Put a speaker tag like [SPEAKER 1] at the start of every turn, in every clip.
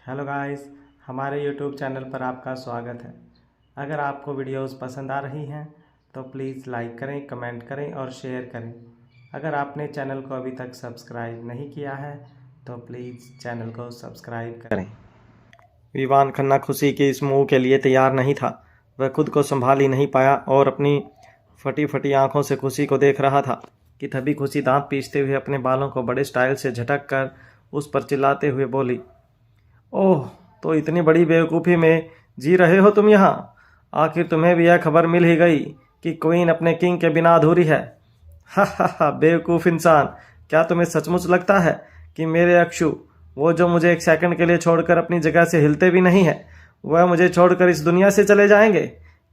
[SPEAKER 1] Hello guys, हमारे YouTube channel पर आपका स्वागत है। अगर आपको वीडियोस पसंद आ रही हैं तो प्लीज़ लाइक करें, कमेंट करें और शेयर करें। अगर आपने चैनल को अभी तक सब्सक्राइब नहीं किया है तो प्लीज़ चैनल को सब्सक्राइब करें। विवान खन्ना खुशी के इस मुँह के लिए तैयार नहीं था। वह खुद को संभाल ही नहीं पाया और अपनी फटी फटी आंखों से खुशी को देख रहा था कि तभी खुशी दांत पीसते हुए अपने बालों को बड़े स्टाइल से झटक कर उस पर चिल्लाते हुए बोली, ओह, तो इतनी बड़ी बेवकूफ़ी में जी रहे हो तुम यहाँ। आखिर तुम्हें भी यह खबर मिल ही गई कि क्वीन अपने किंग के बिना अधूरी है। हा हा हा, बेवकूफ़ इंसान, क्या तुम्हें सचमुच लगता है कि मेरे अक्षु, वो जो मुझे एक सेकंड के लिए छोड़कर अपनी जगह से हिलते भी नहीं है, वह मुझे छोड़कर इस दुनिया से चले जाएंगे?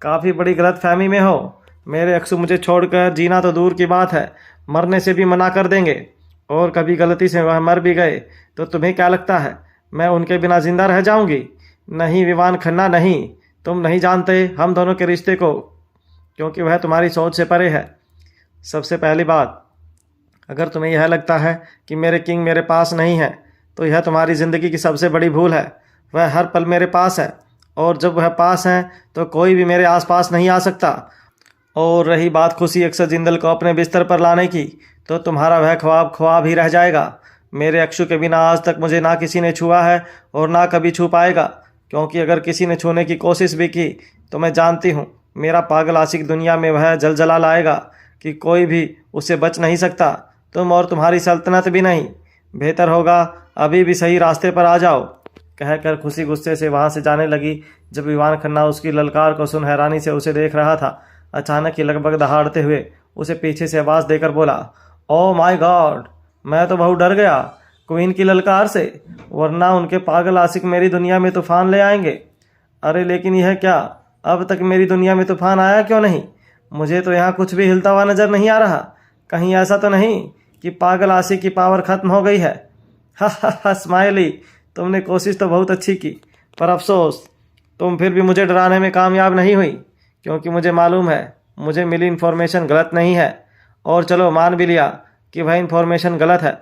[SPEAKER 1] काफ़ी बड़ी गलतफहमी में हो। मेरे अक्षु मुझे छोड़कर जीना तो दूर की बात है, मरने से भी मना कर देंगे। और कभी गलती से वह मर भी गए तो तुम्हें क्या लगता है मैं उनके बिना जिंदा रह जाऊंगी? नहीं विवान खन्ना, नहीं, तुम नहीं जानते हम दोनों के रिश्ते को, क्योंकि वह तुम्हारी सोच से परे है। सबसे पहली बात, अगर तुम्हें यह लगता है कि मेरे किंग मेरे पास नहीं है तो यह तुम्हारी ज़िंदगी की सबसे बड़ी भूल है। वह हर पल मेरे पास है और जब वह पास है तो कोई भी मेरे आसपास नहीं आ सकता। और रही बात खुशी अक्सर जिंदल को अपने बिस्तर पर लाने की, तो तुम्हारा वह ख्वाब ख्वाब ही रह जाएगा। मेरे अक्षु के बिना आज तक मुझे ना किसी ने छुआ है और ना कभी छू पाएगा, क्योंकि अगर किसी ने छूने की कोशिश भी की तो मैं जानती हूँ मेरा पागल आशिक दुनिया में वह जलजला लाएगा कि कोई भी उसे बच नहीं सकता, तुम और तुम्हारी सल्तनत भी नहीं। बेहतर होगा अभी भी सही रास्ते पर आ जाओ। कहकर खुशी गुस्से से वहाँ से जाने लगी। जब विवान खन्ना उसकी ललकार को सुन हैरानी से उसे देख रहा था, अचानक ही लगभग दहाड़ते हुए उसे पीछे से आवाज़ देकर बोला, ओ माय गॉड, मैं तो बहुत डर गया क्वीन की ललकार से, वरना उनके पागल आशिक मेरी दुनिया में तूफान ले आएंगे। अरे लेकिन यह क्या, अब तक मेरी दुनिया में तूफान आया क्यों नहीं? मुझे तो यहाँ कुछ भी हिलता हुआ नजर नहीं आ रहा। कहीं ऐसा तो नहीं कि पागल आशिक की पावर खत्म हो गई है? हा हा हा, स्माइली, तुमने कोशिश तो बहुत अच्छी की, पर अफसोस तुम फिर भी मुझे डराने में कामयाब नहीं हुई, क्योंकि मुझे मालूम है मुझे मिली इन्फॉर्मेशन गलत नहीं है। और चलो मान भी लिया कि वह इन्फॉर्मेशन गलत है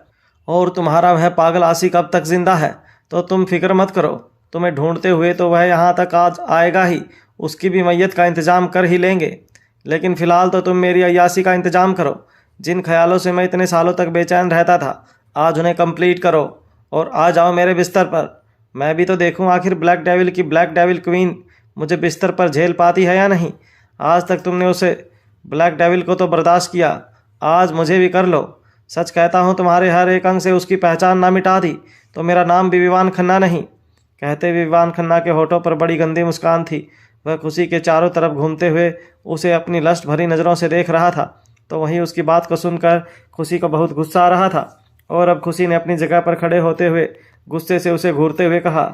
[SPEAKER 1] और तुम्हारा वह पागल आशिक अब तक जिंदा है, तो तुम फिक्र मत करो, तुम्हें ढूंढते हुए तो वह यहाँ तक आज आएगा ही, उसकी भी मैयत का इंतजाम कर ही लेंगे। लेकिन फ़िलहाल तो तुम मेरी अय्याशी का इंतजाम करो। जिन ख्यालों से मैं इतने सालों तक बेचैन रहता था, आज उन्हें कंप्लीट करो और आ जाओ मेरे बिस्तर पर। मैं भी तो देखूँ आखिर ब्लैक डेविल की ब्लैक डेविल क्वीन मुझे बिस्तर पर झेल पाती है या नहीं। आज तक तुमने उसे ब्लैक डेविल को तो बर्दाश्त किया, आज मुझे भी कर लो। सच कहता हूँ तुम्हारे हर एक अंग से उसकी पहचान ना मिटा दी तो मेरा नाम भी विवान खन्ना नहीं। कहते विवान खन्ना के होठों पर बड़ी गंदी मुस्कान थी। वह खुशी के चारों तरफ घूमते हुए उसे अपनी लस्ट भरी नज़रों से देख रहा था, तो वहीं उसकी बात को सुनकर खुशी को बहुत गुस्सा आ रहा था। और अब खुशी ने अपनी जगह पर खड़े होते हुए गुस्से से उसे घूरते हुए कहा,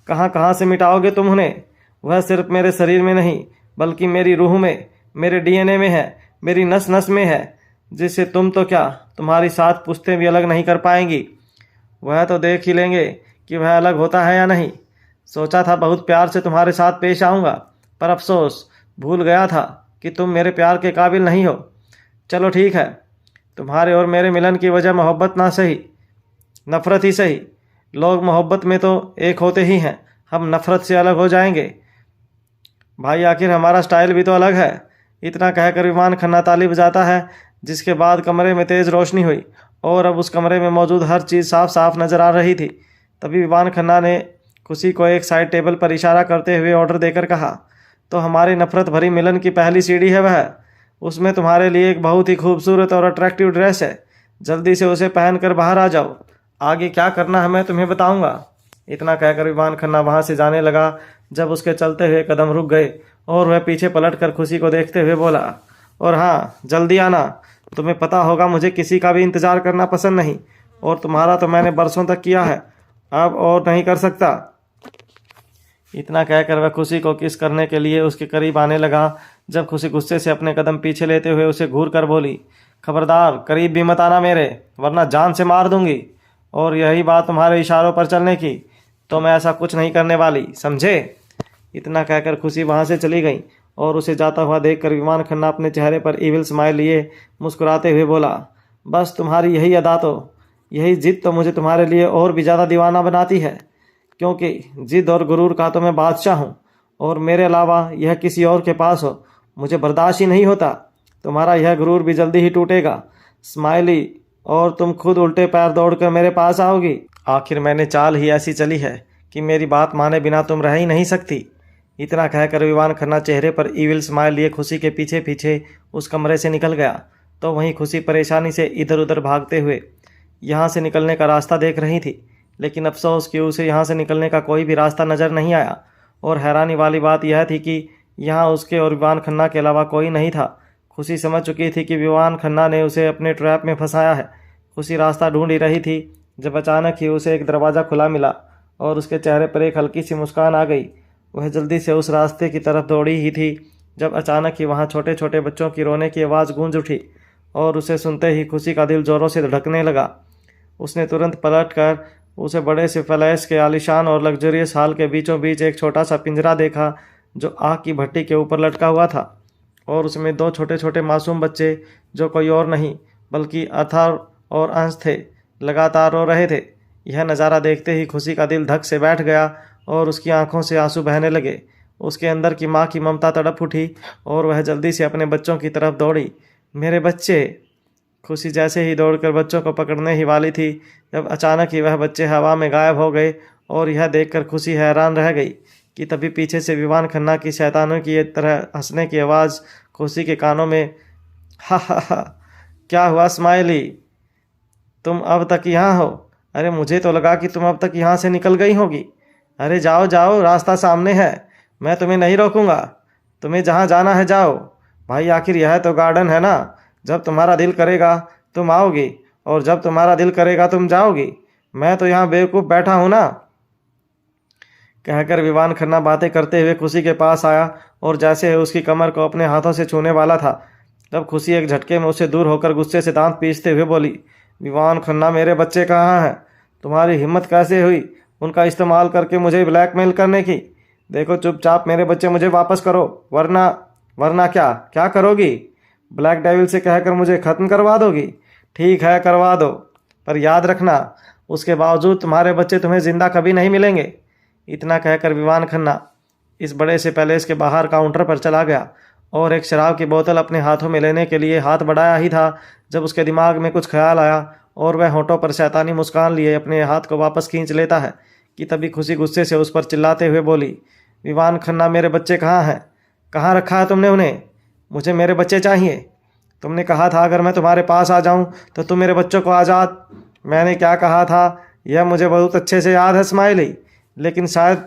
[SPEAKER 1] कहाँ कहाँ से मिटाओगे तुम उन्हें? वह सिर्फ मेरे शरीर में नहीं बल्कि मेरी रूह में, मेरे डीएनए में है, मेरी नस नस में है, जिससे तुम तो क्या, तुम्हारी 7 पुश्तें भी अलग नहीं कर पाएंगी। वह तो देख ही लेंगे कि वह अलग होता है या नहीं। सोचा था बहुत प्यार से तुम्हारे साथ पेश आऊँगा, पर अफसोस भूल गया था कि तुम मेरे प्यार के काबिल नहीं हो। चलो ठीक है, तुम्हारे और मेरे मिलन की वजह मोहब्बत ना सही, नफ़रत ही सही। लोग मोहब्बत में तो एक होते ही हैं, हम नफ़रत से अलग हो जाएंगे। भाई आखिर हमारा स्टाइल भी तो अलग है। इतना कहकर विमान खन्ना ताली बजाता है, जिसके बाद कमरे में तेज़ रोशनी हुई और अब उस कमरे में मौजूद हर चीज़ साफ साफ नज़र आ रही थी। तभी विमान खन्ना ने खुशी को एक साइड टेबल पर इशारा करते हुए ऑर्डर देकर कहा, तो हमारी नफ़रत भरी मिलन की पहली सीढ़ी है वह, उसमें तुम्हारे लिए एक बहुत ही खूबसूरत और अट्रैक्टिव ड्रेस है। जल्दी से उसे पहनकर बाहर आ जाओ, आगे क्या करना है मैं तुम्हें बताऊंगा। इतना कहकर विमान खन्ना वहाँ से जाने लगा, जब उसके चलते हुए कदम रुक गए और वह पीछे पलटकर खुशी को देखते हुए बोला, और हाँ, जल्दी आना। तुम्हें पता होगा मुझे किसी का भी इंतज़ार करना पसंद नहीं, और तुम्हारा तो मैंने बरसों तक किया है, अब और नहीं कर सकता। इतना कहकर वह खुशी को किस करने के लिए उसके करीब आने लगा, जब खुशी गुस्से से अपने कदम पीछे लेते हुए उसे घूर कर बोली, खबरदार करीब भी मत आना मेरे, वरना जान से मार दूंगी। और यही बात तुम्हारे इशारों पर चलने की, तो मैं ऐसा कुछ नहीं करने वाली, समझे? इतना कहकर खुशी वहाँ से चली गई और उसे जाता हुआ देखकर विमान खन्ना अपने चेहरे पर इविल स्माइल लिए मुस्कुराते हुए बोला, बस तुम्हारी यही अदा तो, यही जिद तो मुझे तुम्हारे लिए और भी ज़्यादा दीवाना बनाती है। क्योंकि जिद और गुरूर का तो मैं बादशाह हूँ और मेरे अलावा यह किसी और के पास हो मुझे बर्दाश्त ही नहीं होता। तुम्हारा यह गुरूर भी जल्दी ही टूटेगा स्माइली, और तुम खुद उल्टे पैर दौड़कर मेरे पास आओगी। आखिर मैंने चाल ही ऐसी चली है कि मेरी बात माने बिना तुम रह ही नहीं सकती। इतना कहकर विवान खन्ना चेहरे पर ईविल स्माइल लिए खुशी के पीछे पीछे उस कमरे से निकल गया। तो वहीं खुशी परेशानी से इधर उधर भागते हुए यहाँ से निकलने का रास्ता देख रही थी, लेकिन अफसोस कि उसे यहाँ से निकलने का कोई भी रास्ता नज़र नहीं आया। और हैरानी वाली बात यह थी कि यहाँ उसके और विवान खन्ना के अलावा कोई नहीं था। खुशी समझ चुकी थी कि विवान खन्ना ने उसे अपने ट्रैप में फंसाया है। खुशी रास्ता ढूंढ ही रही थी जब अचानक ही उसे एक दरवाज़ा खुला मिला और उसके चेहरे पर एक हल्की सी मुस्कान आ गई। वह जल्दी से उस रास्ते की तरफ दौड़ी ही थी जब अचानक ही वहाँ छोटे छोटे बच्चों की रोने की आवाज़ गूंज उठी और उसे सुनते ही खुशी का दिल ज़ोरों से धड़कने लगा। उसने तुरंत पलटकर उसे बड़े से पैलेस के आलीशान और लग्जरियस हॉल के बीचों बीच एक छोटा सा पिंजरा देखा जो आग की भट्टी के ऊपर लटका हुआ था, और उसमें दो छोटे छोटे मासूम बच्चे जो कोई और नहीं बल्कि अथर्व और अंश थे, लगातार रो रहे थे। यह नज़ारा देखते ही खुशी का दिल धक से बैठ गया और उसकी आंखों से आंसू बहने लगे। उसके अंदर की माँ की ममता तड़प उठी और वह जल्दी से अपने बच्चों की तरफ दौड़ी। मेरे बच्चे! खुशी जैसे ही दौड़कर बच्चों को पकड़ने ही वाली थी जब अचानक ही वह बच्चे हवा में गायब हो गए, और यह देखकर खुशी हैरान रह गई कि तभी पीछे से विवान खन्ना की शैतानों की तरह हंसने की आवाज़ खुशी के कानों में। हा हा हा, क्या हुआ स्माइली, तुम अब तक यहाँ हो? अरे मुझे तो लगा कि तुम अब तक यहाँ से निकल गई होगी। अरे जाओ जाओ, रास्ता सामने है, मैं तुम्हें नहीं रोकूंगा, तुम्हें जहाँ जाना है जाओ। भाई आखिर यह तो गार्डन है ना, जब तुम्हारा दिल करेगा तुम आओगी और जब तुम्हारा दिल करेगा तुम जाओगी। मैं तो यहाँ बेवकूफ़ बैठा हूँ ना। कहकर विवान खन्ना बातें करते हुए खुशी के पास आया और जैसे उसकी कमर को अपने हाथों से छूने वाला था तब खुशी एक झटके में उससे दूर होकर गुस्से से दांत पीसते हुए बोली, विवान खन्ना मेरे बच्चे कहाँ हैं? तुम्हारी हिम्मत कैसे हुई उनका इस्तेमाल करके मुझे ब्लैकमेल करने की? देखो चुपचाप मेरे बच्चे मुझे वापस करो, वरना क्या क्या करोगी? ब्लैक डेविल से कहकर मुझे ख़त्म करवा दोगी? ठीक है करवा दो, पर याद रखना उसके बावजूद तुम्हारे बच्चे तुम्हें ज़िंदा कभी नहीं मिलेंगे। इतना कहकर विवान खन्ना इस बड़े से पैलेस के बाहर काउंटर पर चला गया और एक शराब की बोतल अपने हाथों में लेने के लिए हाथ बढ़ाया ही था जब उसके दिमाग में कुछ ख्याल आया और वह होंठों पर शैतानी मुस्कान लिए अपने हाथ को वापस खींच लेता है कि तभी खुशी गुस्से से उस पर चिल्लाते हुए बोली, विवान खन्ना मेरे बच्चे कहाँ हैं? कहाँ रखा है तुमने उन्हें? मुझे मेरे बच्चे चाहिए। तुमने कहा था अगर मैं तुम्हारे पास आ जाऊं तो तुम मेरे बच्चों को आज़ाद। मैंने क्या कहा था यह मुझे बहुत अच्छे से याद है स्माइली, लेकिन शायद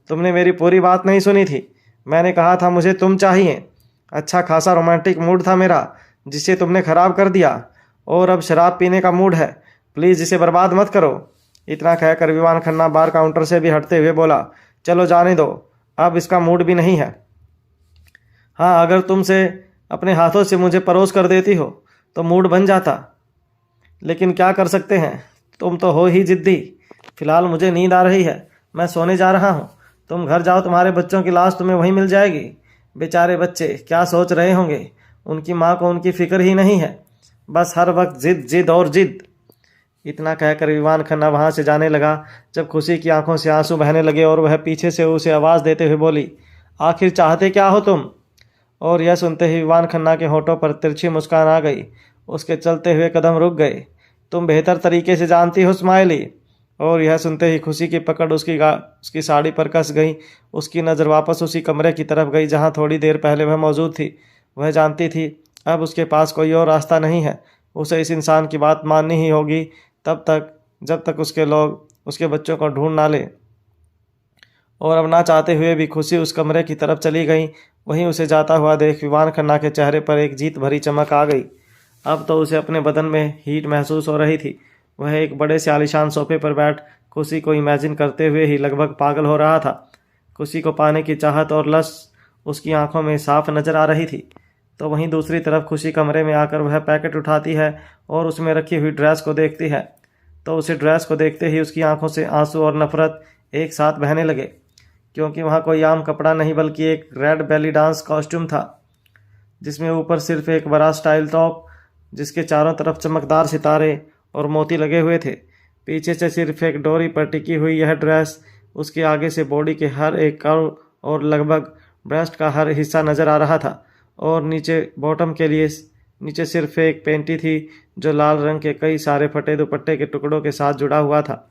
[SPEAKER 1] तुमने मेरी पूरी बात नहीं सुनी थी। मैंने कहा था मुझे तुम चाहिए। अच्छा खासा रोमांटिक मूड था मेरा जिसे तुमने ख़राब कर दिया, और अब शराब पीने का मूड है, प्लीज़ इसे बर्बाद मत करो। इतना कहकर विवान खन्ना बार काउंटर से भी हटते हुए बोला, चलो जाने दो, अब इसका मूड भी नहीं है। हाँ अगर तुमसे अपने हाथों से मुझे परोस कर देती हो तो मूड बन जाता, लेकिन क्या कर सकते हैं, तुम तो हो ही जिद्दी। फिलहाल मुझे नींद आ रही है, मैं सोने जा रहा हूँ। तुम घर जाओ, तुम्हारे बच्चों की लाश तुम्हें वहीं मिल जाएगी। बेचारे बच्चे क्या सोच रहे होंगे, उनकी माँ को उनकी फिक्र ही नहीं है, बस हर वक्त जिद जिद और जिद। इतना कहकर विवान खन्ना वहाँ से जाने लगा जब खुशी की आंखों से आंसू बहने लगे और वह पीछे से उसे आवाज़ देते हुए बोली, आखिर चाहते क्या हो तुम? और यह सुनते ही विवान खन्ना के होठों पर तिरछी मुस्कान आ गई, उसके चलते हुए कदम रुक गए। तुम बेहतर तरीके से जानती हो स्माइली। और यह सुनते ही खुशी की पकड़ उसकी साड़ी पर कस गई। उसकी नज़र वापस उसी कमरे की तरफ गई जहाँ थोड़ी देर पहले वह मौजूद थी। वह जानती थी अब उसके पास कोई और रास्ता नहीं है, उसे इस इंसान की बात माननी ही होगी तब तक जब तक उसके लोग उसके बच्चों को ढूंढ ना ले। और अब ना चाहते हुए भी खुशी उस कमरे की तरफ चली गई। वहीं उसे जाता हुआ देख विवान खन्ना के चेहरे पर एक जीत भरी चमक आ गई। अब तो उसे अपने बदन में हीट महसूस हो रही थी। वह एक बड़े से आलीशान सोफे पर बैठ खुशी को इमेजिन करते हुए ही लगभग पागल हो रहा था। खुशी को पाने की चाहत और लस उसकी आंखों में साफ नजर आ रही थी। तो वहीं दूसरी तरफ खुशी कमरे में आकर वह पैकेट उठाती है और उसमें रखी हुई ड्रेस को देखती है, तो उसे ड्रेस को देखते ही उसकी आंखों से आंसू और नफरत एक साथ बहने लगे, क्योंकि वहाँ कोई आम कपड़ा नहीं बल्कि एक रेड बेली डांस कॉस्ट्यूम था, जिसमें ऊपर सिर्फ एक बड़ा स्टाइल टॉप जिसके चारों तरफ चमकदार सितारे और मोती लगे हुए थे। पीछे से सिर्फ एक डोरी पर टिकी हुई यह ड्रेस उसके आगे से बॉडी के हर एक कर्व और लगभग ब्रेस्ट का हर हिस्सा नज़र आ रहा था। और नीचे बॉटम के लिए नीचे सिर्फ एक पेंटी थी जो लाल रंग के कई सारे फटे दुपट्टे के टुकड़ों के साथ जुड़ा हुआ था।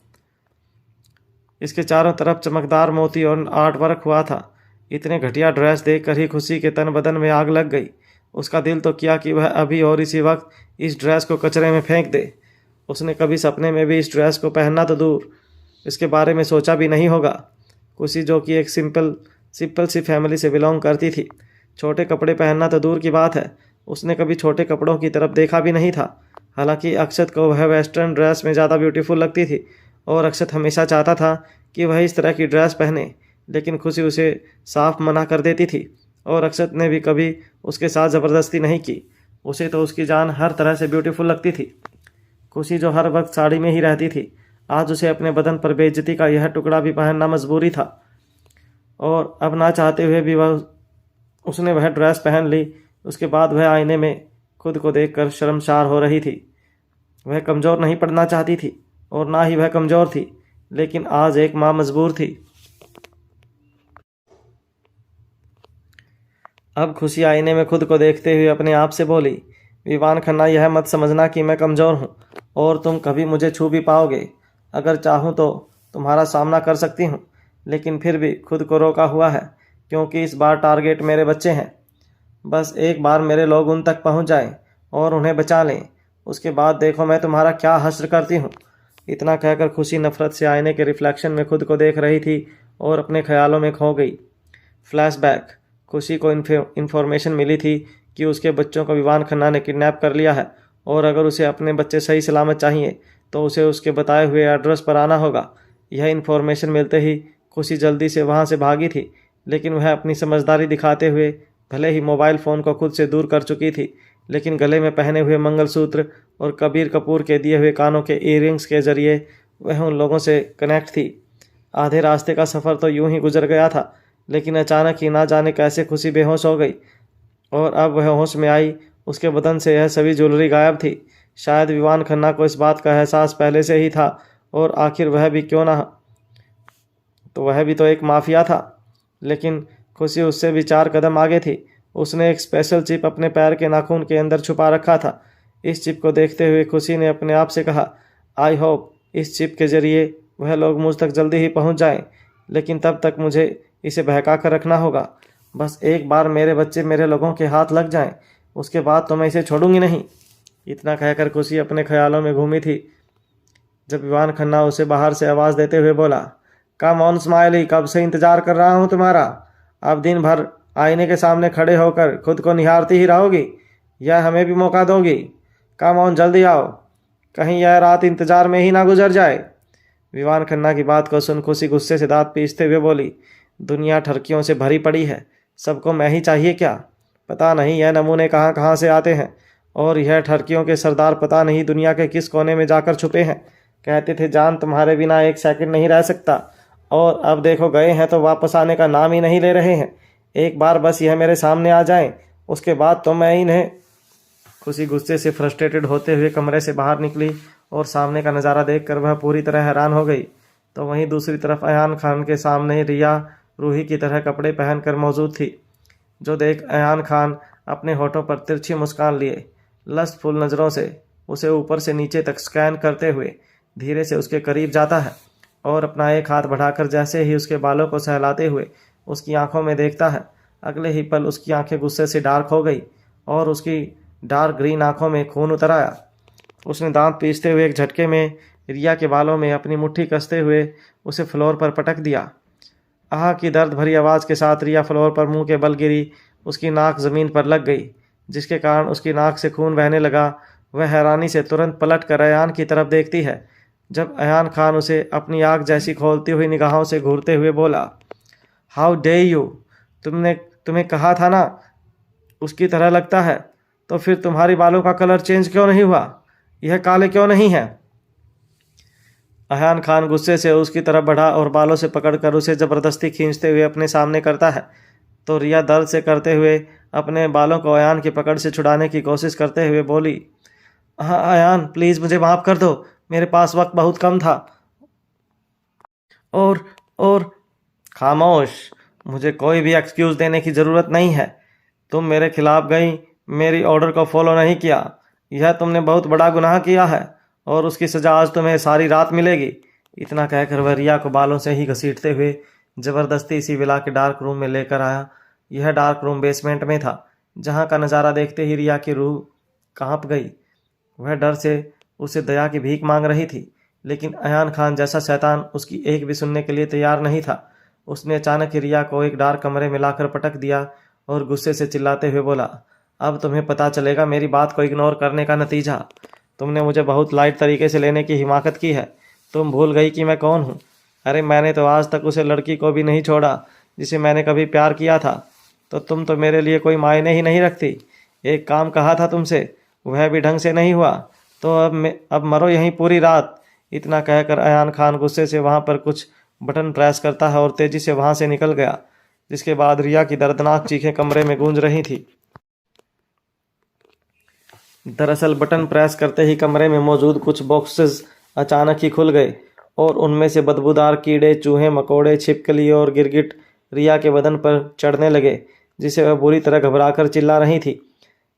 [SPEAKER 1] इसके चारों तरफ चमकदार मोती और आर्ट वर्क हुआ था। इतने घटिया ड्रेस देखकर ही खुशी के तन बदन में आग लग गई। उसका दिल तो किया कि वह अभी और इसी वक्त इस ड्रेस को कचरे में फेंक दे। उसने कभी सपने में भी इस ड्रेस को पहनना तो दूर, इसके बारे में सोचा भी नहीं होगा। खुशी जो कि एक सिंपल सी फैमिली से बिलोंग करती थी, छोटे कपड़े पहनना तो दूर की बात है, उसने कभी छोटे कपड़ों की तरफ देखा भी नहीं था। हालांकि अक्षत को वह वेस्टर्न ड्रेस में ज़्यादा ब्यूटीफुल लगती थी और अक्षत हमेशा चाहता था कि वह इस तरह की ड्रेस पहने, लेकिन खुशी उसे साफ मना कर देती थी और अक्षत ने भी कभी उसके साथ ज़बरदस्ती नहीं की। उसे तो उसकी जान हर तरह से ब्यूटीफुल लगती थी। खुशी जो हर वक्त साड़ी में ही रहती थी, आज उसे अपने बदन पर बेइज्जती का यह टुकड़ा भी पहनना मजबूरी था। और अब ना चाहते हुए भी उसने वह ड्रेस पहन ली। उसके बाद वह आईने में खुद को देखकर शर्मसार हो रही थी। वह कमज़ोर नहीं पड़ना चाहती थी और ना ही वह कमज़ोर थी, लेकिन आज एक माँ मजबूर थी। अब खुशी आईने में खुद को देखते हुए अपने आप से बोली, विवान खन्ना, यह मत समझना कि मैं कमज़ोर हूँ और तुम कभी मुझे छू भी पाओगे। अगर चाहूँ तो तुम्हारा सामना कर सकती हूँ, लेकिन फिर भी खुद को रोका हुआ है, क्योंकि इस बार टारगेट मेरे बच्चे हैं। बस एक बार मेरे लोग उन तक पहुँच जाएं और उन्हें बचा लें, उसके बाद देखो मैं तुम्हारा क्या हश्र करती हूँ। इतना कहकर खुशी नफरत से आईने के रिफ्लेक्शन में खुद को देख रही थी और अपने ख्यालों में खो गई। फ्लैशबैक। खुशी को इन्फॉर्मेशन मिली थी कि उसके बच्चों को विवान खन्ना ने किडनैप कर लिया है और अगर उसे अपने बच्चे सही सलामत चाहिए तो उसे उसके बताए हुए एड्रेस पर आना होगा। यह इन्फॉर्मेशन मिलते ही खुशी जल्दी से वहाँ से भागी थी, लेकिन वह अपनी समझदारी दिखाते हुए भले ही मोबाइल फ़ोन को खुद से दूर कर चुकी थी, लेकिन गले में पहने हुए मंगलसूत्र और कबीर कपूर के दिए हुए कानों के ईयरिंग्स के जरिए वह उन लोगों से कनेक्ट थी। आधे रास्ते का सफ़र तो यूं ही गुजर गया था, लेकिन अचानक ही ना जाने कैसे खुशी बेहोश हो गई और अब वह होश में आई। उसके बदन से यह सभी ज्वेलरी गायब थी। शायद विवान खन्ना को इस बात का एहसास पहले से ही था और आखिर वह भी क्यों ना, तो वह भी तो एक माफिया था। लेकिन खुशी उससे भी 4 कदम आगे थी। उसने एक स्पेशल चिप अपने पैर के नाखून के अंदर छुपा रखा था। इस चिप को देखते हुए खुशी ने अपने आप से कहा, आई होप इस चिप के जरिए वह लोग मुझ तक जल्दी ही पहुंच जाएं, लेकिन तब तक मुझे इसे बहका कर रखना होगा। बस एक बार मेरे बच्चे मेरे लोगों के हाथ लग जाएं, उसके बाद तो मैं इसे छोड़ूंगी नहीं। इतना कहकर खुशी अपने ख्यालों में घूमी थी जब विवान खन्ना उसे बाहर से आवाज़ देते हुए बोला, कम ऑन स्माइली, कब से इंतज़ार कर रहा हूँ तुम्हारा। अब दिन भर आईने के सामने खड़े होकर खुद को निहारती ही रहोगी या हमें भी मौका दोगी? कम ऑन, जल्दी आओ, कहीं यह रात इंतज़ार में ही ना गुजर जाए। विवान खन्ना की बात को सुन खुशी गुस्से से दांत पीसते हुए बोली, दुनिया ठरकियों से भरी पड़ी है, सबको मैं ही चाहिए क्या? पता नहीं यह नमूने कहाँ कहाँ से आते हैं और यह ठरकियों के सरदार पता नहीं दुनिया के किस कोने में जाकर छुपे हैं। कहते थे जान तुम्हारे बिना एक सेकंड नहीं रह सकता, और अब देखो गए हैं तो वापस आने का नाम ही नहीं ले रहे हैं। एक बार बस यह मेरे सामने आ जाएं, उसके बाद तो मैं इन्हें। खुशी गुस्से से फ्रस्ट्रेटेड होते हुए कमरे से बाहर निकली और सामने का नज़ारा देखकर वह पूरी तरह हैरान हो गई। तो वहीं दूसरी तरफ अयान खान के सामने रिया रूही की तरह कपड़े पहनकर मौजूद थी, जो देख अयान खान अपने होठों पर तिरछी मुस्कान लिए लस्टफुल नज़रों से उसे ऊपर से नीचे तक स्कैन करते हुए धीरे से उसके करीब जाता है और अपना एक हाथ बढ़ाकर जैसे ही उसके बालों को सहलाते हुए उसकी आंखों में देखता है, अगले ही पल उसकी आंखें गुस्से से डार्क हो गई और उसकी डार्क ग्रीन आंखों में खून उतर आया। उसने दांत पीसते हुए एक झटके में रिया के बालों में अपनी मुट्ठी कसते हुए उसे फ्लोर पर पटक दिया। आह की दर्द भरी आवाज़ के साथ रिया फ्लोर पर मुंह के बल गिरी। उसकी नाक ज़मीन पर लग गई, जिसके कारण उसकी नाक से खून बहने लगा। वह हैरानी से तुरंत पलट कर अयान की तरफ देखती है, जब अयान खान उसे अपनी आग जैसी खोलती हुई निगाहों से घूरते हुए बोला, हाउ डे यू, तुम्हें कहा था ना उसकी तरह लगता है, तो फिर तुम्हारी बालों का कलर चेंज क्यों नहीं हुआ? यह काले क्यों नहीं है? अयान खान गुस्से से उसकी तरफ बढ़ा और बालों से पकड़कर उसे ज़बरदस्ती खींचते हुए अपने सामने करता है। तो रिया दर्द से करते हुए अपने बालों को अयान की पकड़ से छुड़ाने की कोशिश करते हुए बोली, हाँ अयान प्लीज़ मुझे माफ़ कर दो, मेरे पास वक्त बहुत कम था और खामोश, मुझे कोई भी एक्सक्यूज़ देने की ज़रूरत नहीं है। तुम मेरे खिलाफ गई, मेरी ऑर्डर को फॉलो नहीं किया, यह तुमने बहुत बड़ा गुनाह किया है और उसकी सज़ा आज तुम्हें सारी रात मिलेगी। इतना कहकर वह रिया को बालों से ही घसीटते हुए ज़बरदस्ती इसी विला के डार्क रूम में लेकर आया। यह डार्क रूम बेसमेंट में था, जहाँ का नज़ारा देखते ही रिया की रूह कांप गई। वह डर से उसे दया की भीख मांग रही थी, लेकिन अयान खान जैसा शैतान उसकी एक भी सुनने के लिए तैयार नहीं था। उसने अचानक ही रिया को एक डार्क कमरे में लाकर पटक दिया और गुस्से से चिल्लाते हुए बोला, अब तुम्हें पता चलेगा मेरी बात को इग्नोर करने का नतीजा। तुमने मुझे बहुत लाइट तरीके से लेने की हिमाकत की है। तुम भूल गई कि मैं कौन हूँ। अरे मैंने तो आज तक उसे लड़की को भी नहीं छोड़ा जिसे मैंने कभी प्यार किया था। तो तुम तो मेरे लिए कोई मायने ही नहीं रखती। एक काम कहा था तुमसे, वह भी ढंग से नहीं हुआ, तो अब मरो यहीं पूरी रात। इतना कहकर अयान खान गुस्से से वहाँ पर कुछ बटन प्रेस करता है और तेजी से वहाँ से निकल गया, जिसके बाद रिया की दर्दनाक चीखें कमरे में गूंज रही थी। दरअसल बटन प्रेस करते ही कमरे में मौजूद कुछ बॉक्सेस अचानक ही खुल गए और उनमें से बदबूदार कीड़े, चूहे, मकोड़े, छिपकली और गिरगिट रिया के बदन पर चढ़ने लगे, जिसे वह बुरी तरह घबराकर चिल्ला रही थी।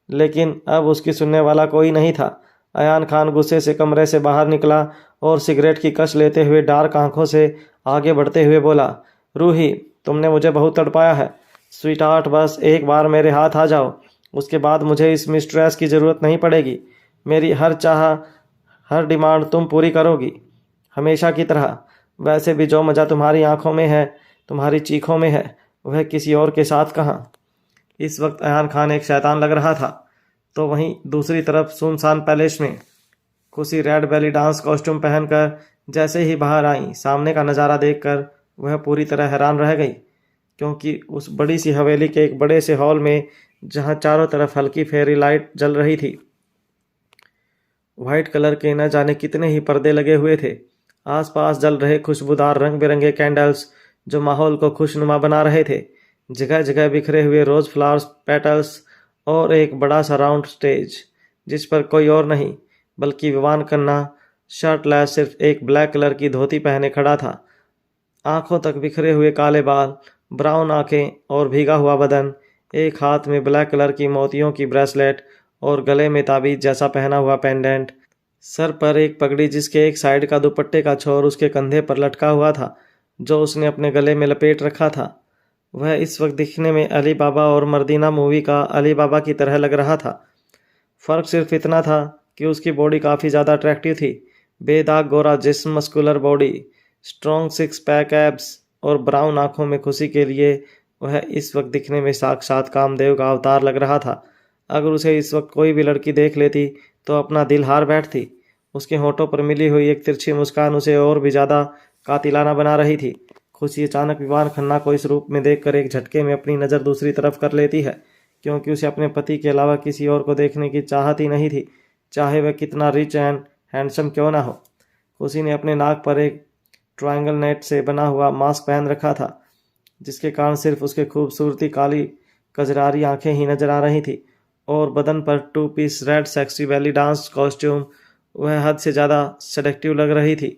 [SPEAKER 1] लेकिन अब उसकी सुनने वाला कोई नहीं था। अयान खान गुस्से से कमरे से बाहर निकला और सिगरेट की कश लेते हुए डार्क आंखों से आगे बढ़ते हुए बोला, रूही, तुमने मुझे बहुत तड़पाया है। स्वीट हार्ट, बस एक बार मेरे हाथ आ जाओ, उसके बाद मुझे इस मिस्ट्रेस की ज़रूरत नहीं पड़ेगी। मेरी हर चाह, हर डिमांड तुम पूरी करोगी, हमेशा की तरह। वैसे भी जो मज़ा तुम्हारी आंखों में है, तुम्हारी चीखों में है, वह किसी और के साथ कहाँ। इस वक्त अयान खान एक शैतान लग रहा था। तो वहीं दूसरी तरफ सुनसान पैलेस में खुशी रेड बेली डांस कॉस्ट्यूम पहनकर जैसे ही बाहर आई, सामने का नज़ारा देखकर वह पूरी तरह हैरान रह गई, क्योंकि उस बड़ी सी हवेली के एक बड़े से हॉल में, जहां चारों तरफ हल्की फेरी लाइट जल रही थी, वाइट कलर के न जाने कितने ही पर्दे लगे हुए थे। आसपास जल रहे खुशबूदार रंग बिरंगे कैंडल्स जो माहौल को खुशनुमा बना रहे थे। जगह जगह बिखरे हुए रोज फ्लावर्स पेटल्स और एक बड़ा सा राउंड स्टेज, जिस पर कोई और नहीं बल्कि विवान खन्ना शर्टलेस, सिर्फ एक ब्लैक कलर की धोती पहने खड़ा था। आंखों तक बिखरे हुए काले बाल, ब्राउन आंखें और भीगा हुआ बदन, एक हाथ में ब्लैक कलर की मोतियों की ब्रेसलेट और गले में ताबीज जैसा पहना हुआ पेंडेंट, सर पर एक पगड़ी जिसके एक साइड का दुपट्टे का छोर उसके कंधे पर लटका हुआ था, जो उसने अपने गले में लपेट रखा था। वह इस वक्त दिखने में अली बाबा और मर्दीना मूवी का अली बाबा की तरह लग रहा था। फ़र्क सिर्फ इतना था कि उसकी बॉडी काफ़ी ज़्यादा अट्रैक्टिव थी। बेदाग गोरा जिस्म, muscular body, strong six pack abs और ब्राउन आंखों में खुशी के लिए वह इस वक्त दिखने में साक्षात कामदेव का अवतार लग रहा था। अगर उसे इस वक्त कोई भी लड़की देख लेती तो अपना दिल हार बैठती। उसके होठों पर मिली हुई एक तिरछी मुस्कान उसे और भी ज़्यादा कातिलाना बना रही थी। खुशी अचानक विवान खन्ना को इस रूप में देखकर एक झटके में अपनी नज़र दूसरी तरफ कर लेती है, क्योंकि उसे अपने पति के अलावा किसी और को देखने की चाहत ही नहीं थी, चाहे वह कितना रिच एंड हैंडसम क्यों ना हो। खुशी ने अपने नाक पर एक ट्रायंगल नेट से बना हुआ मास्क पहन रखा था, जिसके कारण सिर्फ उसके खूबसूरती काली कजरारी आंखें ही नजर आ रही थी, और बदन पर 2 piece red sexy belly dance costume वह हद से ज़्यादा सेडक्टिव लग रही थी।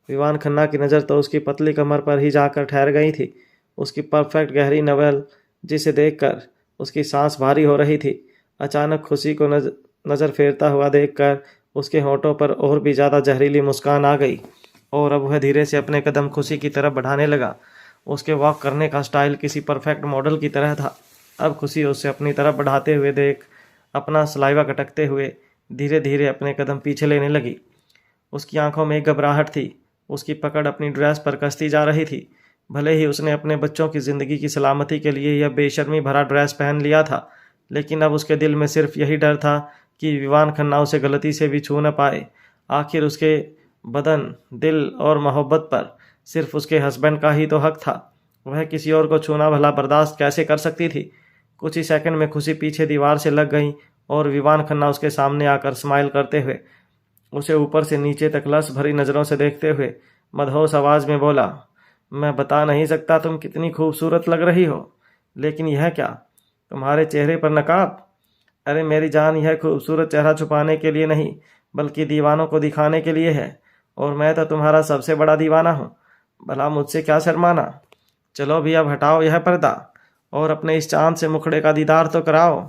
[SPEAKER 1] विवान खन्ना की नज़र तो उसकी पतली कमर पर ही जाकर ठहर गई थी, उसकी परफेक्ट गहरी नवल जिसे देखकर उसकी सांस भारी हो रही थी। अचानक खुशी को नज़र फेरता हुआ देखकर उसके होठों पर और भी ज़्यादा जहरीली मुस्कान आ गई, और अब वह धीरे से अपने कदम खुशी की तरफ बढ़ाने लगा। उसके वॉक करने का स्टाइल किसी परफेक्ट मॉडल की तरह था। अब खुशी उसे अपनी तरफ बढ़ाते हुए देख अपना सलाइवा कटकते हुए धीरे धीरे अपने कदम पीछे लेने लगी। उसकी आंखों में एक घबराहट थी। उसकी पकड़ अपनी ड्रेस पर कसती जा रही थी। भले ही उसने अपने बच्चों की ज़िंदगी की सलामती के लिए यह बेशर्मी भरा ड्रेस पहन लिया था, लेकिन अब उसके दिल में सिर्फ यही डर था कि विवान खन्ना उसे गलती से भी छू न पाए। आखिर उसके बदन, दिल और मोहब्बत पर सिर्फ उसके हस्बैंड का ही तो हक था। वह किसी और को छूना भला बर्दाश्त कैसे कर सकती थी। कुछ ही सेकंड में खुशी पीछे दीवार से लग गई और विवान खन्ना उसके सामने आकर स्माइल करते हुए उसे ऊपर से नीचे तक लस भरी नज़रों से देखते हुए मदहोश आवाज़ में बोला, मैं बता नहीं सकता तुम कितनी खूबसूरत लग रही हो, लेकिन यह क्या, तुम्हारे चेहरे पर नकाब? अरे मेरी जान, यह खूबसूरत चेहरा छुपाने के लिए नहीं बल्कि दीवानों को दिखाने के लिए है, और मैं तो तुम्हारा सबसे बड़ा दीवाना हूँ। भला मुझसे क्या शर्माना। चलो भी अब हटाओ यह पर्दा और अपने इस चांद से मुखड़े का दीदार तो कराओ।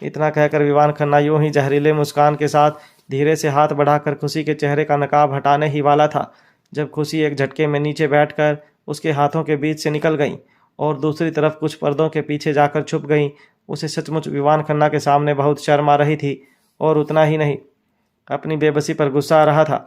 [SPEAKER 1] इतना कहकर विवान खन्ना यूं ही जहरीले मुस्कान के साथ धीरे से हाथ बढ़ाकर खुशी के चेहरे का नकाब हटाने ही वाला था, जब खुशी एक झटके में नीचे बैठकर उसके हाथों के बीच से निकल गई और दूसरी तरफ कुछ पर्दों के पीछे जाकर छुप गई। उसे सचमुच विवान खन्ना के सामने बहुत शर्म आ रही थी और उतना ही नहीं, अपनी बेबसी पर गुस्सा आ रहा था।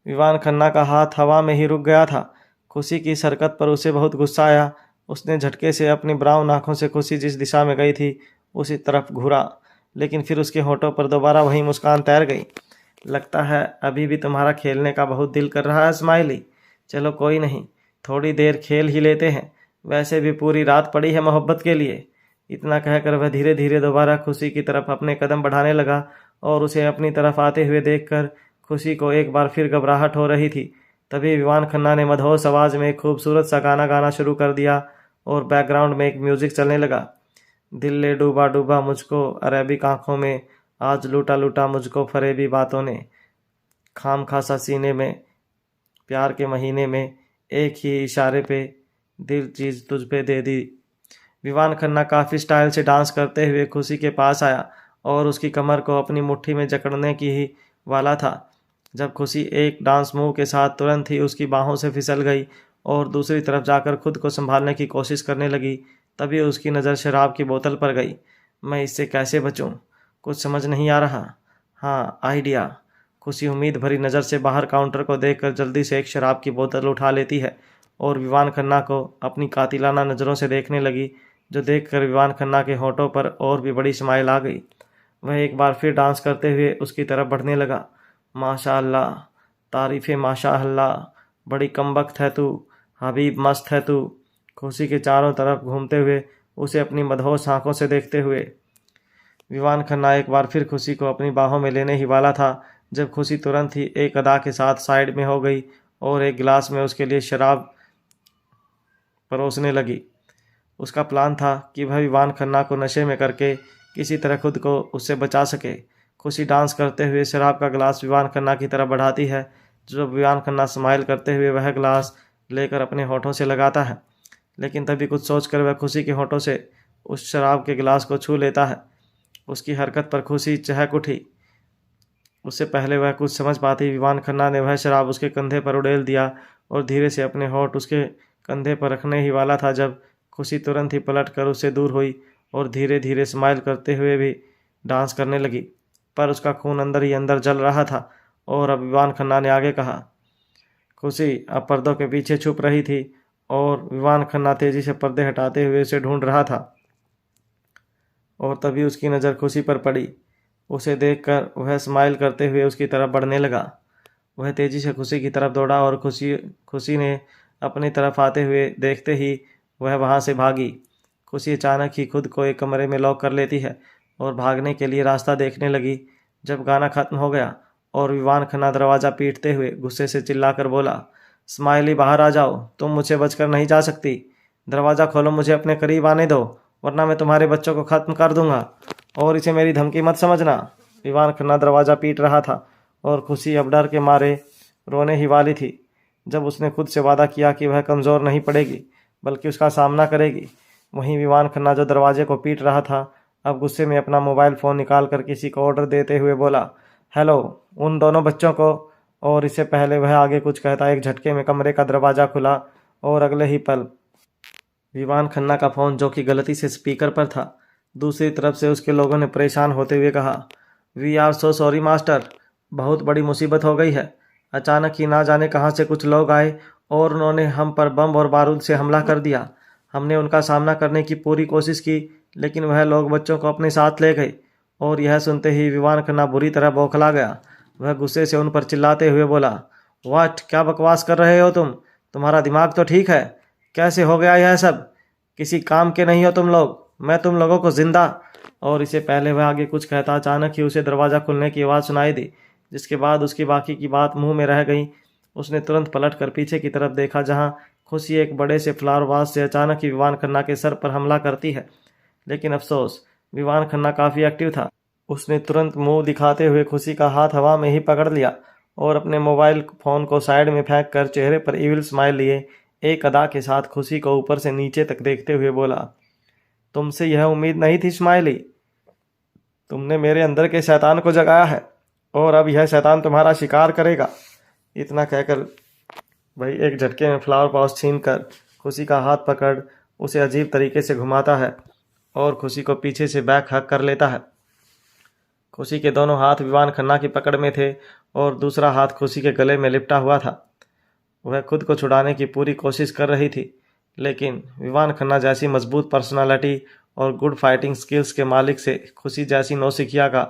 [SPEAKER 1] विवान खन्ना का हाथ हवा में ही रुक गया था। खुशी की इस हरकत पर उसे बहुत गुस्सा आया। उसने झटके से अपनी ब्राउन आंखों से खुशी जिस दिशा में गई थी उसी तरफ घूरा, लेकिन फिर उसके होठों पर दोबारा वही मुस्कान तैर गई। लगता है अभी भी तुम्हारा खेलने का बहुत दिल कर रहा है स्माइली। चलो कोई नहीं, थोड़ी देर खेल ही लेते हैं, वैसे भी पूरी रात पड़ी है मोहब्बत के लिए। इतना कहकर वह धीरे धीरे दोबारा खुशी की तरफ अपने कदम बढ़ाने लगा और उसे अपनी तरफ आते हुए देखकर खुशी को एक बार फिर घबराहट हो रही थी। तभी विवान खन्ना ने मधोस आवाज में एक खूबसूरत सा गाना गाना शुरू कर दिया और बैकग्राउंड में एक म्यूजिक चलने लगा। दिल ले डूबा डूबा मुझको अरेबिक आंखों में, आज लूटा लूटा मुझको फरेबी बातों ने, खाम खासा सीने में प्यार के महीने में, एक ही इशारे पे दिल चीज तुझ पे दे दी। विवान खन्ना काफ़ी स्टाइल से डांस करते हुए खुशी के पास आया और उसकी कमर को अपनी मुट्ठी में जकड़ने की ही वाला था, जब खुशी एक डांस मूव के साथ तुरंत ही उसकी बाहों से फिसल गई और दूसरी तरफ जाकर खुद को संभालने की कोशिश करने लगी। तभी उसकी नज़र शराब की बोतल पर गई। मैं इससे कैसे बचूं? कुछ समझ नहीं आ रहा। हाँ, आइडिया। खुशी उम्मीद भरी नज़र से बाहर काउंटर को देखकर जल्दी से एक शराब की बोतल उठा लेती है और विवान खन्ना को अपनी कातिलाना नज़रों से देखने लगी, जो देखकर विवान खन्ना के होठों पर और भी बड़ी स्माइल आ गई। वह एक बार फिर डांस करते हुए उसकी तरफ बढ़ने लगा। माशा अल्लाह, तारीफ़े माशा अल्लाह, बड़ी कमबख्त है तू, हबीब मस्त है तू। खुशी के चारों तरफ घूमते हुए उसे अपनी मदहोश आंखों से देखते हुए विवान खन्ना एक बार फिर खुशी को अपनी बाहों में लेने ही वाला था, जब खुशी तुरंत ही एक अदा के साथ साइड में हो गई और एक गिलास में उसके लिए शराब परोसने लगी। उसका प्लान था कि वह विवान खन्ना को नशे में करके किसी तरह खुद को उससे बचा सके। खुशी डांस करते हुए शराब का गिलास विवान खन्ना की तरफ बढ़ाती है, जो विवान खन्ना स्माइल करते हुए वह गिलास लेकर अपने होठों से लगाता है, लेकिन तभी कुछ सोचकर वह खुशी के होठों से उस शराब के गिलास को छू लेता है। उसकी हरकत पर खुशी चहक उठी। उससे पहले वह कुछ समझ पाती, विवान खन्ना ने वह शराब उसके कंधे पर उड़ेल दिया और धीरे से अपने होठ उसके कंधे पर रखने ही वाला था, जब खुशी तुरंत ही पलट कर उससे दूर हुई और धीरे धीरे स्माइल करते हुए भी डांस करने लगी। पर उसका खून अंदर ही अंदर जल रहा था और अब विवान खन्ना ने आगे कहा। खुशी अब पर्दों के पीछे छुप रही थी और विवान खन्ना तेजी से पर्दे हटाते हुए उसे ढूंढ रहा था और तभी उसकी नज़र खुशी पर पड़ी। उसे देखकर वह स्माइल करते हुए उसकी तरफ बढ़ने लगा। वह तेजी से खुशी की तरफ दौड़ा और खुशी ने अपनी तरफ आते हुए देखते ही वह वहाँ से भागी। खुशी अचानक ही खुद को एक कमरे में लॉक कर लेती है और भागने के लिए रास्ता देखने लगी, जब गाना खत्म हो गया और विवान खन्ना दरवाज़ा पीटते हुए गुस्से से चिल्लाकर बोला, स्माइली बाहर आ जाओ, तुम मुझसे बचकर नहीं जा सकती। दरवाज़ा खोलो, मुझे अपने करीब आने दो, वरना मैं तुम्हारे बच्चों को ख़त्म कर दूंगा और इसे मेरी धमकी मत समझना। विवान खन्ना दरवाज़ा पीट रहा था और खुशी अब डर के मारे रोने ही वाली थी, जब उसने खुद से वादा किया कि वह कमज़ोर नहीं पड़ेगी बल्कि उसका सामना करेगी। वहीं विवान खन्ना जो दरवाजे को पीट रहा था, अब गुस्से में अपना मोबाइल फ़ोन निकाल कर किसी को ऑर्डर देते हुए बोला, हेलो उन दोनों बच्चों को। और इससे पहले वह आगे कुछ कहता एक झटके में कमरे का दरवाज़ा खुला और अगले ही पल विवान खन्ना का फ़ोन, जो कि गलती से स्पीकर पर था, दूसरी तरफ से उसके लोगों ने परेशान होते हुए कहा, we are so sorry master, बहुत बड़ी मुसीबत हो गई है। अचानक ही ना जाने कहाँ से कुछ लोग आए और उन्होंने हम पर बम और बारूद से हमला कर दिया। हमने उनका सामना करने की पूरी कोशिश की, लेकिन वह लोग बच्चों को अपने साथ ले गए। और यह सुनते ही विवान खन्ना बुरी तरह बौखला गया। वह गुस्से से उन पर चिल्लाते हुए बोला, व्हाट, क्या बकवास कर रहे हो तुम? तुम्हारा दिमाग तो ठीक है? कैसे हो गया यह सब? किसी काम के नहीं हो तुम लोग, मैं तुम लोगों को जिंदा। और इससे पहले वह आगे कुछ कहता, अचानक ही उसे दरवाज़ा खुलने की आवाज़ सुनाई दी, जिसके बाद उसकी बाकी की बात मुंह में रह गई। उसने तुरंत पलट कर पीछे की तरफ देखा, जहां खुशी एक बड़े से फ्लावर वास से अचानक ही विवान खन्ना के सर पर हमला करती है। लेकिन अफसोस, विवान खन्ना काफ़ी एक्टिव था। उसने तुरंत मुंह दिखाते हुए खुशी का हाथ हवा में ही पकड़ लिया और अपने मोबाइल फ़ोन को साइड में फेंक कर चेहरे पर इविल स्माइल लिए एक अदा के साथ खुशी को ऊपर से नीचे तक देखते हुए बोला, तुमसे यह उम्मीद नहीं थी स्माइली। तुमने मेरे अंदर के शैतान को जगाया है और अब यह शैतान तुम्हारा शिकार करेगा। इतना कहकर वही एक झटके में फ्लावर पॉट छीन कर खुशी का हाथ पकड़ उसे अजीब तरीके से घुमाता है और खुशी को पीछे से बैक हक कर लेता है। खुशी के दोनों हाथ विवान खन्ना की पकड़ में थे और दूसरा हाथ खुशी के गले में लिपटा हुआ था। वह खुद को छुड़ाने की पूरी कोशिश कर रही थी, लेकिन विवान खन्ना जैसी मजबूत पर्सनालिटी और गुड फाइटिंग स्किल्स के मालिक से खुशी जैसी नौसिखिया का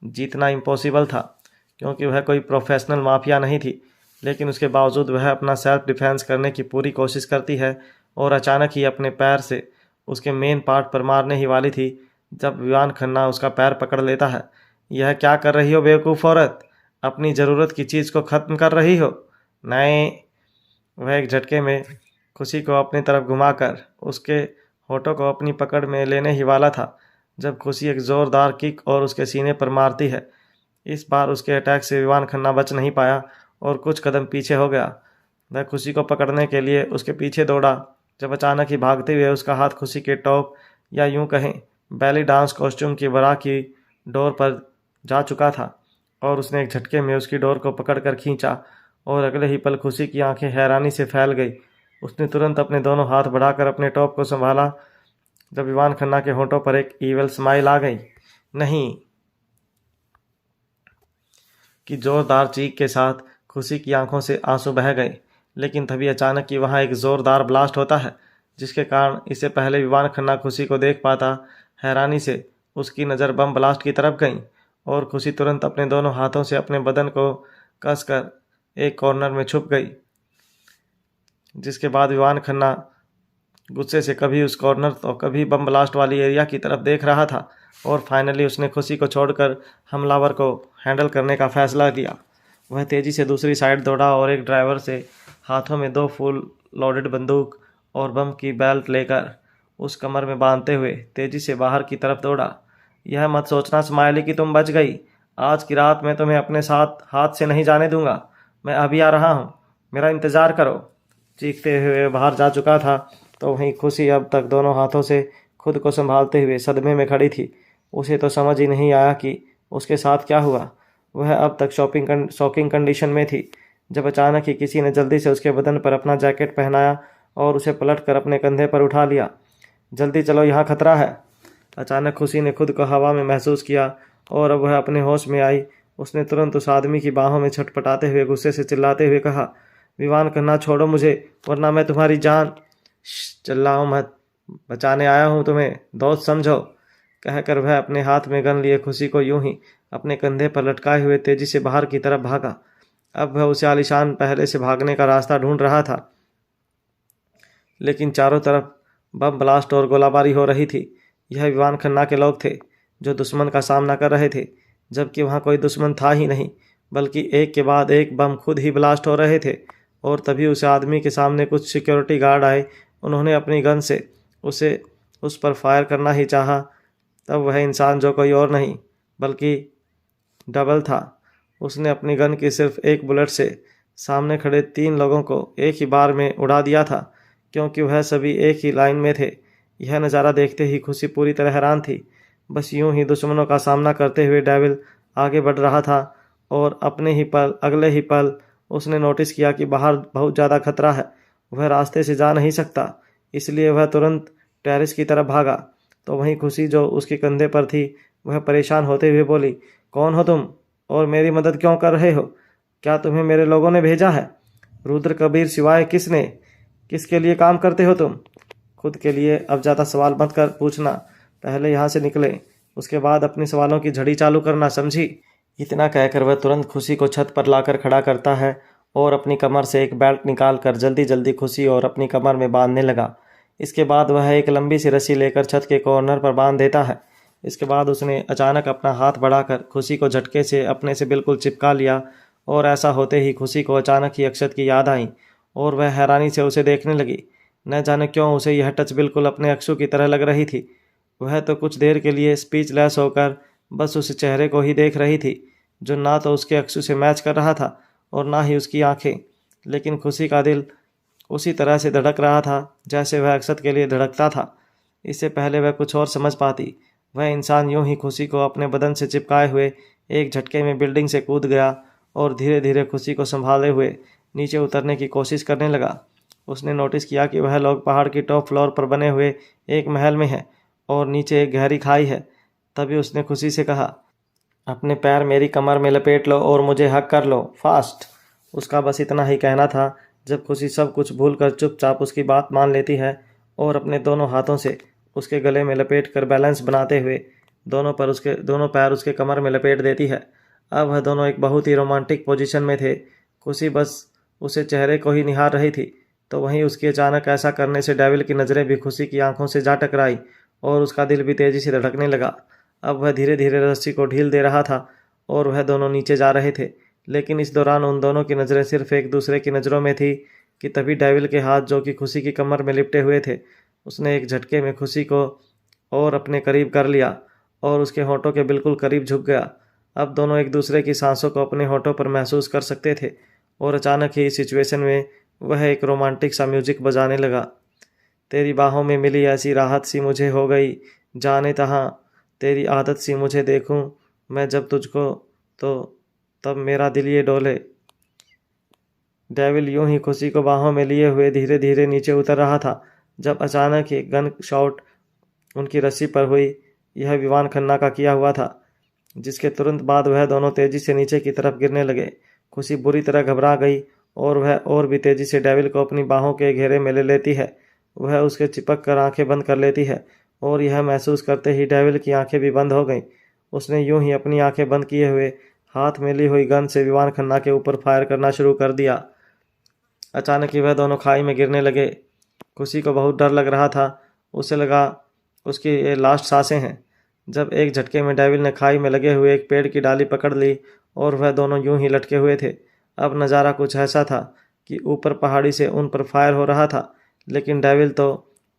[SPEAKER 1] जीतना इम्पॉसिबल था, क्योंकि वह कोई प्रोफेशनल माफिया नहीं थी। लेकिन उसके बावजूद वह अपना सेल्फ डिफेंस करने की पूरी कोशिश करती है और अचानक ही अपने पैर से उसके मेन पार्ट पर मारने ही वाली थी जब विवान खन्ना उसका पैर पकड़ लेता है। यह क्या कर रही हो बेवकूफ़ औरत, अपनी ज़रूरत की चीज़ को ख़त्म कर रही हो। नहीं, वह एक झटके में खुशी को अपनी तरफ घुमाकर उसके होठों को अपनी पकड़ में लेने ही वाला था जब खुशी एक ज़ोरदार किक और उसके सीने पर मारती है। इस बार उसके अटैक से विवान खन्ना बच नहीं पाया और कुछ कदम पीछे हो गया। वह खुशी को पकड़ने के लिए उसके पीछे दौड़ा जब अचानक ही भागते हुए उसका हाथ खुशी के टॉप या यूं कहें बैली डांस कॉस्ट्यूम की बरा की डोर पर जा चुका था और उसने एक झटके में उसकी डोर को पकड़कर खींचा और अगले ही पल खुशी की आंखें हैरानी से फैल गई। उसने तुरंत अपने दोनों हाथ बढ़ाकर अपने टॉप को संभाला जब विवान खन्ना के होठों पर एक ईवल स्माइल आ गई। नहीं कि जोरदार चीख के साथ खुशी की आंखों से आंसू बह गए, लेकिन तभी अचानक ही वहाँ एक ज़ोरदार ब्लास्ट होता है जिसके कारण इससे पहले विवान खन्ना खुशी को देख पाता, हैरानी से उसकी नज़र बम ब्लास्ट की तरफ गई और खुशी तुरंत अपने दोनों हाथों से अपने बदन को कसकर एक कॉर्नर में छुप गई। जिसके बाद विवान खन्ना गुस्से से कभी उस कॉर्नर तो कभी बम ब्लास्ट वाली एरिया की तरफ देख रहा था और फाइनली उसने खुशी को छोड़कर हमलावर को हैंडल करने का फैसला लिया। वह तेज़ी से दूसरी साइड दौड़ा और एक ड्राइवर से हाथों में 2 फुल लोडेड बंदूक और बम की बेल्ट लेकर उस कमर में बांधते हुए तेज़ी से बाहर की तरफ दौड़ा। यह मत सोचना स्माइली कि तुम बच गई। आज की रात मैं तुम्हें अपने साथ हाथ से नहीं जाने दूंगा। मैं अभी आ रहा हूँ, मेरा इंतज़ार करो। चीखते हुए बाहर जा चुका था तो वहीं खुशी अब तक दोनों हाथों से खुद को संभालते हुए सदमे में खड़ी थी। उसे तो समझ ही नहीं आया कि उसके साथ क्या हुआ। वह अब तक शॉकिंग कंडीशन में थी जब अचानक ही किसी ने जल्दी से उसके बदन पर अपना जैकेट पहनाया और उसे पलट कर अपने कंधे पर उठा लिया। जल्दी चलो, यहाँ खतरा है। अचानक खुशी ने खुद को हवा में महसूस किया और अब वह अपने होश में आई। उसने तुरंत उस आदमी की बाहों में छटपटाते हुए गुस्से से चिल्लाते हुए कहा, विवान खन्ना छोड़ो मुझे वरना मैं तुम्हारी जान। चिल्लाओ मत, बचाने आया हूँ तुम्हें, दोस्त समझो। कहकर वह अपने हाथ में गन लिए खुशी को यूं ही अपने कंधे पर लटकाए हुए तेजी से बाहर की तरफ भागा। अब वह उसे आलीशान पहले से भागने का रास्ता ढूंढ रहा था, लेकिन चारों तरफ बम ब्लास्ट और गोलाबारी हो रही थी। यह विवान खन्ना के लोग थे जो दुश्मन का सामना कर रहे थे, जबकि वहाँ कोई दुश्मन था ही नहीं, बल्कि एक के बाद एक बम खुद ही ब्लास्ट हो रहे थे। और तभी उस आदमी के सामने कुछ सिक्योरिटी गार्ड आए। उन्होंने अपनी गन से उस पर फायर करना ही चाहा। तब वह इंसान जो कोई और नहीं बल्कि डबल था। उसने अपनी गन की सिर्फ एक बुलेट से सामने खड़े 3 लोगों को एक ही बार में उड़ा दिया था, क्योंकि वह सभी एक ही लाइन में थे। यह नज़ारा देखते ही खुशी पूरी तरह हैरान थी। बस यूं ही दुश्मनों का सामना करते हुए डेविल आगे बढ़ रहा था और अगले ही पल उसने नोटिस किया कि बाहर बहुत ज़्यादा खतरा है। वह रास्ते से जा नहीं सकता, इसलिए वह तुरंत टेरेस की तरफ भागा। तो वहीं खुशी जो उसके कंधे पर थी वह परेशान होते हुए बोली, कौन हो तुम और मेरी मदद क्यों कर रहे हो? क्या तुम्हें मेरे लोगों ने भेजा है? रुद्र कबीर सिवाय किसके लिए काम करते हो तुम? खुद के लिए अब ज़्यादा सवाल मत कर पूछना, पहले यहाँ से निकले, उसके बाद अपने सवालों की झड़ी चालू करना, समझी? इतना कहकर वह तुरंत खुशी को छत पर लाकर खड़ा करता है और अपनी कमर से एक बेल्ट निकाल कर जल्दी जल्दी खुशी और अपनी कमर में बांधने लगा। इसके बाद वह एक लंबी सी रस्सी लेकर छत के कॉर्नर पर बांध देता है। इसके बाद उसने अचानक अपना हाथ बढ़ाकर खुशी को झटके से अपने से बिल्कुल चिपका लिया और ऐसा होते ही खुशी को अचानक ही अक्षत की याद आई और वह हैरानी से उसे देखने लगी। न जाने क्यों उसे यह टच बिल्कुल अपने अक्षु की तरह लग रही थी। वह तो कुछ देर के लिए स्पीचलेस होकर बस उस चेहरे को ही देख रही थी जो ना तो उसके अक्षु से मैच कर रहा था और ना ही उसकी आंखें, लेकिन खुशी का दिल उसी तरह से धड़क रहा था जैसे वह अक्सर के लिए धड़कता था। इससे पहले वह कुछ और समझ पाती, वह इंसान यूं ही खुशी को अपने बदन से चिपकाए हुए एक झटके में बिल्डिंग से कूद गया और धीरे धीरे खुशी को संभाले हुए नीचे उतरने की कोशिश करने लगा। उसने नोटिस किया कि वह लोग पहाड़ की टॉप फ्लोर पर बने हुए एक महल में हैं और नीचे एक गहरी खाई है। तभी उसने खुशी से कहा, अपने पैर मेरी कमर में लपेट लो और मुझे हक कर लो, फास्ट। उसका बस इतना ही कहना था जब खुशी सब कुछ भूलकर चुपचाप उसकी बात मान लेती है और अपने दोनों हाथों से उसके गले में लपेट कर बैलेंस बनाते हुए दोनों पैर उसके कमर में लपेट देती है। अब वह दोनों एक बहुत ही रोमांटिक पोजीशन में थे। खुशी बस उसे चेहरे को ही निहार रही थी, तो वहीं उसकी अचानक ऐसा करने से डेविल की नज़रें भी खुशी की आंखों से जा टकराई और उसका दिल भी तेजी से धड़कने लगा। अब वह धीरे धीरे रस्सी को ढील दे रहा था और वह दोनों नीचे जा रहे थे, लेकिन इस दौरान उन दोनों की नज़रें सिर्फ एक दूसरे की नज़रों में थी कि तभी डेविल के हाथ, जो कि खुशी की कमर में लिपटे हुए थे, उसने एक झटके में खुशी को और अपने करीब कर लिया और उसके होठों के बिल्कुल करीब झुक गया। अब दोनों एक दूसरे की सांसों को अपने होठों पर महसूस कर सकते थे और अचानक ही इस सिचुएशन में वह एक रोमांटिक सा म्यूजिक बजाने लगा। तेरी बाहों में मिली ऐसी राहत सी मुझे हो गई, जाने तहाँ तेरी आदत सी मुझे देखूं मैं जब तुझको, तो तब मेरा दिल ये डोले। डेविल यूं ही खुशी को बाहों में लिए हुए धीरे धीरे नीचे उतर रहा था जब अचानक ही गन शॉट उनकी रस्सी पर हुई। यह विवान खन्ना का किया हुआ था, जिसके तुरंत बाद वह दोनों तेजी से नीचे की तरफ गिरने लगे। खुशी बुरी तरह घबरा गई और वह और भी तेजी से डेविल को अपनी बाहों के घेरे में ले लेती है। वह उसके चिपक कर आंखें बंद कर लेती है और यह महसूस करते ही डेविल की आंखें भी बंद हो गईं। उसने यूं ही अपनी आंखें बंद किए हुए हाथ में ली हुई गन से विवान खन्ना के ऊपर फायर करना शुरू कर दिया। अचानक ही वह दोनों खाई में गिरने लगे। खुशी को बहुत डर लग रहा था, उसे लगा उसकी ये लास्ट सांसें हैं, जब एक झटके में डेविल ने खाई में लगे हुए एक पेड़ की डाली पकड़ ली और वह दोनों यूं ही लटके हुए थे। अब नज़ारा कुछ ऐसा था कि ऊपर पहाड़ी से उन पर फायर हो रहा था, लेकिन डेविल तो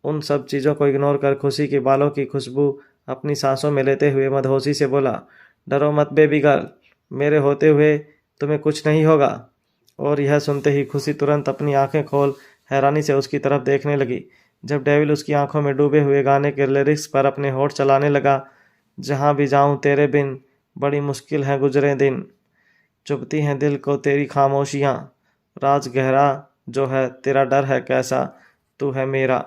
[SPEAKER 1] उन सब चीज़ों को इग्नोर कर खुशी के बालों की खुशबू अपनी सांसों में लेते हुए मदहोशी से बोला, डरो मत बेबी गर्ल, मेरे होते हुए तुम्हें कुछ नहीं होगा। और यह सुनते ही खुशी तुरंत अपनी आंखें खोल हैरानी से उसकी तरफ देखने लगी, जब डेविल उसकी आंखों में डूबे हुए गाने के लिरिक्स पर अपने होठ चलाने लगा। जहाँ भी जाऊँ तेरे बिन, बड़ी मुश्किल है गुजरे दिन, चुभती हैं दिल को तेरी खामोशियाँ, राज गहरा जो है तेरा डर है कैसा, तू है मेरा।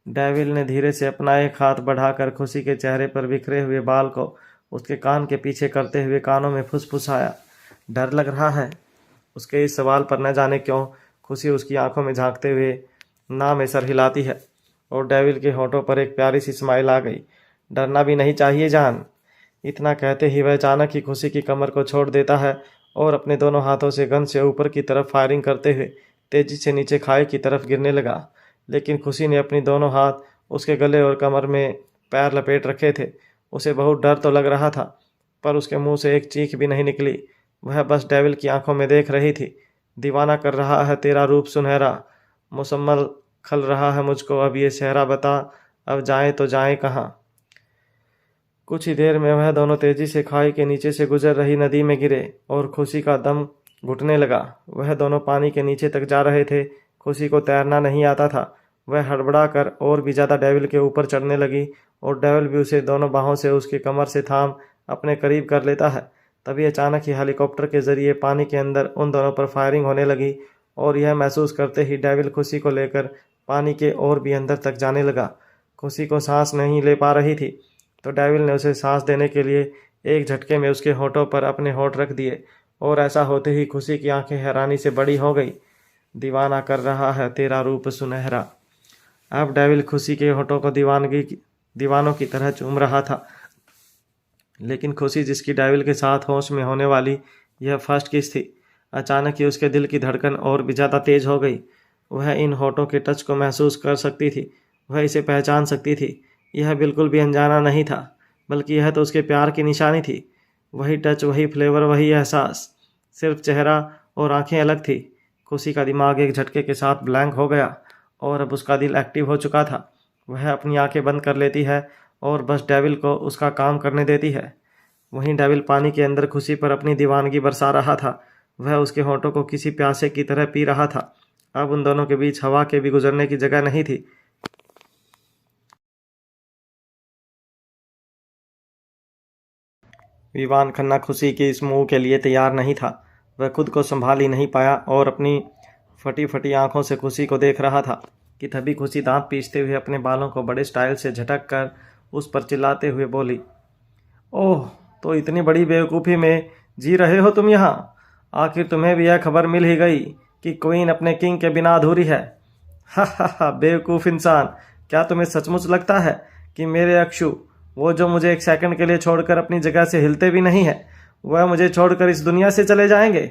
[SPEAKER 1] डेविल ने धीरे से अपना एक हाथ बढ़ाकर खुशी के चेहरे पर बिखरे हुए बाल को उसके कान के पीछे करते हुए कानों में फुसफुसाया। डर लग रहा है? उसके इस सवाल पर न जाने क्यों खुशी उसकी आंखों में झांकते हुए ना में सर हिलाती है और डेविल के होठों पर एक प्यारी सी स्माइल आ गई। डरना भी नहीं चाहिए जान। इतना कहते ही वह अचानक ही खुशी की कमर को छोड़ देता है और अपने दोनों हाथों से गन से ऊपर की तरफ फायरिंग करते हुए तेजी से नीचे खाई की तरफ गिरने लगा। लेकिन खुशी ने अपनी दोनों हाथ उसके गले और कमर में पैर लपेट रखे थे। उसे बहुत डर तो लग रहा था, पर उसके मुंह से एक चीख भी नहीं निकली। वह बस डेविल की आंखों में देख रही थी। दीवाना कर रहा है तेरा रूप सुनहरा, मुसम्मल खल रहा है मुझको अब ये सेहरा, बता अब जाएं तो जाएं कहाँ। कुछ ही देर में वह दोनों तेजी से खाई के नीचे से गुजर रही नदी में गिरे और खुशी का दम घुटने लगा। वह दोनों पानी के नीचे तक जा रहे थे। खुशी को तैरना नहीं आता था। वह हड़बड़ा कर और भी ज़्यादा डेविल के ऊपर चढ़ने लगी और डेविल भी उसे दोनों बाहों से उसकी कमर से थाम अपने करीब कर लेता है। तभी अचानक ही हेलीकॉप्टर के जरिए पानी के अंदर उन दोनों पर फायरिंग होने लगी और यह महसूस करते ही डेविल खुशी को लेकर पानी के और भी अंदर तक जाने लगा। खुशी को सांस नहीं ले पा रही थी, तो डेविल ने उसे सांस देने के लिए एक झटके में उसके होठों पर अपने होठ रख दिए और ऐसा होते ही खुशी की आंखें हैरानी से बड़ी हो गई। दीवाना कर रहा है तेरा रूप सुनहरा। अब डेविल खुशी के होठों को दीवानों की तरह चूम रहा था, लेकिन खुशी, जिसकी डेविल के साथ होश में होने वाली यह फर्स्ट किस थी, अचानक ही उसके दिल की धड़कन और भी ज़्यादा तेज हो गई। वह इन होठों के टच को महसूस कर सकती थी, वह इसे पहचान सकती थी। यह बिल्कुल भी अनजाना नहीं था, बल्कि यह तो उसके प्यार की निशानी थी। वही टच, वही फ्लेवर, वही एहसास, सिर्फ चेहरा और आंखें अलग थी। खुशी का दिमाग एक झटके के साथ ब्लैंक हो गया और अब उसका दिल एक्टिव हो चुका था। वह अपनी आंखें बंद कर लेती है और बस डेविल को उसका काम करने देती है। वहीं डेविल पानी के अंदर खुशी पर अपनी दीवानगी बरसा रहा था। वह उसके होठों को किसी प्यासे की तरह पी रहा था। अब उन दोनों के बीच हवा के भी गुजरने की जगह नहीं थी। विवान खन्ना खुशी के इस मुंह के लिए तैयार नहीं था। वह खुद को संभाल ही नहीं पाया और अपनी फटी फटी आंखों से खुशी को देख रहा था कि तभी खुशी दांत पीसते हुए अपने बालों को बड़े स्टाइल से झटक कर उस पर चिल्लाते हुए बोली, ओह, तो इतनी बड़ी बेवकूफ़ी में जी रहे हो तुम यहाँ? आखिर तुम्हें भी यह खबर मिल ही गई कि क्वीन अपने किंग के बिना अधूरी है। हा हा हा, बेवकूफ़ इंसान, क्या तुम्हें सचमुच लगता है कि मेरे अक्षु, वो जो मुझे एक सेकंड के लिए छोड़कर अपनी जगह से हिलते भी नहीं है, वह मुझे छोड़कर इस दुनिया से चले जाएंगे?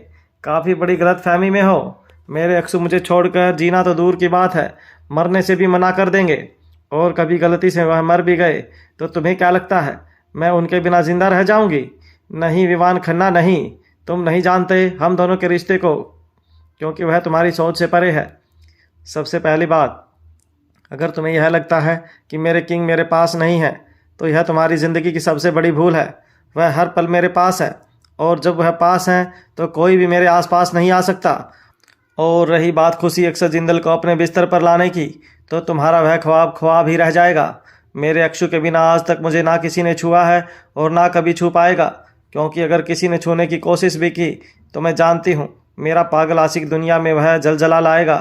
[SPEAKER 1] काफ़ी बड़ी गलतफहमी में हो। मेरे अक्षु मुझे छोड़कर जीना तो दूर की बात है, मरने से भी मना कर देंगे। और कभी गलती से वह मर भी गए तो तुम्हें क्या लगता है मैं उनके बिना जिंदा रह जाऊंगी? नहीं विवान खन्ना, नहीं, तुम नहीं जानते हम दोनों के रिश्ते को, क्योंकि वह तुम्हारी सोच से परे है। सबसे पहली बात, अगर तुम्हें यह लगता है कि मेरे किंग मेरे पास नहीं है तो यह तुम्हारी ज़िंदगी की सबसे बड़ी भूल है। वह हर पल मेरे पास है, और जब वह पास हैं तो कोई भी मेरे आसपास नहीं आ सकता। और रही बात खुशी अक्सर जिंदल को अपने बिस्तर पर लाने की, तो तुम्हारा वह ख्वाब ख्वाब ही रह जाएगा। मेरे अक्षु के बिना आज तक मुझे ना किसी ने छुआ है और ना कभी छू पाएगा, क्योंकि अगर किसी ने छूने की कोशिश भी की तो मैं जानती हूँ मेरा पागल आशिक दुनिया में वह जलजला लाएगा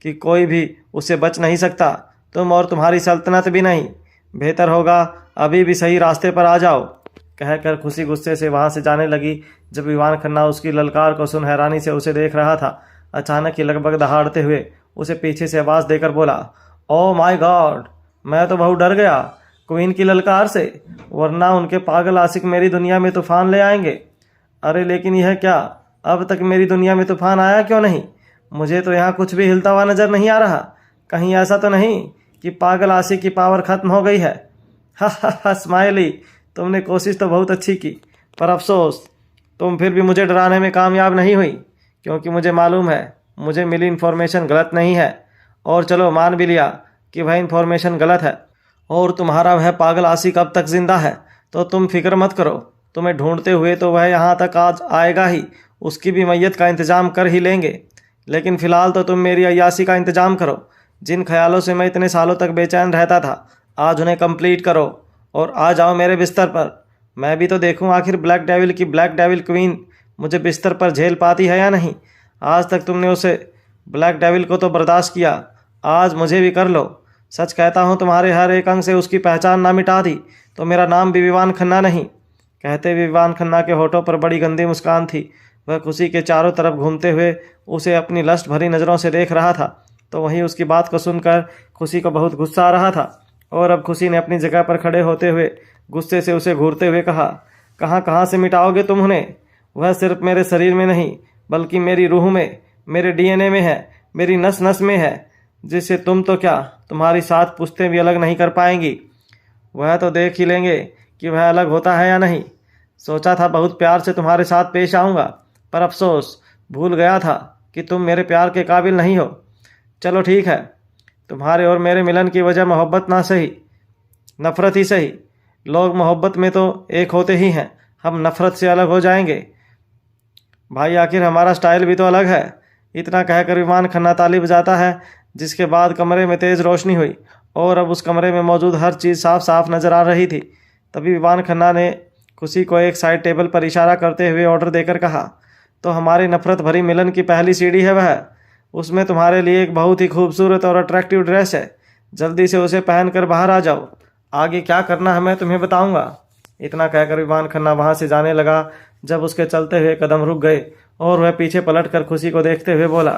[SPEAKER 1] कि कोई भी उसे बच नहीं सकता, तुम और तुम्हारी सल्तनत भी नहीं। बेहतर होगा अभी भी सही रास्ते पर आ जाओ। कहकर खुशी गुस्से से वहाँ से जाने लगी। जब विवान खन्ना उसकी ललकार को सुन हैरानी से उसे देख रहा था, अचानक ही लगभग दहाड़ते हुए उसे पीछे से आवाज़ देकर बोला, ओ माय गॉड, मैं तो बहुत डर गया क्वीन की ललकार से, वरना उनके पागल आशिक मेरी दुनिया में तूफान ले आएंगे। अरे लेकिन यह क्या, अब तक मेरी दुनिया में तूफान आया क्यों नहीं? मुझे तो यहाँ कुछ भी हिलता हुआ नजर नहीं आ रहा। कहीं ऐसा तो नहीं कि पागल आशिक की पावर खत्म हो गई है? हा हा हा, स्माइली, तुमने कोशिश तो बहुत अच्छी की, पर अफसोस तुम फिर भी मुझे डराने में कामयाब नहीं हुई, क्योंकि मुझे मालूम है मुझे मिली इन्फॉर्मेशन गलत नहीं है। और चलो मान भी लिया कि वह इन्फॉर्मेशन गलत है और तुम्हारा वह पागल आशिक अब तक जिंदा है, तो तुम फिक्र मत करो, तुम्हें ढूंढते हुए तो वह यहाँ तक आज आएगा ही, उसकी भी मैयत का इंतज़ाम कर ही लेंगे। लेकिन फ़िलहाल तो तुम मेरी अय्याशी का इंतज़ाम करो। जिन ख्यालों से मैं इतने सालों तक बेचैन रहता था, आज उन्हें कंप्लीट करो और आ जाओ मेरे बिस्तर पर। मैं भी तो देखूं आखिर ब्लैक डेविल की ब्लैक डेविल क्वीन मुझे बिस्तर पर झेल पाती है या नहीं। आज तक तुमने उसे ब्लैक डेविल को तो बर्दाश्त किया, आज मुझे भी कर लो। सच कहता हूँ तुम्हारे हर एक अंग से उसकी पहचान ना मिटा दी तो मेरा नाम भी विवान खन्ना नहीं। कहते विवान खन्ना के होठों पर बड़ी गंदी मुस्कान थी। वह खुशी के चारों तरफ घूमते हुए उसे अपनी लस्ट भरी नज़रों से देख रहा था, तो वहीं उसकी बात को सुनकर खुशी को बहुत गुस्सा आ रहा था। और अब खुशी ने अपनी जगह पर खड़े होते हुए गुस्से से उसे घूरते हुए कहा, कहाँ कहाँ से मिटाओगे तुम उन्हें? वह सिर्फ मेरे शरीर में नहीं बल्कि मेरी रूह में, मेरे डीएनए में है, मेरी नस नस में है, जिससे तुम तो क्या, तुम्हारी 7 पुश्तें भी अलग नहीं कर पाएंगी। वह तो देख ही लेंगे कि वह अलग होता है या नहीं। सोचा था बहुत प्यार से तुम्हारे साथ पेश आऊँगा, पर अफसोस भूल गया था कि तुम मेरे प्यार के काबिल नहीं हो। चलो ठीक है, तुम्हारे और मेरे मिलन की वजह मोहब्बत ना सही, नफ़रत ही सही। लोग मोहब्बत में तो एक होते ही हैं, हम नफ़रत से अलग हो जाएंगे। भाई आखिर हमारा स्टाइल भी तो अलग है। इतना कहकर विमान खन्ना ताली बजाता है, जिसके बाद कमरे में तेज़ रोशनी हुई और अब उस कमरे में मौजूद हर चीज़ साफ साफ नज़र आ रही थी। तभी विमान खन्ना ने खुशी को एक साइड टेबल पर इशारा करते हुए ऑर्डर देकर कहा, तो हमारी नफ़रत भरी मिलन की पहली सीढ़ी है वह, उसमें तुम्हारे लिए एक बहुत ही खूबसूरत और अट्रैक्टिव ड्रेस है। जल्दी से उसे पहनकर बाहर आ जाओ, आगे क्या करना है मैं तुम्हें बताऊंगा। इतना कहकर विमान खन्ना वहां से जाने लगा, जब उसके चलते हुए कदम रुक गए और वह पीछे पलटकर खुशी को देखते हुए बोला,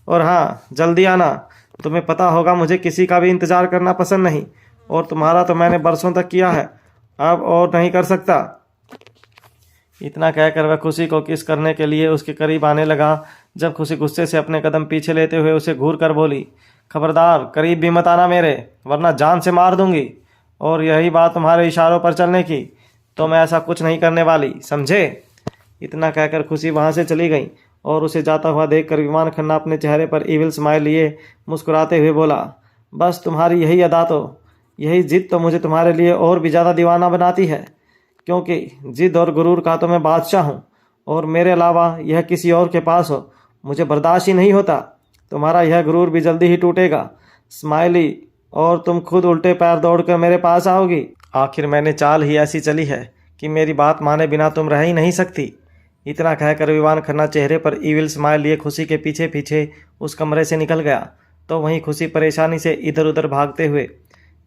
[SPEAKER 1] और हाँ, जल्दी आना। तुम्हें पता होगा मुझे किसी का भी इंतज़ार करना पसंद नहीं, और तुम्हारा तो मैंने बरसों तक किया है, अब और नहीं कर सकता। इतना कहकर वह खुशी को किस करने के लिए उसके करीब आने लगा, जब खुशी गुस्से से अपने कदम पीछे लेते हुए उसे घूर कर बोली, खबरदार करीब भी मत आना मेरे, वरना जान से मार दूंगी। और यही बात तुम्हारे इशारों पर चलने की, तो मैं ऐसा कुछ नहीं करने वाली, समझे? इतना कहकर खुशी वहाँ से चली गई और उसे जाता हुआ देखकर विमान खन्ना अपने चेहरे पर इविल स्माइल लिए मुस्कुराते हुए बोला, बस तुम्हारी यही अदा तो, यही जिद तो मुझे तुम्हारे लिए और भी ज़्यादा दीवाना बनाती है, क्योंकि जिद और गुरूर का तो मैं बादशाह हूँ और मेरे अलावा यह किसी और के पास हो, मुझे बर्दाश्त ही नहीं होता। तुम्हारा यह गुरूर भी जल्दी ही टूटेगा स्माइली, और तुम खुद उल्टे पैर दौड़कर मेरे पास आओगी। आखिर मैंने चाल ही ऐसी चली है कि मेरी बात माने बिना तुम रह ही नहीं सकती। इतना कहकर विवान खन्ना चेहरे पर ईविल स्माइल लिए खुशी के पीछे पीछे उस कमरे से निकल गया। तो वहीं खुशी परेशानी से इधर उधर भागते हुए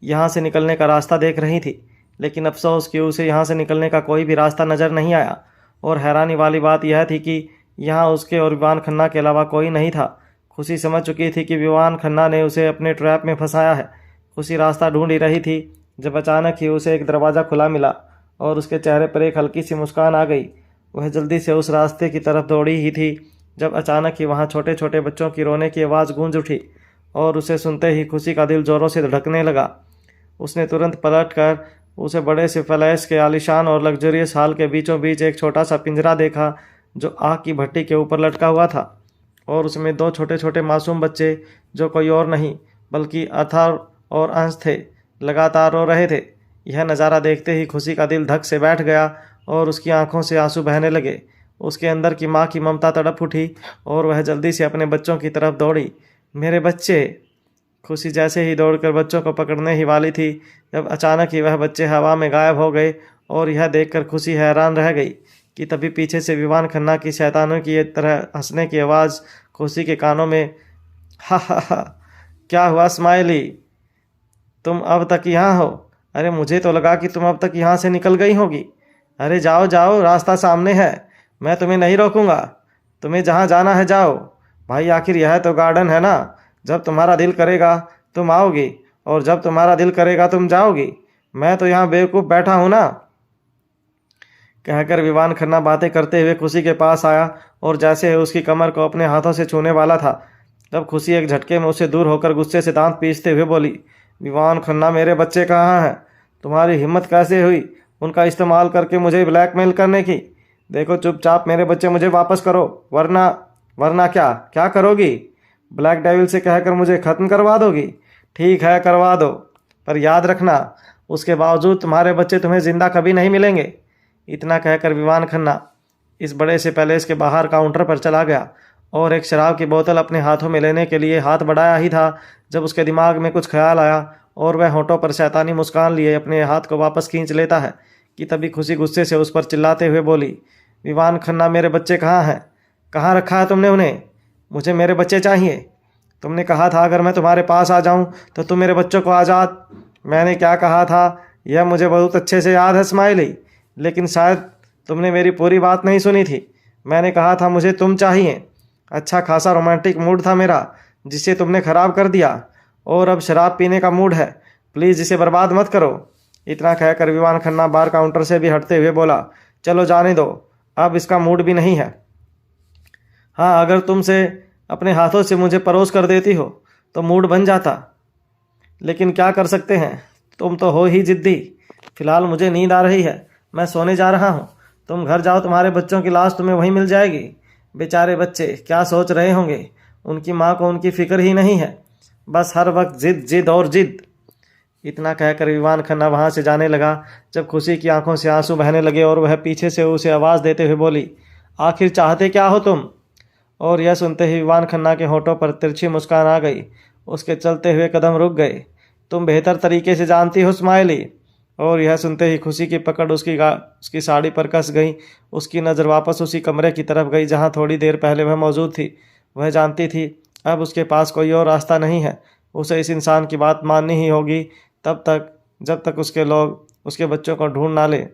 [SPEAKER 1] यहाँ से निकलने का रास्ता देख रही थी, लेकिन अफसोस कि उसे यहाँ से निकलने का कोई भी रास्ता नज़र नहीं आया। और हैरानी वाली बात यह थी कि यहाँ उसके और विवान खन्ना के अलावा कोई नहीं था। खुशी समझ चुकी थी कि विवान खन्ना ने उसे अपने ट्रैप में फंसाया है। खुशी रास्ता ढूंढ ही रही थी जब अचानक ही उसे एक दरवाज़ा खुला मिला और उसके चेहरे पर एक हल्की सी मुस्कान आ गई। वह जल्दी से उस रास्ते की तरफ दौड़ी ही थी जब अचानक ही वहाँ छोटे छोटे बच्चों की रोने की आवाज़ गूंज उठी और उसे सुनते ही खुशी का दिल ज़ोरों से धड़कने लगा। उसने तुरंत पलटकर उसे बड़े से पैलेस के आलीशान और लग्जरियस हॉल के बीचों बीच एक छोटा सा पिंजरा देखा जो आग की भट्टी के ऊपर लटका हुआ था, और उसमें 2 छोटे छोटे मासूम बच्चे जो कोई और नहीं बल्कि अथर्व और अंश थे, लगातार रो रहे थे। यह नज़ारा देखते ही खुशी का दिल धक से बैठ गया और उसकी आंखों से आंसू बहने लगे। उसके अंदर की माँ की ममता तड़प उठी और वह जल्दी से अपने बच्चों की तरफ दौड़ी। मेरे बच्चे! खुशी जैसे ही दौड़कर बच्चों को पकड़ने ही वाली थी जब अचानक ही वह बच्चे हवा में गायब हो गए, और यह देखकर खुशी हैरान रह गई कि तभी पीछे से विवान खन्ना की शैतानों की तरह हंसने की आवाज़ खुशी के कानों में। हा हा हा, क्या हुआ स्माइली, तुम अब तक यहाँ हो? अरे मुझे तो लगा कि तुम अब तक यहाँ से निकल गई होगी। अरे जाओ जाओ, रास्ता सामने है, मैं तुम्हें नहीं रोकूंगा, तुम्हें जहाँ जाना है जाओ। भाई आखिर यह तो गार्डन है ना, जब तुम्हारा दिल करेगा तुम आओगी और जब तुम्हारा दिल करेगा तुम जाओगी। मैं तो यहाँ बेवकूफ़ बैठा हूँ ना। कहकर विवान खन्ना बातें करते हुए खुशी के पास आया और जैसे उसकी कमर को अपने हाथों से छूने वाला था तब खुशी एक झटके में उससे दूर होकर गुस्से से दांत पीसते हुए बोली, विवान खन्ना मेरे बच्चे कहाँ हैं? तुम्हारी हिम्मत कैसे हुई उनका इस्तेमाल करके मुझे ब्लैकमेल करने की? देखो चुपचाप मेरे बच्चे मुझे वापस करो, वरना क्या क्या करोगी? ब्लैक डेविल से कहकर मुझे ख़त्म करवा दोगी? ठीक है करवा दो, पर याद रखना उसके बावजूद तुम्हारे बच्चे तुम्हें ज़िंदा कभी नहीं मिलेंगे। इतना कहकर विवान खन्ना इस बड़े से पैलेस के बाहर काउंटर पर चला गया और एक शराब की बोतल अपने हाथों में लेने के लिए हाथ बढ़ाया ही था जब उसके दिमाग में कुछ ख्याल आया और वह होंठों पर शैतानी मुस्कान लिए अपने हाथ को वापस खींच लेता है कि तभी खुशी गुस्से से उस पर चिल्लाते हुए बोली, विवान खन्ना मेरे बच्चे कहाँ हैं? कहाँ रखा है तुमने उन्हें? मुझे मेरे बच्चे चाहिए। तुमने कहा था अगर मैं तुम्हारे पास आ जाऊं तो तुम मेरे बच्चों को आज़ाद। मैंने क्या कहा था यह मुझे बहुत अच्छे से याद है स्माइली, लेकिन शायद तुमने मेरी पूरी बात नहीं सुनी थी। मैंने कहा था मुझे तुम चाहिए। अच्छा खासा रोमांटिक मूड था मेरा जिसे तुमने ख़राब कर दिया, और अब शराब पीने का मूड है, प्लीज़ इसे बर्बाद मत करो। इतना कहकर विवान खन्ना बार काउंटर से भी हटते हुए बोला, चलो जाने दो, अब इसका मूड भी नहीं है। हाँ अगर तुमसे अपने हाथों से मुझे परोस कर देती हो तो मूड बन जाता, लेकिन क्या कर सकते हैं, तुम तो हो ही जिद्दी। फिलहाल मुझे नींद आ रही है, मैं सोने जा रहा हूँ। तुम घर जाओ, तुम्हारे बच्चों की लाश तुम्हें वहीं मिल जाएगी। बेचारे बच्चे क्या सोच रहे होंगे, उनकी माँ को उनकी फिक्र ही नहीं है, बस हर वक्त जिद जिद और जिद। इतना कहकर विवान खन्ना वहाँ से जाने लगा जब खुशी की आंखों से आंसू बहने लगे और वह पीछे से उसे आवाज़ देते हुए बोली, आखिर चाहते क्या हो तुम? और यह सुनते ही विवान खन्ना के होठों पर तिरछी मुस्कान आ गई। उसके चलते हुए कदम रुक गए। तुम बेहतर तरीके से जानती हो स्माइली। और यह सुनते ही खुशी की पकड़ उसकी साड़ी पर कस गई। उसकी नज़र वापस उसी कमरे की तरफ गई जहाँ थोड़ी देर पहले वह मौजूद थी। वह जानती थी अब उसके पास कोई और रास्ता नहीं है, उसे इस इंसान की बात माननी ही होगी तब तक जब तक उसके लोग उसके बच्चों को ढूंढ ना ले।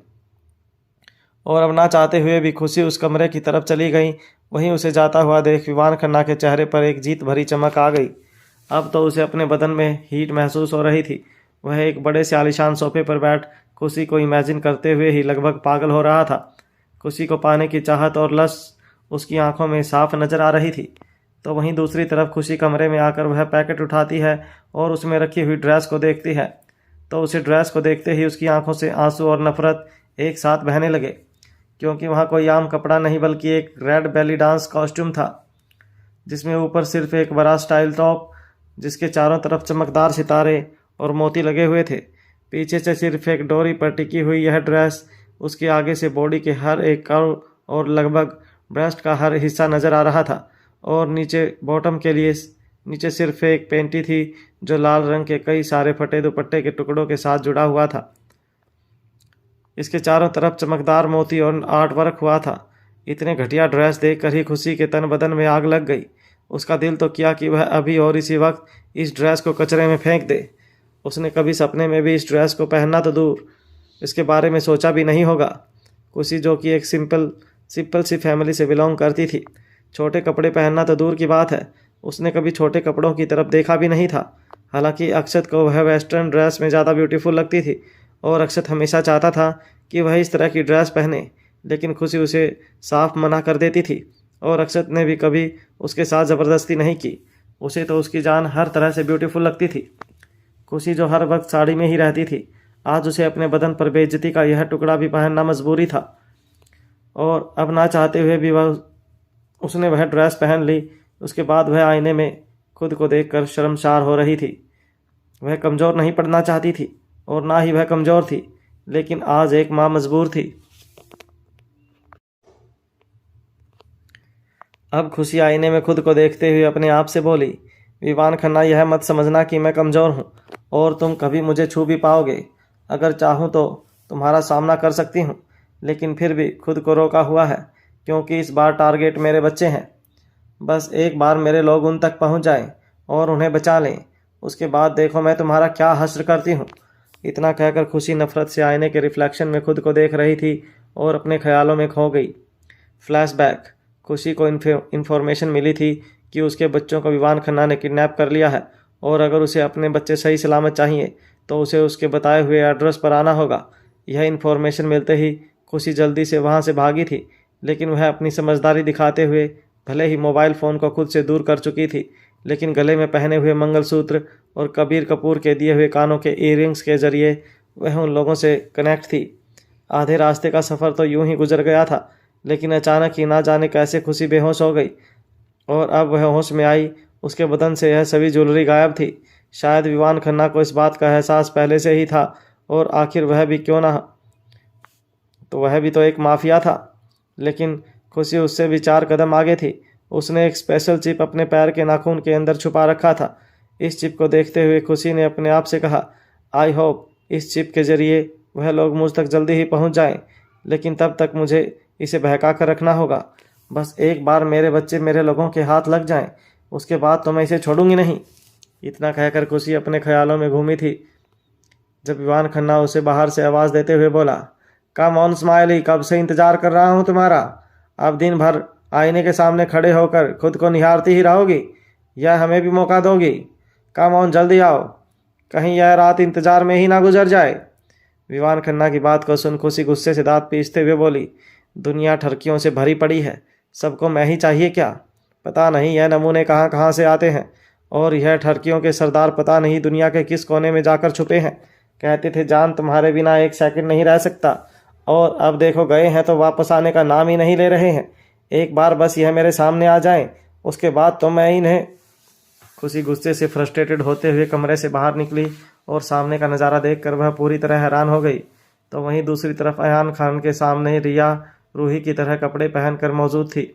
[SPEAKER 1] और अब ना चाहते हुए भी खुशी उस कमरे की तरफ चली गई। वहीं उसे जाता हुआ देख विवान खन्ना के चेहरे पर एक जीत भरी चमक आ गई। अब तो उसे अपने बदन में हीट महसूस हो रही थी। वह एक बड़े से आलीशान सोफे पर बैठ खुशी को इमेजिन करते हुए ही लगभग पागल हो रहा था। खुशी को पाने की चाहत और लस उसकी आंखों में साफ नजर आ रही थी। तो वहीं दूसरी तरफ खुशी कमरे में आकर वह पैकेट उठाती है और उसमें रखी हुई ड्रेस को देखती है, तो उसे ड्रेस को देखते ही उसकी आंखों से आंसू और नफरत एक साथ बहने लगे, क्योंकि वहाँ कोई आम कपड़ा नहीं बल्कि एक रेड बेली डांस कॉस्ट्यूम था, जिसमें ऊपर सिर्फ एक बड़ा स्टाइल टॉप जिसके चारों तरफ चमकदार सितारे और मोती लगे हुए थे। पीछे से सिर्फ एक डोरी पर टिकी हुई यह ड्रेस उसके आगे से बॉडी के हर एक कर्व और लगभग ब्रेस्ट का हर हिस्सा नज़र आ रहा था, और नीचे बॉटम के लिए नीचे सिर्फ एक पेंटी थी जो लाल रंग के कई सारे फटे दुपट्टे के टुकड़ों के साथ जुड़ा हुआ था। इसके चारों तरफ चमकदार मोती और आर्ट वर्क हुआ था। इतने घटिया ड्रेस देखकर ही खुशी के तन बदन में आग लग गई। उसका दिल तो किया कि वह अभी और इसी वक्त इस ड्रेस को कचरे में फेंक दे। उसने कभी सपने में भी इस ड्रेस को पहनना तो दूर, इसके बारे में सोचा भी नहीं होगा। खुशी जो कि एक सिंपल सी फैमिली से बिलोंग करती थी, छोटे कपड़े पहनना तो दूर की बात है, उसने कभी छोटे कपड़ों की तरफ देखा भी नहीं था। हालांकि अक्षत को वह वेस्टर्न ड्रेस में ज़्यादा ब्यूटीफुल लगती थी और अक्षत हमेशा चाहता था कि वह इस तरह की ड्रेस पहने, लेकिन खुशी उसे साफ मना कर देती थी और अक्षत ने भी कभी उसके साथ ज़बरदस्ती नहीं की। उसे तो उसकी जान हर तरह से ब्यूटीफुल लगती थी। खुशी जो हर वक्त साड़ी में ही रहती थी, आज उसे अपने बदन पर बेइज्जती का यह टुकड़ा भी पहनना मजबूरी था, और अब ना चाहते हुए भी उसने वह ड्रेस पहन ली। उसके बाद वह आईने में खुद को देखकर शर्मसार हो रही थी। वह कमज़ोर नहीं पड़ना चाहती थी और ना ही वह कमज़ोर थी, लेकिन आज एक माँ मजबूर थी। अब खुशी आईने में खुद को देखते हुए अपने आप से बोली, विवान खन्ना, यह मत समझना कि मैं कमज़ोर हूँ और तुम कभी मुझे छू भी पाओगे। अगर चाहूँ तो तुम्हारा सामना कर सकती हूँ, लेकिन फिर भी खुद को रोका हुआ है, क्योंकि इस बार टारगेट मेरे बच्चे हैं। बस एक बार मेरे लोग उन तक पहुँच जाएं और उन्हें बचा लें, उसके बाद देखो मैं तुम्हारा क्या हश्र करती हूँ। इतना कहकर खुशी नफरत से आईने के रिफ्लेक्शन में खुद को देख रही थी और अपने ख्यालों में खो गई। फ्लैशबैक। खुशी को इन्फॉर्मेशन मिली थी कि उसके बच्चों को विवान खन्ना ने किडनैप कर लिया है, और अगर उसे अपने बच्चे सही सलामत चाहिए तो उसे उसके बताए हुए एड्रेस पर आना होगा। यह इन्फॉर्मेशन मिलते ही खुशी जल्दी से वहाँ से भागी थी, लेकिन वह अपनी समझदारी दिखाते हुए भले ही मोबाइल फ़ोन को खुद से दूर कर चुकी थी, लेकिन गले में पहने हुए मंगलसूत्र और कबीर कपूर के दिए हुए कानों के ईयरिंग्स के जरिए वह उन लोगों से कनेक्ट थी। आधे रास्ते का सफ़र तो यूं ही गुजर गया था, लेकिन अचानक ही ना जाने कैसे खुशी बेहोश हो गई, और अब वह होश में आई। उसके बदन से यह सभी ज्वेलरी गायब थी। शायद विवान खन्ना को इस बात का एहसास पहले से ही था, और आखिर वह भी क्यों ना, तो वह भी तो एक माफिया था। लेकिन खुशी उससे भी 4 कदम आगे थी। उसने एक स्पेशल चिप अपने पैर के नाखून के अंदर छुपा रखा था। इस चिप को देखते हुए खुशी ने अपने आप से कहा, आई होप इस चिप के जरिए वह लोग मुझ तक जल्दी ही पहुंच जाएं, लेकिन तब तक मुझे इसे बहका कर रखना होगा। बस एक बार मेरे बच्चे मेरे लोगों के हाथ लग जाएं, उसके बाद तो मैं इसे छोड़ूंगी नहीं। इतना कहकर खुशी अपने ख्यालों में घूमी थी जब विवान खन्ना उसे बाहर से आवाज़ देते हुए बोला, कम ऑन स्माइली, कब से इंतज़ार कर रहा हूँ तुम्हारा। अब दिन भर आईने के सामने खड़े होकर खुद को निहारती ही रहोगी या हमें भी मौका दोगी? कम ऑन, जल्दी आओ, कहीं यह रात इंतज़ार में ही ना गुजर जाए। विवान खन्ना की बात को सुन खुशी गुस्से से दांत पीसते हुए बोली, दुनिया ठरकियों से भरी पड़ी है, सबको मैं ही चाहिए क्या? पता नहीं यह नमूने कहाँ कहाँ से आते हैं, और यह ठरकियों के सरदार पता नहीं दुनिया के किस कोने में जाकर छुपे हैं। कहते थे जान तुम्हारे बिना एक सेकंड नहीं रह सकता, और अब देखो गए हैं तो वापस आने का नाम ही नहीं ले रहे हैं। एक बार बस यह मेरे सामने आ जाएं, उसके बाद तो मैं इन्हें। खुशी गुस्से से फ्रस्ट्रेटेड होते हुए कमरे से बाहर निकली और सामने का नज़ारा देखकर वह पूरी तरह हैरान हो गई। तो वहीं दूसरी तरफ अयान खान के सामने रिया रूही की तरह कपड़े पहनकर मौजूद थी,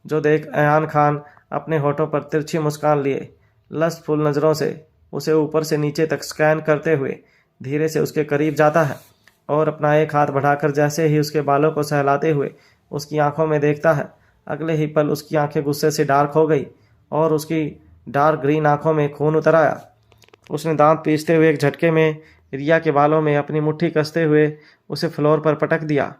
[SPEAKER 1] जो देख अयान खान अपने होठों पर तिरछी मुस्कान लिए लस्टफुल नज़रों से उसे ऊपर से नीचे तक स्कैन करते हुए धीरे से उसके करीब जाता है, और अपना एक हाथ बढ़ाकर जैसे ही उसके बालों को सहलाते हुए उसकी आंखों में देखता है, अगले ही पल उसकी आंखें गुस्से से डार्क हो गई और उसकी डार्क ग्रीन आंखों में खून उतर आया। उसने दांत पीसते हुए एक झटके में रिया के बालों में अपनी मुट्ठी कसते हुए उसे फ्लोर पर पटक दिया।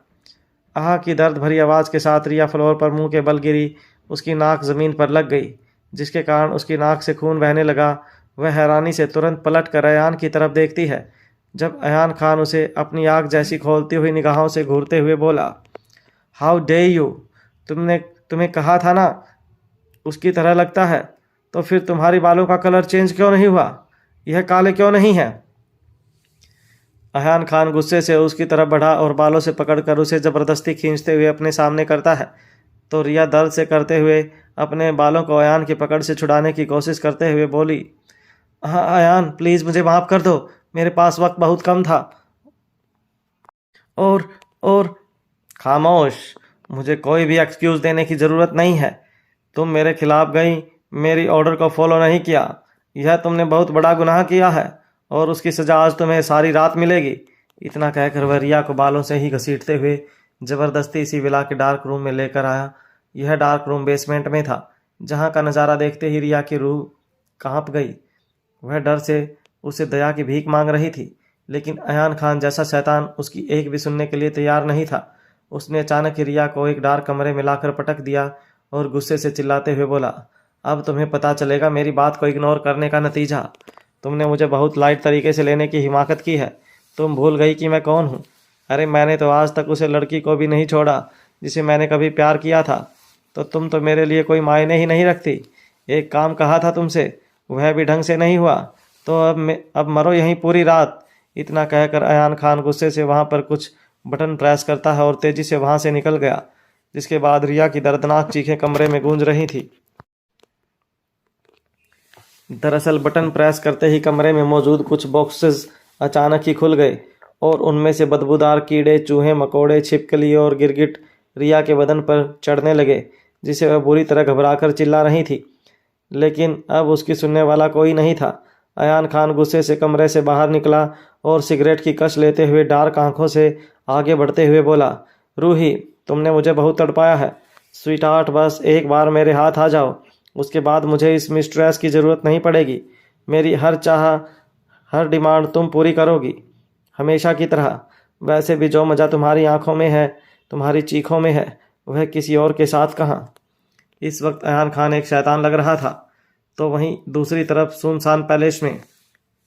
[SPEAKER 1] आह की दर्द भरी आवाज़ के साथ रिया फ्लोर पर मुंह के बल गिरी। उसकी नाक ज़मीन पर लग गई, जिसके कारण उसकी नाक से खून बहने लगा। वह हैरानी से तुरंत पलट कर अयान की तरफ देखती है, जब अयान खान उसे अपनी आग जैसी खोलती हुई निगाहों से घूरते हुए बोला, हाउ डे यू, तुम्हें कहा था ना उसकी तरह लगता है, तो फिर तुम्हारी बालों का कलर चेंज क्यों नहीं हुआ? यह काले क्यों नहीं है? अयान खान गुस्से से उसकी तरफ बढ़ा और बालों से पकड़कर उसे ज़बरदस्ती खींचते हुए अपने सामने करता है, तो रिया दर्द से करते हुए अपने बालों को अयान की पकड़ से छुड़ाने की कोशिश करते हुए बोली, हाँ अयान प्लीज़ मुझे माफ़ कर दो, मेरे पास वक्त बहुत कम था। और खामोश, मुझे कोई भी एक्सक्यूज़ देने की ज़रूरत नहीं है। तुम मेरे खिलाफ गई, मेरी ऑर्डर को फॉलो नहीं किया। यह तुमने बहुत बड़ा गुनाह किया है और उसकी सज़ा आज तुम्हें सारी रात मिलेगी। इतना कहकर वह रिया को बालों से ही घसीटते हुए ज़बरदस्ती इसी विला के डार्क रूम में लेकर आया। यह डार्क रूम बेसमेंट में था, जहाँ का नज़ारा देखते ही रिया की रूह कांप गई। वह डर से उसे दया की भीख मांग रही थी, लेकिन अयान खान जैसा शैतान उसकी एक भी सुनने के लिए तैयार नहीं था। उसने अचानक ही रिया को एक डार्क कमरे में लाकर पटक दिया और गुस्से से चिल्लाते हुए बोला, अब तुम्हें पता चलेगा मेरी बात को इग्नोर करने का नतीजा। तुमने मुझे बहुत लाइट तरीके से लेने की हिमाकत की है। तुम भूल गई कि मैं कौन हूँ। अरे मैंने तो आज तक उसे लड़की को भी नहीं छोड़ा जिसे मैंने कभी प्यार किया था। तो तुम तो मेरे लिए कोई मायने ही नहीं रखती। एक काम कहा था तुमसे, वह भी ढंग से नहीं हुआ, तो अब मरो यहीं पूरी रात। इतना कहकर अयान खान गुस्से से वहाँ पर कुछ बटन प्रेस करता है और तेजी से वहाँ से निकल गया, जिसके बाद रिया की दर्दनाक चीखें कमरे में गूंज रही थी। दरअसल बटन प्रेस करते ही कमरे में मौजूद कुछ बॉक्सेस अचानक ही खुल गए और उनमें से बदबूदार कीड़े, चूहे, मकोड़े, छिपकली और गिरगिट रिया के बदन पर चढ़ने लगे, जिसे वह बुरी तरह घबराकर चिल्ला रही थी। लेकिन अब उसकी सुनने वाला कोई नहीं था। अयान खान गुस्से से कमरे से बाहर निकला और सिगरेट की कश लेते हुए डार्क आंखों से आगे बढ़ते हुए बोला, रूही, तुमने मुझे बहुत तड़पाया है। स्वीट हार्ट, बस एक बार मेरे हाथ आ जाओ, उसके बाद मुझे इस मिस्ट्रेस की ज़रूरत नहीं पड़ेगी। मेरी हर चाह, हर डिमांड तुम पूरी करोगी, हमेशा की तरह। वैसे भी जो मज़ा तुम्हारी आंखों में है, तुम्हारी चीखों में है, वह किसी और के साथ कहाँ। इस वक्त अयान खान एक शैतान लग रहा था। तो वहीं दूसरी तरफ सुनसान पैलेस में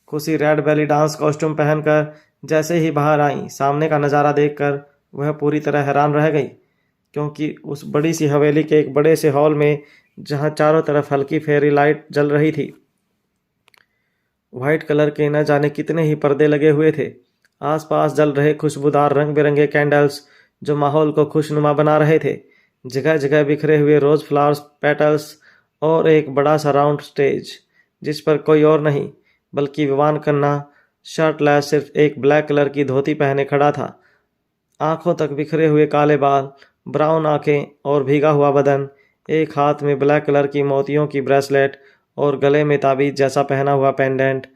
[SPEAKER 1] खुशी रेड बेली डांस कॉस्ट्यूम पहनकर जैसे ही बाहर आई, सामने का नज़ारा देखकर वह पूरी तरह हैरान रह गई, क्योंकि उस बड़ी सी हवेली के एक बड़े से हॉल में, जहां चारों तरफ हल्की फेरी लाइट जल रही थी, वाइट कलर के न जाने कितने ही पर्दे लगे हुए थे। आसपास जल रहे खुशबूदार रंग बिरंगे कैंडल्स जो माहौल को खुशनुमा बना रहे थे। जगह जगह बिखरे हुए रोज फ्लावर्स पेटल्स और एक बड़ा सा राउंड स्टेज, जिस पर कोई और नहीं बल्कि विवान खन्ना शर्टलेस, सिर्फ एक ब्लैक कलर की धोती पहने खड़ा था। आंखों तक बिखरे हुए काले बाल, ब्राउन आंखें और भीगा हुआ बदन, एक हाथ में ब्लैक कलर की मोतियों की ब्रेसलेट और गले में ताबीज जैसा पहना हुआ पेंडेंट,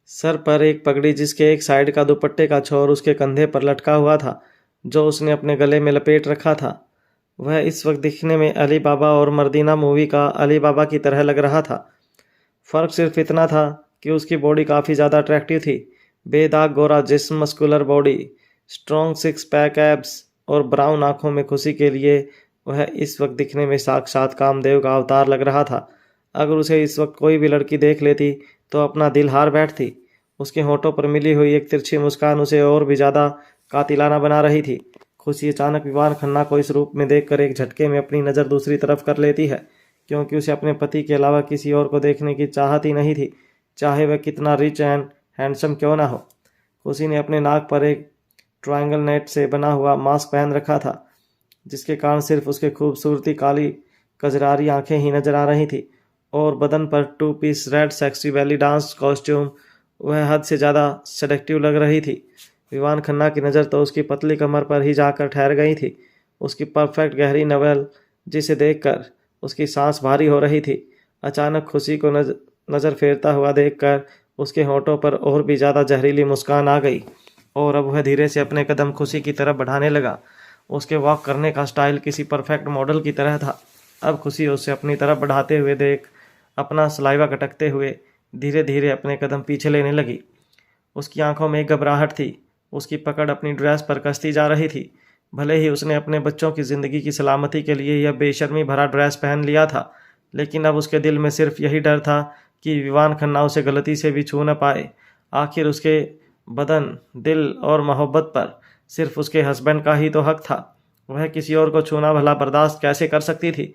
[SPEAKER 1] सर पर एक पगड़ी जिसके एक साइड का दुपट्टे का छोर उसके कंधे पर लटका हुआ था, जो उसने अपने गले में लपेट रखा था। वह इस वक्त दिखने में अली बाबा और मर्दीना मूवी का अली बाबा की तरह लग रहा था। फ़र्क सिर्फ इतना था कि उसकी बॉडी काफ़ी ज़्यादा अट्रैक्टिव थी। बेदाग गोरा जिस्म, muscular body, strong six pack abs और ब्राउन आंखों में खुशी के लिए वह इस वक्त दिखने में साक्षात कामदेव का अवतार लग रहा था। अगर उसे इस वक्त कोई भी लड़की देख लेती तो अपना दिल हार बैठती। उसके होठों पर मिली हुई एक तिरछी मुस्कान उसे और भी ज़्यादा कातिलाना बना रही थी। खुशी अचानक विवान खन्ना को इस रूप में देखकर एक झटके में अपनी नज़र दूसरी तरफ कर लेती है, क्योंकि उसे अपने पति के अलावा किसी और को देखने की चाहत ही नहीं थी, चाहे वह कितना रिच एंड हैंडसम क्यों ना हो। खुशी ने अपने नाक पर एक ट्रायंगल नेट से बना हुआ मास्क पहन रखा था, जिसके कारण सिर्फ उसके खूबसूरती काली कजरारी आंखें ही नजर आ रही थी, और बदन पर 2 piece red sexy belly dance costume वह हद से ज़्यादा सेडक्टिव लग रही थी। विवान खन्ना की नज़र तो उसकी पतली कमर पर ही जाकर ठहर गई थी, उसकी परफेक्ट गहरी नवल जिसे देखकर उसकी सांस भारी हो रही थी। अचानक खुशी को नज़र फेरता हुआ देखकर उसके होठों पर और भी ज़्यादा जहरीली मुस्कान आ गई, और अब वह धीरे से अपने कदम खुशी की तरफ बढ़ाने लगा। उसके वॉक करने का स्टाइल किसी परफेक्ट मॉडल की तरह था। अब खुशी उसे अपनी तरफ बढ़ाते हुए देख अपना सलाइवा कटकते हुए धीरे धीरे अपने कदम पीछे लेने लगी। उसकी आंखों में एक घबराहट थी। उसकी पकड़ अपनी ड्रेस पर कसती जा रही थी। भले ही उसने अपने बच्चों की ज़िंदगी की सलामती के लिए यह बेशर्मी भरा ड्रेस पहन लिया था, लेकिन अब उसके दिल में सिर्फ यही डर था कि विवान खन्ना उसे गलती से भी छू न पाए। आखिर उसके बदन, दिल और मोहब्बत पर सिर्फ उसके हस्बैंड का ही तो हक था। वह किसी और को छूना भला बर्दाश्त कैसे कर सकती थी।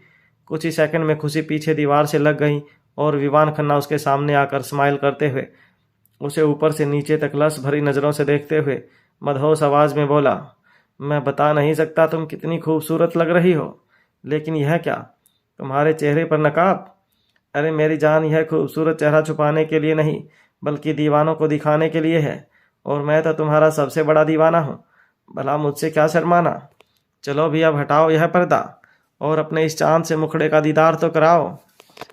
[SPEAKER 1] कुछ ही सेकंड में खुशी पीछे दीवार से लग गई और विवान खन्ना उसके सामने आकर स्माइल करते हुए उसे ऊपर से नीचे तक लस भरी नज़रों से देखते हुए मदहोश आवाज़ में बोला, मैं बता नहीं सकता तुम कितनी खूबसूरत लग रही हो, लेकिन यह क्या, तुम्हारे चेहरे पर नकाब? अरे मेरी जान, यह खूबसूरत चेहरा छुपाने के लिए नहीं बल्कि दीवानों को दिखाने के लिए है, और मैं तो तुम्हारा सबसे बड़ा दीवाना हूँ। भला मुझसे क्या शर्माना। चलो भी अब हटाओ यह पर्दा और अपने इस चांद से मुखड़े का दीदार तो कराओ।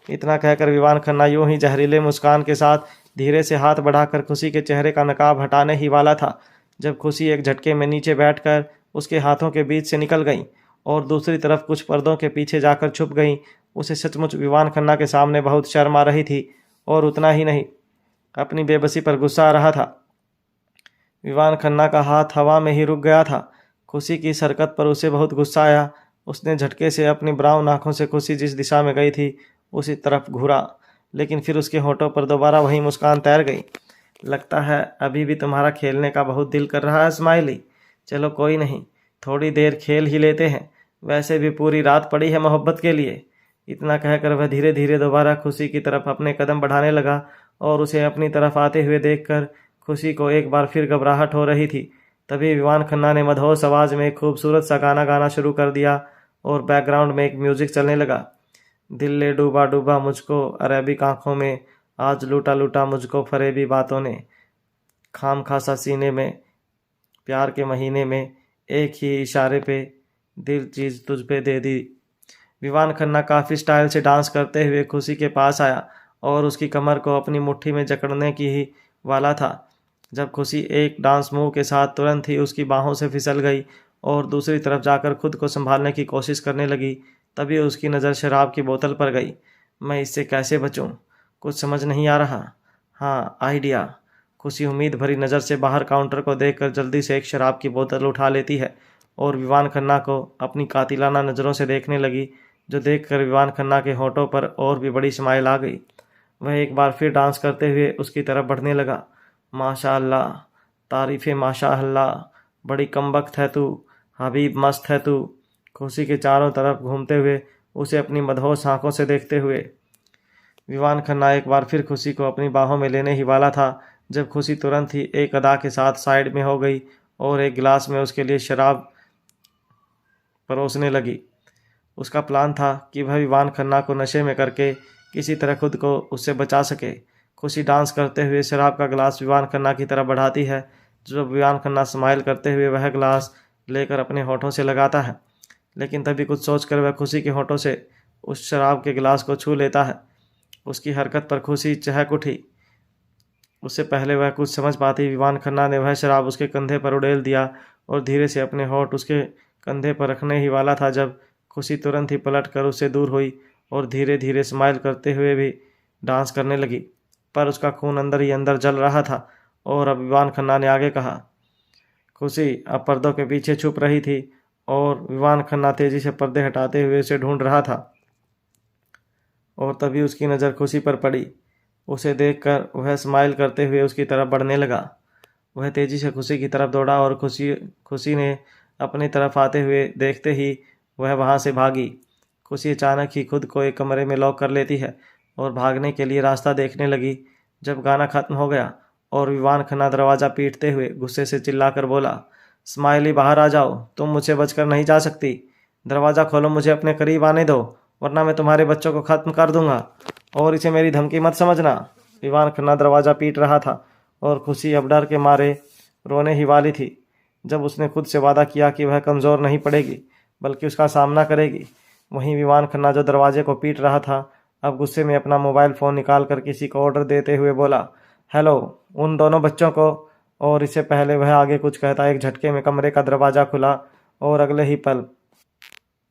[SPEAKER 1] इतना कहकर विवान खन्ना यूं ही जहरीले मुस्कान के साथ धीरे से हाथ बढ़ाकर खुशी के चेहरे का नकाब हटाने ही वाला था, जब खुशी एक झटके में नीचे बैठकर उसके हाथों के बीच से निकल गई और दूसरी तरफ कुछ पर्दों के पीछे जाकर छुप गई। उसे सचमुच विवान खन्ना के सामने बहुत शर्म आ रही थी और उतना ही नहीं, अपनी बेबसी पर गुस्सा आ रहा था। विवान खन्ना का हाथ हवा में ही रुक गया था। खुशी की इस हरकत पर उसे बहुत गुस्सा आया। उसने झटके से अपनी ब्राउन आंखों से खुशी जिस दिशा में गई थी उसी तरफ घूरा, लेकिन फिर उसके होठों पर दोबारा वही मुस्कान तैर गई। लगता है अभी भी तुम्हारा खेलने का बहुत दिल कर रहा है स्माइली। चलो कोई नहीं, थोड़ी देर खेल ही लेते हैं, वैसे भी पूरी रात पड़ी है मोहब्बत के लिए। इतना कहकर वह धीरे धीरे दोबारा खुशी की तरफ अपने कदम बढ़ाने लगा और उसे अपनी तरफ आते हुए देखकर खुशी को एक बार फिर घबराहट हो रही थी। तभी विवान खन्ना ने मधोस आवाज में एक खूबसूरत सा गाना गाना शुरू कर दिया और बैकग्राउंड में एक म्यूजिक चलने लगा। दिल ले डूबा डूबा मुझको अरेबिक आंखों में, आज लूटा लूटा मुझको फरेबी बातों ने, खाम खासा सीने में प्यार के महीने में, एक ही इशारे पे दिल चीज़ तुझ पे दे दी। विवान खन्ना काफ़ी स्टाइल से डांस करते हुए खुशी के पास आया और उसकी कमर को अपनी मुट्ठी में जकड़ने की ही वाला था, जब खुशी एक डांस मूव के साथ तुरंत ही उसकी बाहों से फिसल गई और दूसरी तरफ जाकर खुद को संभालने की कोशिश करने लगी। तभी उसकी नज़र शराब की बोतल पर गई। मैं इससे कैसे बचूं? कुछ समझ नहीं आ रहा। हाँ, आइडिया। खुशी उम्मीद भरी नज़र से बाहर काउंटर को देखकर जल्दी से एक शराब की बोतल उठा लेती है और विवान खन्ना को अपनी कातिलाना नज़रों से देखने लगी, जो देखकर विवान खन्ना के होठों पर और भी बड़ी स्माइल आ गई। वह एक बार फिर डांस करते हुए उसकी तरफ बढ़ने लगा। माशा अल्लाह, तारीफ़े माशा अल्लाह, बड़ी कमबख्त है तू, हबीब मस्त है तू। खुशी के चारों तरफ घूमते हुए उसे अपनी मदहोश आंखों से देखते हुए विवान खन्ना एक बार फिर खुशी को अपनी बाहों में लेने ही वाला था, जब खुशी तुरंत ही एक अदा के साथ साइड में हो गई और एक गिलास में उसके लिए शराब परोसने लगी। उसका प्लान था कि वह विवान खन्ना को नशे में करके किसी तरह खुद को उससे बचा सके। खुशी डांस करते हुए शराब का गिलास विवान खन्ना की तरफ बढ़ाती है, जो विवान खन्ना स्माइल करते हुए वह गिलास लेकर अपने होठों से लगाता है, लेकिन तभी कुछ सोचकर वह खुशी के होठों से उस शराब के गिलास को छू लेता है। उसकी हरकत पर खुशी चहक उठी। उससे पहले वह कुछ समझ पाती, विवान खन्ना ने वह शराब उसके कंधे पर उड़ेल दिया और धीरे से अपने होठ उसके कंधे पर रखने ही वाला था, जब खुशी तुरंत ही पलट कर उससे दूर हुई और धीरे धीरे स्माइल करते हुए भी डांस करने लगी। पर उसका खून अंदर ही अंदर जल रहा था और अब विवान खन्ना ने आगे कहा। खुशी अब पर्दों के पीछे छुप रही थी और विवान खन्ना तेजी से पर्दे हटाते हुए उसे ढूंढ रहा था और तभी उसकी नज़र खुशी पर पड़ी। उसे देखकर वह स्माइल करते हुए उसकी तरफ बढ़ने लगा। वह तेजी से खुशी की तरफ दौड़ा और खुशी ने अपनी तरफ आते हुए देखते ही वह वहाँ से भागी। खुशी अचानक ही खुद को एक कमरे में लॉक कर लेती है और भागने के लिए रास्ता देखने लगी, जब गाना खत्म हो गया और विवान खन्ना दरवाज़ा पीटते हुए गुस्से से चिल्लाकर बोला, स्माइली बाहर आ जाओ, तुम मुझसे बचकर नहीं जा सकती। दरवाज़ा खोलो, मुझे अपने करीब आने दो, वरना मैं तुम्हारे बच्चों को ख़त्म कर दूंगा और इसे मेरी धमकी मत समझना। विवान खन्ना दरवाज़ा पीट रहा था और खुशी अब डर के मारे रोने ही वाली थी, जब उसने खुद से वादा किया कि वह कमज़ोर नहीं पड़ेगी बल्कि उसका सामना करेगी। वहीं विवान खन्ना जो दरवाजे को पीट रहा था, अब गुस्से में अपना मोबाइल फ़ोन निकाल कर किसी को ऑर्डर देते हुए बोला, हेलो उन दोनों बच्चों को। और इससे पहले वह आगे कुछ कहता एक झटके में कमरे का दरवाज़ा खुला और अगले ही पल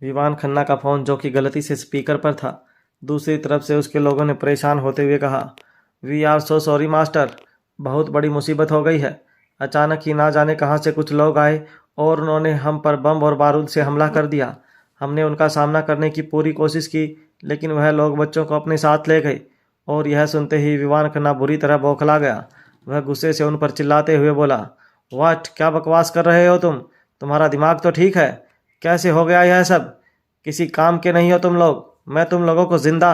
[SPEAKER 1] विवान खन्ना का फ़ोन, जो कि गलती से स्पीकर पर था, दूसरी तरफ से उसके लोगों ने परेशान होते हुए कहा, we are so sorry master, बहुत बड़ी मुसीबत हो गई है। अचानक ही ना जाने कहाँ से कुछ लोग आए और उन्होंने हम पर बम और बारूद से हमला कर दिया। हमने उनका सामना करने की पूरी कोशिश की, लेकिन वह लोग बच्चों को अपने साथ ले गए। और यह सुनते ही विवान खन्ना बुरी तरह बौखला गया। वह गुस्से से उन पर चिल्लाते हुए बोला, वाट, क्या बकवास कर रहे हो तुम? तुम्हारा दिमाग तो ठीक है? कैसे हो गया यह सब? किसी काम के नहीं हो तुम लोग, मैं तुम लोगों को जिंदा।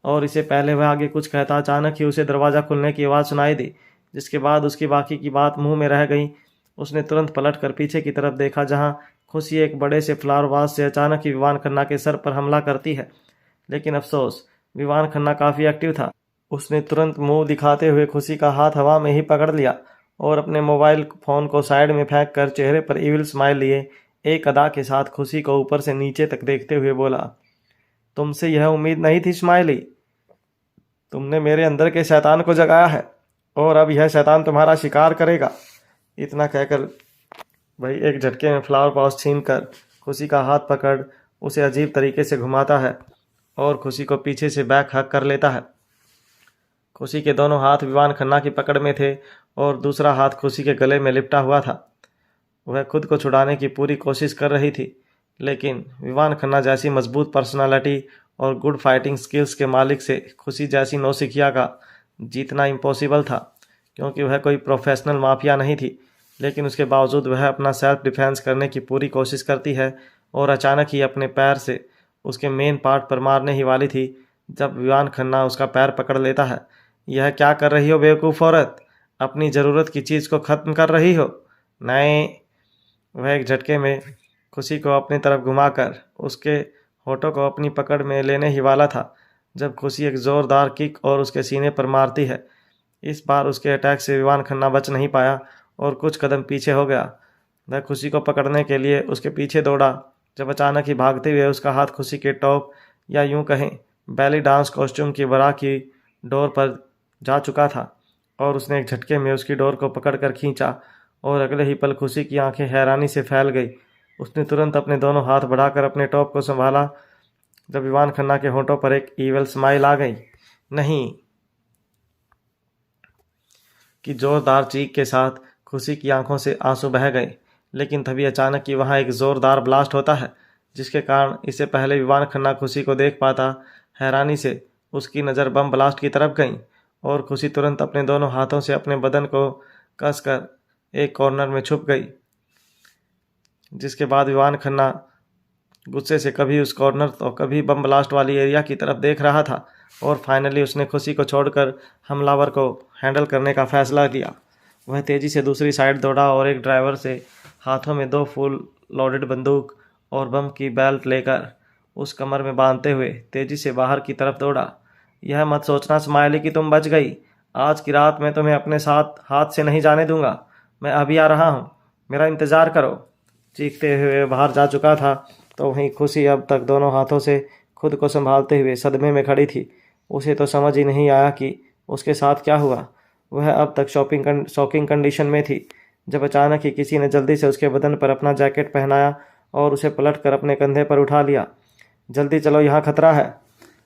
[SPEAKER 1] और इससे पहले वह आगे कुछ कहता, अचानक ही उसे दरवाज़ा खुलने की आवाज़ सुनाई दी, जिसके बाद उसकी बाकी की बात मुंह में रह गई। उसने तुरंत पलट कर पीछे की तरफ देखा, जहां खुशी एक बड़े से फ्लावर वास से अचानक ही विवान खन्ना के सर पर हमला करती है। लेकिन अफसोस, विवान खन्ना काफ़ी एक्टिव था। उसने तुरंत मुंह दिखाते हुए खुशी का हाथ हवा में ही पकड़ लिया और अपने मोबाइल फ़ोन को साइड में फेंक कर चेहरे पर इविल स्माइल लिए एक अदा के साथ खुशी को ऊपर से नीचे तक देखते हुए बोला, तुमसे यह उम्मीद नहीं थी स्माइली। तुमने मेरे अंदर के शैतान को जगाया है और अब यह शैतान तुम्हारा शिकार करेगा। इतना कहकर वही एक झटके में फ्लावर पॉट छीन कर खुशी का हाथ पकड़ उसे अजीब तरीके से घुमाता है और खुशी को पीछे से बैक हक कर लेता है। खुशी के दोनों हाथ विवान खन्ना की पकड़ में थे और दूसरा हाथ खुशी के गले में लिपटा हुआ था। वह खुद को छुड़ाने की पूरी कोशिश कर रही थी, लेकिन विवान खन्ना जैसी मजबूत पर्सनालिटी और गुड फाइटिंग स्किल्स के मालिक से खुशी जैसी नौसिखिया का जीतना इम्पॉसिबल था, क्योंकि वह कोई प्रोफेशनल माफिया नहीं थी। लेकिन उसके बावजूद वह अपना सेल्फ डिफेंस करने की पूरी कोशिश करती है और अचानक ही अपने पैर से उसके मेन पार्ट पर मारने ही वाली थी जब विवान खन्ना उसका पैर पकड़ लेता है। यह क्या कर रही हो बेवकूफ़ औरत? अपनी ज़रूरत की चीज़ को ख़त्म कर रही हो? नहीं। वह एक झटके में खुशी को अपनी तरफ घुमाकर उसके होठों को अपनी पकड़ में लेने ही वाला था जब खुशी एक ज़ोरदार किक और उसके सीने पर मारती है। इस बार उसके अटैक से विवान खन्ना बच नहीं पाया और कुछ कदम पीछे हो गया। वह खुशी को पकड़ने के लिए उसके पीछे दौड़ा जब अचानक ही भागते हुए उसका हाथ खुशी के टॉप या यूं कहें बैली डांस कॉस्ट्यूम की बरा की डोर पर जा चुका था और उसने एक झटके में उसकी डोर को पकड़कर खींचा और अगले ही पल खुशी की आंखें हैरानी से फैल गई। उसने तुरंत अपने दोनों हाथ बढ़ाकर अपने टॉप को संभाला जब विवान खन्ना के होठों पर एक ईवल स्माइल आ गई। नहीं कि जोरदार चीख के साथ खुशी की आंखों से आंसू बह गए, लेकिन तभी अचानक ही वहाँ एक ज़ोरदार ब्लास्ट होता है जिसके कारण इससे पहले विवान खन्ना खुशी को देख पाता, हैरानी से उसकी नज़र बम ब्लास्ट की तरफ गई और खुशी तुरंत अपने दोनों हाथों से अपने बदन को कसकर एक कॉर्नर में छुप गई। जिसके बाद विवान खन्ना गुस्से से कभी उस कॉर्नर तो कभी बम ब्लास्ट वाली एरिया की तरफ देख रहा था और फाइनली उसने खुशी को छोड़कर हमलावर को हैंडल करने का फैसला लिया। वह तेज़ी से दूसरी साइड दौड़ा और एक ड्राइवर से हाथों में 2 फुल लोडेड बंदूक और बम की बेल्ट लेकर उस कमर में बांधते हुए तेज़ी से बाहर की तरफ दौड़ा। यह मत सोचना स्माइली कि तुम बच गई। आज की रात मैं तुम्हें अपने साथ हाथ से नहीं जाने दूंगा। मैं अभी आ रहा हूँ, मेरा इंतज़ार करो। चीखते हुए बाहर जा चुका था तो वहीं खुशी अब तक दोनों हाथों से खुद को संभालते हुए सदमे में खड़ी थी। उसे तो समझ ही नहीं आया कि उसके साथ क्या हुआ। वह अब तक शॉकिंग कंडीशन में थी जब अचानक ही किसी ने जल्दी से उसके बदन पर अपना जैकेट पहनाया और उसे पलट कर अपने कंधे पर उठा लिया। जल्दी चलो, यहाँ खतरा है।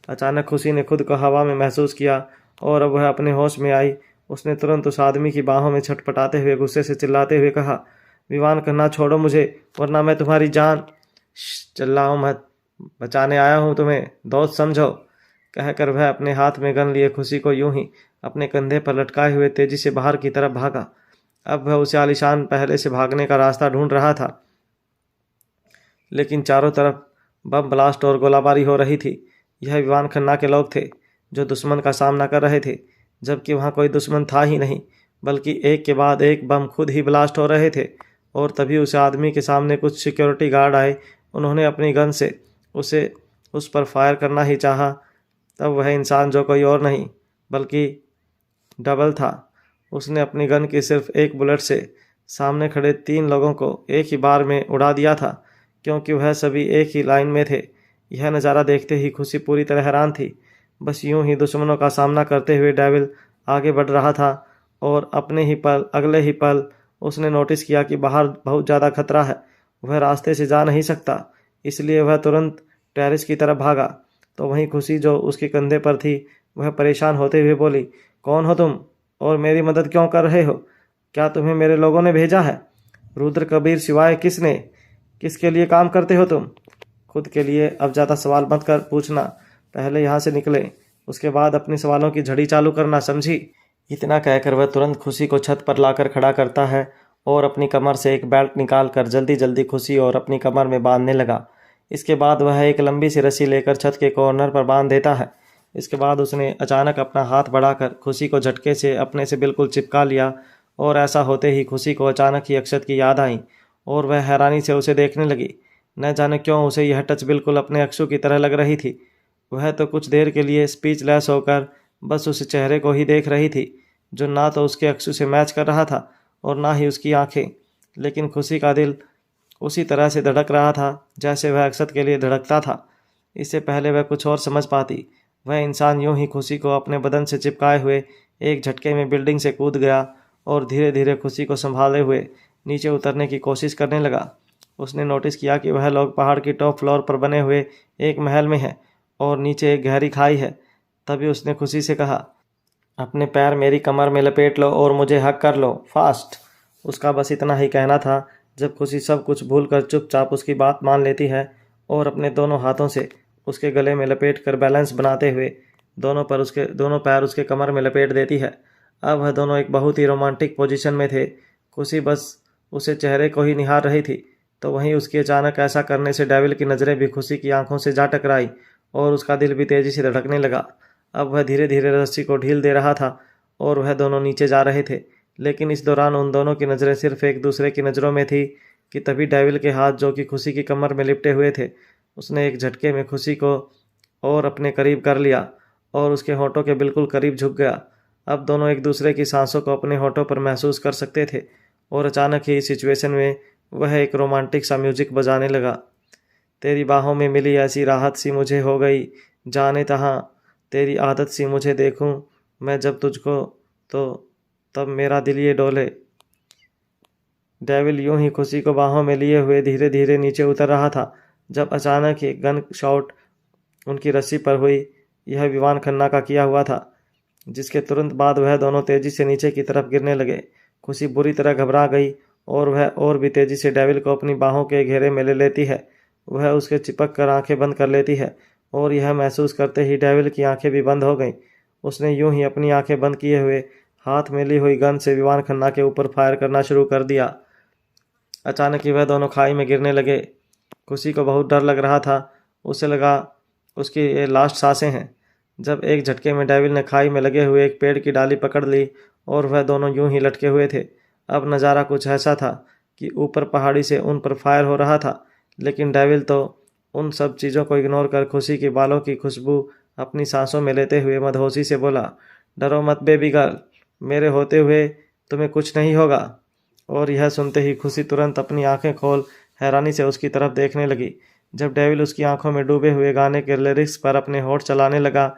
[SPEAKER 1] अचानक खुशी ने खुद को हवा में महसूस किया और अब वह अपने होश में आई। उसने तुरंत उस आदमी की बाहों में छटपटाते हुए गुस्से से चिल्लाते हुए कहा, विवान खन्ना छोड़ो मुझे वरना मैं तुम्हारी जान। चिल्लाओ मत, बचाने आया हूँ तुम्हें, दोस्त समझो। कहकर वह अपने हाथ में गन लिए खुशी को यूं ही अपने कंधे पर लटकाए हुए तेजी से बाहर की तरफ भागा। अब वह उसे आलीशान पहले से भागने का रास्ता ढूंढ रहा था, लेकिन चारों तरफ बम ब्लास्ट और गोलाबारी हो रही थी। यह विवान खन्ना के लोग थे जो दुश्मन का सामना कर रहे थे, जबकि वहाँ कोई दुश्मन था ही नहीं, बल्कि एक के बाद एक बम खुद ही ब्लास्ट हो रहे थे। और तभी उस आदमी के सामने कुछ सिक्योरिटी गार्ड आए। उन्होंने अपनी गन से उस पर फायर करना ही चाहा। तब वह इंसान जो कोई और नहीं बल्कि डबल था। उसने अपनी गन की सिर्फ एक बुलेट से सामने खड़े 3 लोगों को एक ही बार में उड़ा दिया था, क्योंकि वह सभी एक ही लाइन में थे। यह नज़ारा देखते ही खुशी पूरी तरह हैरान थी। बस यूं ही दुश्मनों का सामना करते हुए डेविल आगे बढ़ रहा था और अगले ही पल उसने नोटिस किया कि बाहर बहुत ज़्यादा खतरा है। वह रास्ते से जा नहीं सकता, इसलिए वह तुरंत टेरेस की तरफ भागा। तो वहीं खुशी जो उसके कंधे पर थी वह परेशान होते हुए बोली, कौन हो तुम और मेरी मदद क्यों कर रहे हो? क्या तुम्हें मेरे लोगों ने भेजा है? रुद्र कबीर सिवाय किसने? किसके लिए काम करते हो तुम? खुद के लिए अब ज़्यादा सवाल मत कर पूछना, पहले यहाँ से निकले, उसके बाद अपने सवालों की झड़ी चालू करना, समझी? इतना कहकर वह तुरंत खुशी को छत पर लाकर खड़ा करता है और अपनी कमर से एक बेल्ट निकाल कर जल्दी जल्दी खुशी और अपनी कमर में बांधने लगा। इसके बाद वह एक लंबी सी रस्सी लेकर छत के कॉर्नर पर बांध देता है। इसके बाद उसने अचानक अपना हाथ बढ़ाकर खुशी को झटके से अपने से बिल्कुल चिपका लिया और ऐसा होते ही खुशी को अचानक ही अक्षत की याद आई और वह हैरानी से उसे देखने लगी। न जाने क्यों उसे यह टच बिल्कुल अपने अक्षु की तरह लग रही थी। वह तो कुछ देर के लिए स्पीचलेस होकर बस उस चेहरे को ही देख रही थी, जो ना तो उसके अक्षु से मैच कर रहा था और ना ही उसकी आंखें। लेकिन खुशी का दिल उसी तरह से धड़क रहा था जैसे वह अक्सर के लिए धड़कता था। इससे पहले वह कुछ और समझ पाती, वह इंसान यूं ही खुशी को अपने बदन से चिपकाए हुए एक झटके में बिल्डिंग से कूद गया और धीरे धीरे खुशी को संभाले हुए नीचे उतरने की कोशिश करने लगा। उसने नोटिस किया कि वह लोग पहाड़ की टॉप फ्लोर पर बने हुए एक महल में हैं और नीचे एक गहरी खाई है। तभी उसने खुशी से कहा, अपने पैर मेरी कमर में लपेट लो और मुझे हक कर लो, फास्ट। उसका बस इतना ही कहना था जब खुशी सब कुछ भूलकर चुपचाप उसकी बात मान लेती है और अपने दोनों हाथों से उसके गले में लपेट कर बैलेंस बनाते हुए दोनों पैर उसके कमर में लपेट देती है। अब वह दोनों एक बहुत ही रोमांटिक पोजीशन में थे। खुशी बस उसे चेहरे को ही निहार रही थी, तो वहीं उसकी अचानक ऐसा करने से डेविल की नज़रें भी खुशी की आंखों से जा टकराई और उसका दिल भी तेजी से धड़कने लगा। अब वह धीरे धीरे रस्सी को ढील दे रहा था और वह दोनों नीचे जा रहे थे, लेकिन इस दौरान उन दोनों की नज़रें सिर्फ एक दूसरे की नज़रों में थी कि तभी डेविल के हाथ, जो कि खुशी की कमर में लिपटे हुए थे, उसने एक झटके में खुशी को और अपने करीब कर लिया और उसके होठों के बिल्कुल करीब झुक गया। अब दोनों एक दूसरे की सांसों को अपने होठों पर महसूस कर सकते थे और अचानक ही इस सिचुएशन में वह एक रोमांटिक सा म्यूजिक बजाने लगा। तेरी बाहों में मिली ऐसी राहत सी मुझे हो गई, जाने तहाँ तेरी आदत सी मुझे देखूं मैं जब तुझको, तो तब मेरा दिल ये डोले। डेविल यूं ही खुशी को बाहों में लिए हुए धीरे धीरे नीचे उतर रहा था जब अचानक ही गन शॉट उनकी रस्सी पर हुई। यह विमान खन्ना का किया हुआ था, जिसके तुरंत बाद वह दोनों तेजी से नीचे की तरफ गिरने लगे। खुशी बुरी तरह घबरा गई और वह और भी तेजी से डेविल को अपनी बाहों के घेरे में ले लेती है। वह उसके चिपक कर आंखें बंद कर लेती है और यह महसूस करते ही डेविल की आंखें भी बंद हो गईं। उसने यूं ही अपनी आंखें बंद किए हुए हाथ में ली हुई गन से विमान खन्ना के ऊपर फायर करना शुरू कर दिया। अचानक ही वह दोनों खाई में गिरने लगे। खुशी को बहुत डर लग रहा था, उसे लगा उसकी ये लास्ट सांसें हैं, जब एक झटके में डेविल ने खाई में लगे हुए एक पेड़ की डाली पकड़ ली और वह दोनों यूं ही लटके हुए थे। अब नज़ारा कुछ ऐसा था कि ऊपर पहाड़ी से उन पर फायर हो रहा था, लेकिन डेविल तो उन सब चीज़ों को इग्नोर कर खुशी के बालों की खुशबू अपनी सांसों में लेते हुए मदहोशी से बोला, डरो मत बेबी गर्ल, मेरे होते हुए तुम्हें कुछ नहीं होगा। और यह सुनते ही खुशी तुरंत अपनी आंखें खोल हैरानी से उसकी तरफ देखने लगी, जब डेविल उसकी आंखों में डूबे हुए गाने के लिरिक्स पर अपने होठ चलाने लगा।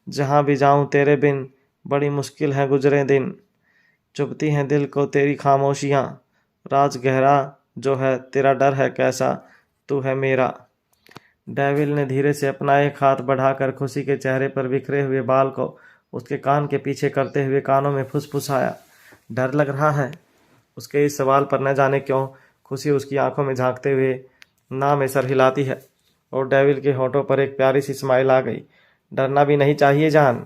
[SPEAKER 1] जहाँ भी जाऊँ तेरे बिन, बड़ी मुश्किल है गुजरे दिन, चुभती हैं दिल को तेरी खामोशियाँ, राज गहरा जो है तेरा डर है कैसा, तू है मेरा। डेविल ने धीरे से अपना एक हाथ बढ़ाकर खुशी के चेहरे पर बिखरे हुए बाल को उसके कान के पीछे करते हुए कानों में फुसफुसाया। डर लग रहा है? उसके इस सवाल पर न जाने क्यों खुशी उसकी आंखों में झांकते हुए ना में सर हिलाती है और डेविल के होठों पर एक प्यारी सी स्माइल आ गई। डरना भी नहीं चाहिए जान।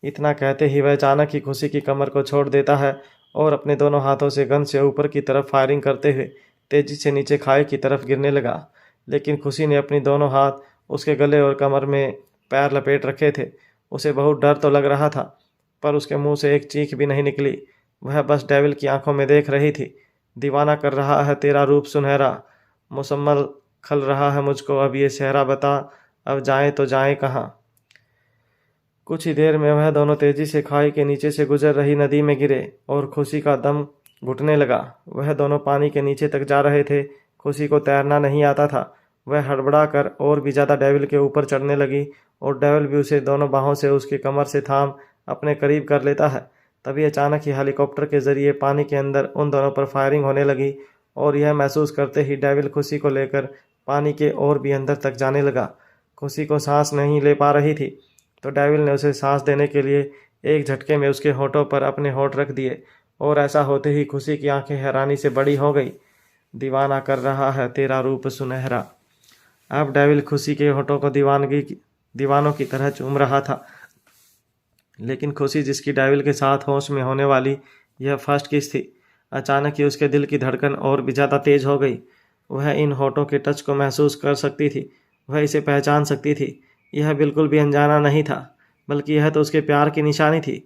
[SPEAKER 1] इतना कहते ही वह अचानक ही खुशी की कमर को छोड़ देता है और अपने दोनों हाथों से गन से ऊपर की तरफ फायरिंग करते हुए तेजी से नीचे खाई की तरफ गिरने लगा। लेकिन खुशी ने अपनी दोनों हाथ उसके गले और कमर में पैर लपेट रखे थे। उसे बहुत डर तो लग रहा था, पर उसके मुंह से एक चीख भी नहीं निकली। वह बस डेविल की आंखों में देख रही थी। दीवाना कर रहा है तेरा रूप सुनहरा, मुसम्मल खल रहा है मुझको अब ये सेहरा, बता अब जाएं तो जाएं कहाँ। कुछ ही देर में वह दोनों तेजी से खाई के नीचे से गुजर रही नदी में गिरे और खुशी का दम घुटने लगा। वह दोनों पानी के नीचे तक जा रहे थे। खुशी को तैरना नहीं आता था। वह हड़बड़ा कर और भी ज़्यादा डेविल के ऊपर चढ़ने लगी और डेविल भी उसे दोनों बाहों से उसकी कमर से थाम अपने करीब कर लेता है। तभी अचानक ही हेलीकॉप्टर के जरिए पानी के अंदर उन दोनों पर फायरिंग होने लगी और यह महसूस करते ही डेविल खुशी को लेकर पानी के और भी अंदर तक जाने लगा। खुशी को सांस नहीं ले पा रही थी, तो डेविल ने उसे सांस देने के लिए एक झटके में उसके होठों पर अपने होठ रख दिए और ऐसा होते ही खुशी की आंखें हैरानी से बड़ी हो गई। दीवाना कर रहा है तेरा रूप सुनहरा। अब डेविल खुशी के होठों को दीवानों की तरह चूम रहा था, लेकिन खुशी, जिसकी डेविल के साथ होश में होने वाली यह फर्स्ट किस थी, अचानक ही उसके दिल की धड़कन और भी ज़्यादा तेज हो गई। वह इन होठों के टच को महसूस कर सकती थी, वह इसे पहचान सकती थी। यह बिल्कुल भी अनजाना नहीं था, बल्कि यह तो उसके प्यार की निशानी थी।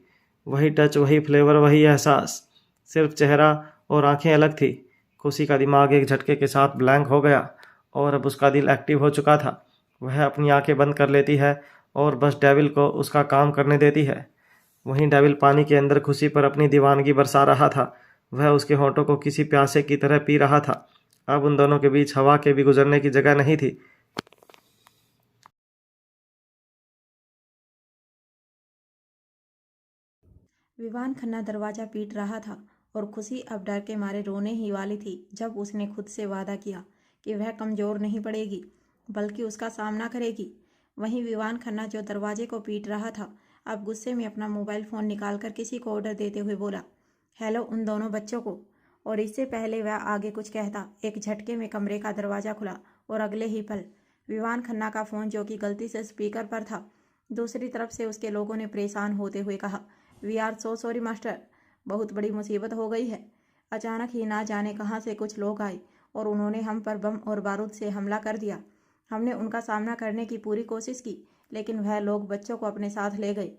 [SPEAKER 1] वही टच, वही फ्लेवर, वही एहसास, सिर्फ चेहरा और आंखें अलग थी। खुशी का दिमाग एक झटके के साथ ब्लैंक हो गया और अब उसका दिल एक्टिव हो चुका था। वह अपनी आंखें बंद कर लेती है और बस डेविल को उसका काम करने देती है। वहीं डेविल पानी के अंदर खुशी पर अपनी दीवानगी बरसा रहा था। वह उसके होठों को किसी प्यासे की तरह पी रहा था अब उन दोनों के बीच हवा के भी गुजरने की जगह नहीं थी।
[SPEAKER 2] विवान खन्ना दरवाजा पीट रहा था और खुशी अब डर के मारे रोने ही वाली थी जब उसने खुद से वादा किया कि वह कमज़ोर नहीं पड़ेगी बल्कि उसका सामना करेगी। वहीं विवान खन्ना जो दरवाजे को पीट रहा था अब गुस्से में अपना मोबाइल फ़ोन निकालकर किसी को ऑर्डर देते हुए बोला, हेलो उन दोनों बच्चों को। और इससे पहले वह आगे कुछ कहता एक झटके में कमरे का दरवाज़ा खुला और अगले ही पल विवान खन्ना का फ़ोन, जो कि गलती से स्पीकर पर था, दूसरी तरफ से उसके लोगों ने परेशान होते हुए कहा, we are so sorry master, बहुत बड़ी मुसीबत हो गई है। अचानक ही ना जाने कहाँ से कुछ लोग आए और उन्होंने हम पर बम और बारूद से हमला कर दिया। हमने उनका सामना करने की पूरी कोशिश की लेकिन वह लोग बच्चों को अपने साथ ले गए।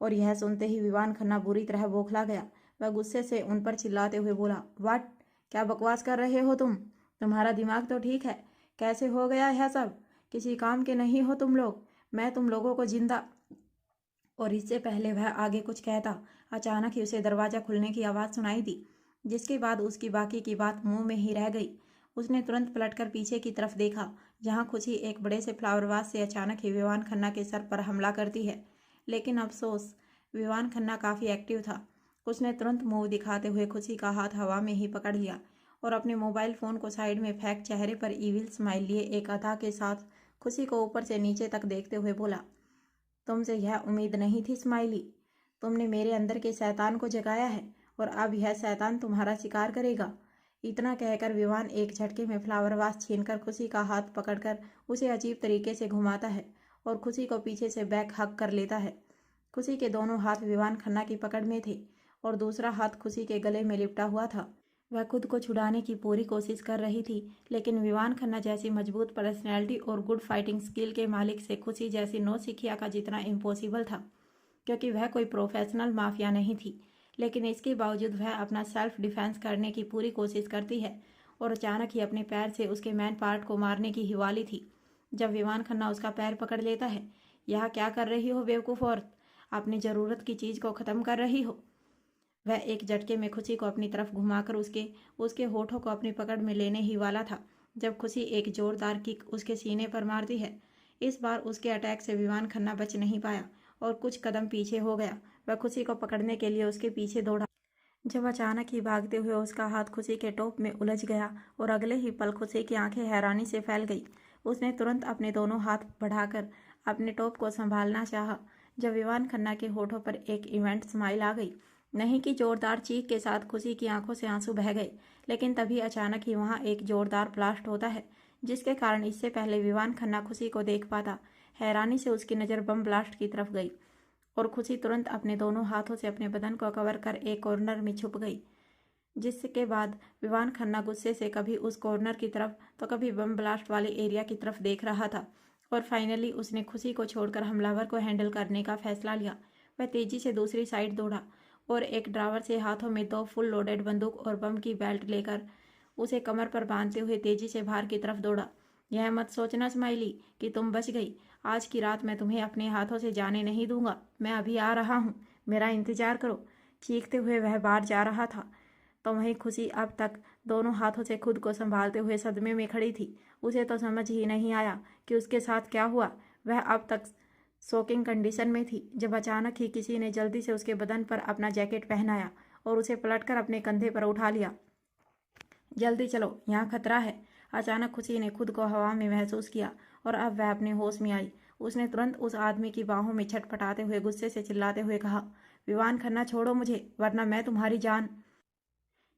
[SPEAKER 2] और यह सुनते ही विवान खन्ना बुरी तरह बौखला गया। वह गुस्से से उन पर चिल्लाते हुए बोला, वाट, क्या बकवास कर रहे हो तुम? तुम्हारा दिमाग तो ठीक है? कैसे हो गया यह सब? किसी काम के नहीं हो तुम लोग। मैं तुम लोगों को जिंदा। और इससे पहले वह आगे कुछ कहता अचानक ही उसे दरवाज़ा खुलने की आवाज़ सुनाई दी, जिसके बाद उसकी बाकी की बात मुंह में ही रह गई। उसने तुरंत पलटकर पीछे की तरफ देखा जहां खुशी एक बड़े से फ्लावरवाज से अचानक ही विवान खन्ना के सर पर हमला करती है। लेकिन अफसोस, विवान खन्ना काफ़ी एक्टिव था। उसने तुरंत मुंह दिखाते हुए खुशी का हाथ हवा में ही पकड़ लिया और अपने मोबाइल फ़ोन को साइड में फेंक चेहरे पर ईविल स्माइल लिए एक अदा के साथ खुशी को ऊपर से नीचे तक देखते हुए बोला, तुमसे यह उम्मीद नहीं थी स्माइली। तुमने मेरे अंदर के शैतान को जगाया है और अब यह शैतान तुम्हारा शिकार करेगा। इतना कहकर विवान एक झटके में फ्लावर वास छीनकर खुशी का हाथ पकड़कर उसे अजीब तरीके से घुमाता है और खुशी को पीछे से बैक हक कर लेता है। खुशी के दोनों हाथ विवान खन्ना की पकड़ में थे और दूसरा हाथ खुशी के गले में लिपटा हुआ था। वह खुद को छुड़ाने की पूरी कोशिश कर रही थी लेकिन विवान खन्ना जैसी मजबूत पर्सनैलिटी और गुड फाइटिंग स्किल के मालिक से खुशी जैसी नौसिखिया का जीतना इम्पॉसिबल था, क्योंकि वह कोई प्रोफेशनल माफिया नहीं थी। लेकिन इसके बावजूद वह अपना सेल्फ डिफेंस करने की पूरी कोशिश करती है और अचानक ही अपने पैर से उसके मैन पार्ट को मारने की हिवाली थी जब विवान खन्ना उसका पैर पकड़ लेता है। यह क्या कर रही हो बेवकूफ़ औरत? अपनी ज़रूरत की चीज़ को ख़त्म कर रही हो। वह एक झटके में खुशी को अपनी तरफ घुमाकर उसके होठों को अपनी पकड़ में लेने ही वाला था जब खुशी एक जोरदार किक उसके सीने पर मारती है। इस बार उसके अटैक से विवान खन्ना बच नहीं पाया और कुछ कदम पीछे हो गया। वह खुशी को पकड़ने के लिए उसके पीछे दौड़ा जब अचानक ही भागते हुए उसका हाथ खुशी के टॉप में उलझ गया और अगले ही पल खुशी की आंखें हैरानी से फैल गई। उसने तुरंत अपने दोनों हाथ बढ़ाकर अपने टॉप को संभालना चाहा जब विवान खन्ना के होठों पर एक इवेंट स्माइल आ गई। नहीं कि जोरदार चीख के साथ खुशी की आंखों से आंसू बह गए, लेकिन तभी अचानक ही वहां एक जोरदार ब्लास्ट होता है जिसके कारण इससे पहले विवान खन्ना खुशी को देख पाता, हैरानी से उसकी नज़र बम ब्लास्ट की तरफ गई और खुशी तुरंत अपने दोनों हाथों से अपने बदन को कवर कर एक कॉर्नर में छुप गई। जिसके बाद विवान खन्ना गुस्से से कभी उस कॉर्नर की तरफ तो कभी बम ब्लास्ट वाले एरिया की तरफ देख रहा था और फाइनली उसने खुशी को छोड़कर हमलावर को हैंडल करने का फैसला लिया। वह तेजी से दूसरी साइड दौड़ा और एक ड्रावर से हाथों में 2 फुल लोडेड बंदूक और बम की बेल्ट लेकर उसे कमर पर बांधते हुए तेजी से बाहर की तरफ दौड़ा। यह मत सोचना स्माइली कि तुम बच गई। आज की रात मैं तुम्हें अपने हाथों से जाने नहीं दूंगा। मैं अभी आ रहा हूँ, मेरा इंतजार करो। चीखते हुए वह बाहर जा रहा था तो वहीं खुशी अब तक दोनों हाथों से खुद को संभालते हुए सदमे में खड़ी थी। उसे तो समझ ही नहीं आया कि उसके साथ क्या हुआ। वह अब तक शॉकिंग कंडीशन में थी जब अचानक ही किसी ने जल्दी से उसके बदन पर अपना जैकेट पहनाया और उसे पलटकर अपने कंधे पर उठा लिया। जल्दी चलो, यहाँ खतरा है। अचानक खुशी ने खुद को हवा में महसूस किया और अब वह अपने होश में आई। उसने तुरंत उस आदमी की बाहों में छटपटाते हुए गुस्से से चिल्लाते हुए कहा, विवान खन्ना छोड़ो मुझे वरना मैं तुम्हारी जान।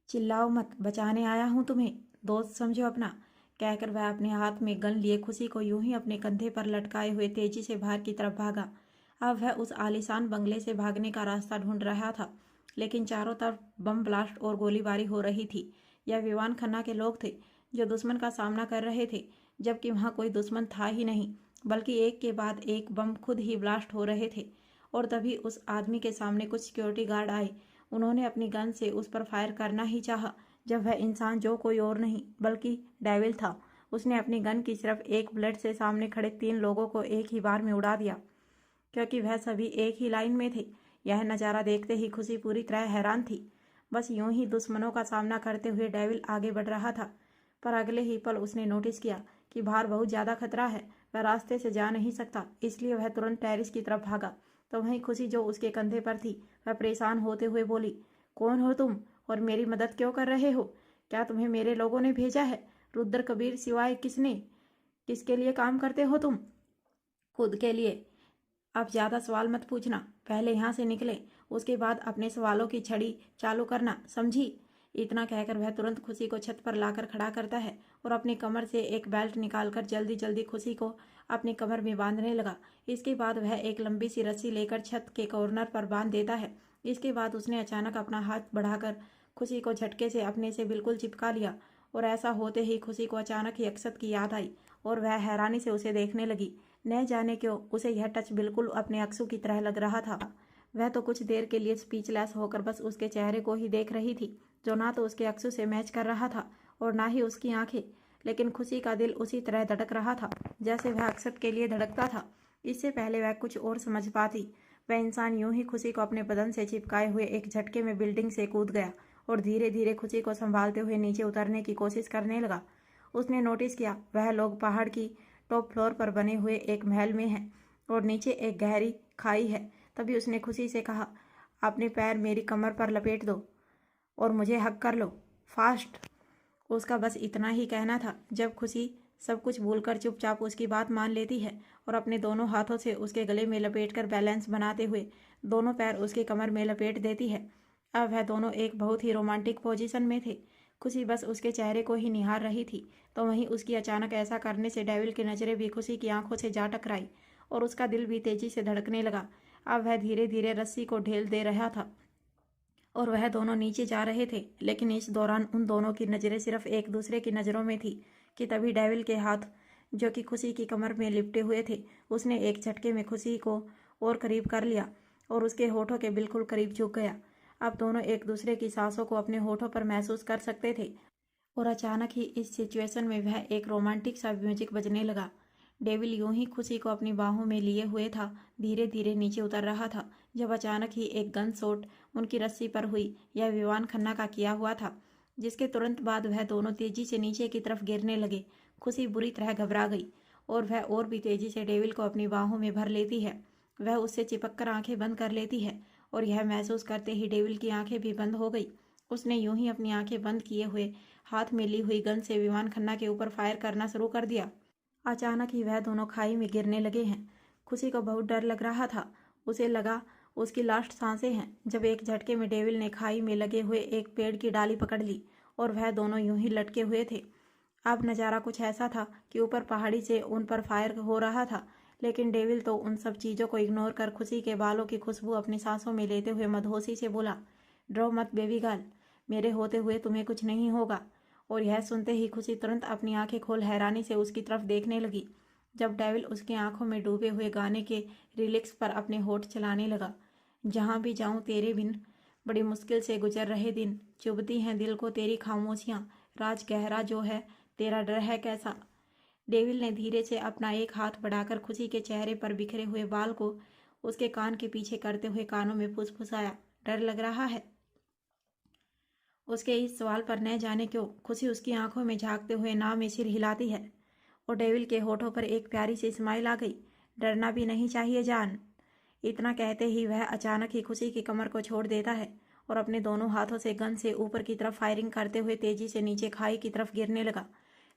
[SPEAKER 2] चिल्लाओ मत, बचाने आया हूँ तुम्हें, दोस्त समझो अपना। कहकर वह अपने हाथ में गन लिए खुशी को यूं ही अपने कंधे पर लटकाए हुए तेजी से बाहर की तरफ भागा। अब वह उस आलीशान बंगले से भागने का रास्ता ढूंढ रहा था लेकिन चारों तरफ बम ब्लास्ट और गोलीबारी हो रही थी। यह विवान खन्ना के लोग थे जो दुश्मन का सामना कर रहे थे, जबकि वहाँ कोई दुश्मन था ही नहीं बल्कि एक के बाद एक बम खुद ही ब्लास्ट हो रहे थे। और तभी उस आदमी के सामने कुछ सिक्योरिटी गार्ड आए। उन्होंने अपनी गन से उस पर फायर करना ही चाहा जब वह इंसान, जो कोई और नहीं बल्कि डेविल था, उसने अपनी गन की सिर्फ एक बुलेट से सामने खड़े 3 लोगों को एक ही बार में उड़ा दिया, क्योंकि वह सभी एक ही लाइन में थे। यह नज़ारा देखते ही खुशी पूरी तरह हैरान थी। बस यूं ही दुश्मनों का सामना करते हुए डेविल आगे बढ़ रहा था। पर अगले ही पल उसने नोटिस किया कि बाहर बहुत ज़्यादा खतरा है। वह रास्ते से जा नहीं सकता, इसलिए वह तुरंत टेरिस की तरफ भागा। तो वहीं खुशी जो उसके कंधे पर थी, वह परेशान होते हुए बोली, कौन हो तुम और मेरी मदद क्यों कर रहे हो? क्या तुम्हें मेरे लोगों ने भेजा है? रुद्र कबीर सिवाय किसने? किसके लिए काम करते हो तुम? खुद के लिए। अब ज़्यादा सवाल मत पूछना, पहले यहाँ से निकले, उसके बाद अपने सवालों की छड़ी चालू करना, समझी? इतना कहकर वह तुरंत खुशी को छत पर लाकर खड़ा करता है और अपनी कमर से एक बेल्ट निकालकर जल्दी जल्दी खुशी को अपनी कमर में बांधने लगा। इसके बाद वह एक लंबी सी रस्सी लेकर छत के कॉर्नर पर बांध देता है। इसके बाद उसने अचानक अपना हाथ बढ़ाकर खुशी को झटके से अपने से बिल्कुल चिपका लिया और ऐसा होते ही खुशी को अचानक ही अक्षत की याद आई और वह हैरानी से उसे देखने लगी। न जाने क्यों उसे यह टच बिल्कुल अपने अक्षु की तरह लग रहा था। वह तो कुछ देर के लिए स्पीचलेस होकर बस उसके चेहरे को ही देख रही थी, जो ना तो उसके अक्षु से मैच कर रहा था और ना ही उसकी आंखें। लेकिन खुशी का दिल उसी तरह धड़क रहा था जैसे वह अक्षत के लिए धड़कता था। इससे पहले वह कुछ और समझ पाती, वह इंसान यूं ही खुशी को अपने बदन से चिपकाए हुए एक झटके में बिल्डिंग से कूद गया और धीरे धीरे खुशी को संभालते हुए नीचे उतरने की कोशिश करने लगा। उसने नोटिस किया वह लोग पहाड़ की टॉप फ्लोर पर बने हुए एक महल में हैं और नीचे एक गहरी खाई है। तभी उसने खुशी से कहा, अपने पैर मेरी कमर पर लपेट दो और मुझे हक कर लो, फास्ट। उसका बस इतना ही कहना था जब खुशी सब कुछ भूलकर चुपचाप उसकी बात मान लेती है और अपने दोनों हाथों से उसके गले में लपेटकर बैलेंस बनाते हुए दोनों पैर उसकी कमर में लपेट देती है। अब वह दोनों एक बहुत ही रोमांटिक पोजीशन में थे। खुशी बस उसके चेहरे को ही निहार रही थी, तो वहीं उसकी अचानक ऐसा करने से डेविल की नज़रें भी खुशी की आंखों से जा टकराई और उसका दिल भी तेजी से धड़कने लगा। अब वह धीरे धीरे रस्सी को ढेल दे रहा था और वह दोनों नीचे जा रहे थे, लेकिन इस दौरान उन दोनों की नज़रें सिर्फ एक दूसरे की नज़रों में थी कि तभी डेविल के हाथ, जो कि खुशी की कमर में लिपटे हुए थे, उसने एक झटके में खुशी को और करीब कर लिया और उसके होठों के बिल्कुल करीब झुक गया। अब दोनों एक दूसरे की सांसों को अपने होठों पर महसूस कर सकते थे और अचानक ही इस सिचुएशन में वह एक रोमांटिक सा म्यूजिक बजने लगा। डेविल यूं ही खुशी को अपनी बाहों में लिए हुए था, धीरे धीरे नीचे उतर रहा था, जब अचानक ही एक गन शॉट उनकी रस्सी पर हुई। यह विवान खन्ना का किया हुआ था, जिसके तुरंत बाद वह दोनों तेजी से नीचे की तरफ गिरने लगे। खुशी बुरी तरह घबरा गई और वह और भी तेजी से डेविल को अपनी बाहों में भर लेती है। वह उससे चिपक कर आंखें बंद कर लेती है और यह महसूस करते ही डेविल की आंखें भी बंद हो गई। उसने यूं ही अपनी आंखें बंद किए हुए हाथ में ली हुई गन से विवान खन्ना के ऊपर फायर करना शुरू कर दिया। अचानक ही वह दोनों खाई में गिरने लगे हैं। खुशी को बहुत डर लग रहा था, उसे लगा उसकी लास्ट सांसें हैं, जब एक झटके में डेविल ने खाई में लगे हुए एक पेड़ की डाली पकड़ ली और वह दोनों यूं ही लटके हुए थे। अब नज़ारा कुछ ऐसा था कि ऊपर पहाड़ी से उन पर फायर हो रहा था, लेकिन डेविल तो उन सब चीज़ों को इग्नोर कर खुशी के बालों की खुशबू अपनी सांसों में लेते हुए मदहोशी से बोला, डरो मत बेबी गर्ल, मेरे होते हुए तुम्हें कुछ नहीं होगा। और यह सुनते ही खुशी तुरंत अपनी आंखें खोल हैरानी से उसकी तरफ देखने लगी, जब डेविल उसकी आंखों में डूबे हुए गाने के रिलिक्स पर अपने होठ चलाने लगा। जहाँ भी जाऊँ तेरे बिन, बड़ी मुश्किल से गुजर रहे दिन, चुभती हैं दिल को तेरी खामोशियाँ, राज गहरा जो है तेरा डर है कैसा। डेविल ने धीरे से अपना एक हाथ बढ़ाकर खुशी के चेहरे पर बिखरे हुए बाल को उसके कान के पीछे करते हुए कानों में फुसफुसाया, डर लग रहा है। उसके इस सवाल पर न जाने क्यों खुशी उसकी आंखों में झांकते हुए नाव में सिर हिलाती है और डेविल के होठों पर एक प्यारी सी स्माइल आ गई। डरना भी नहीं चाहिए जान। इतना कहते ही वह अचानक ही खुशी की कमर को छोड़ देता है और अपने दोनों हाथों से गन से ऊपर की तरफ फायरिंग करते हुए तेजी से नीचे खाई की तरफ गिरने लगा।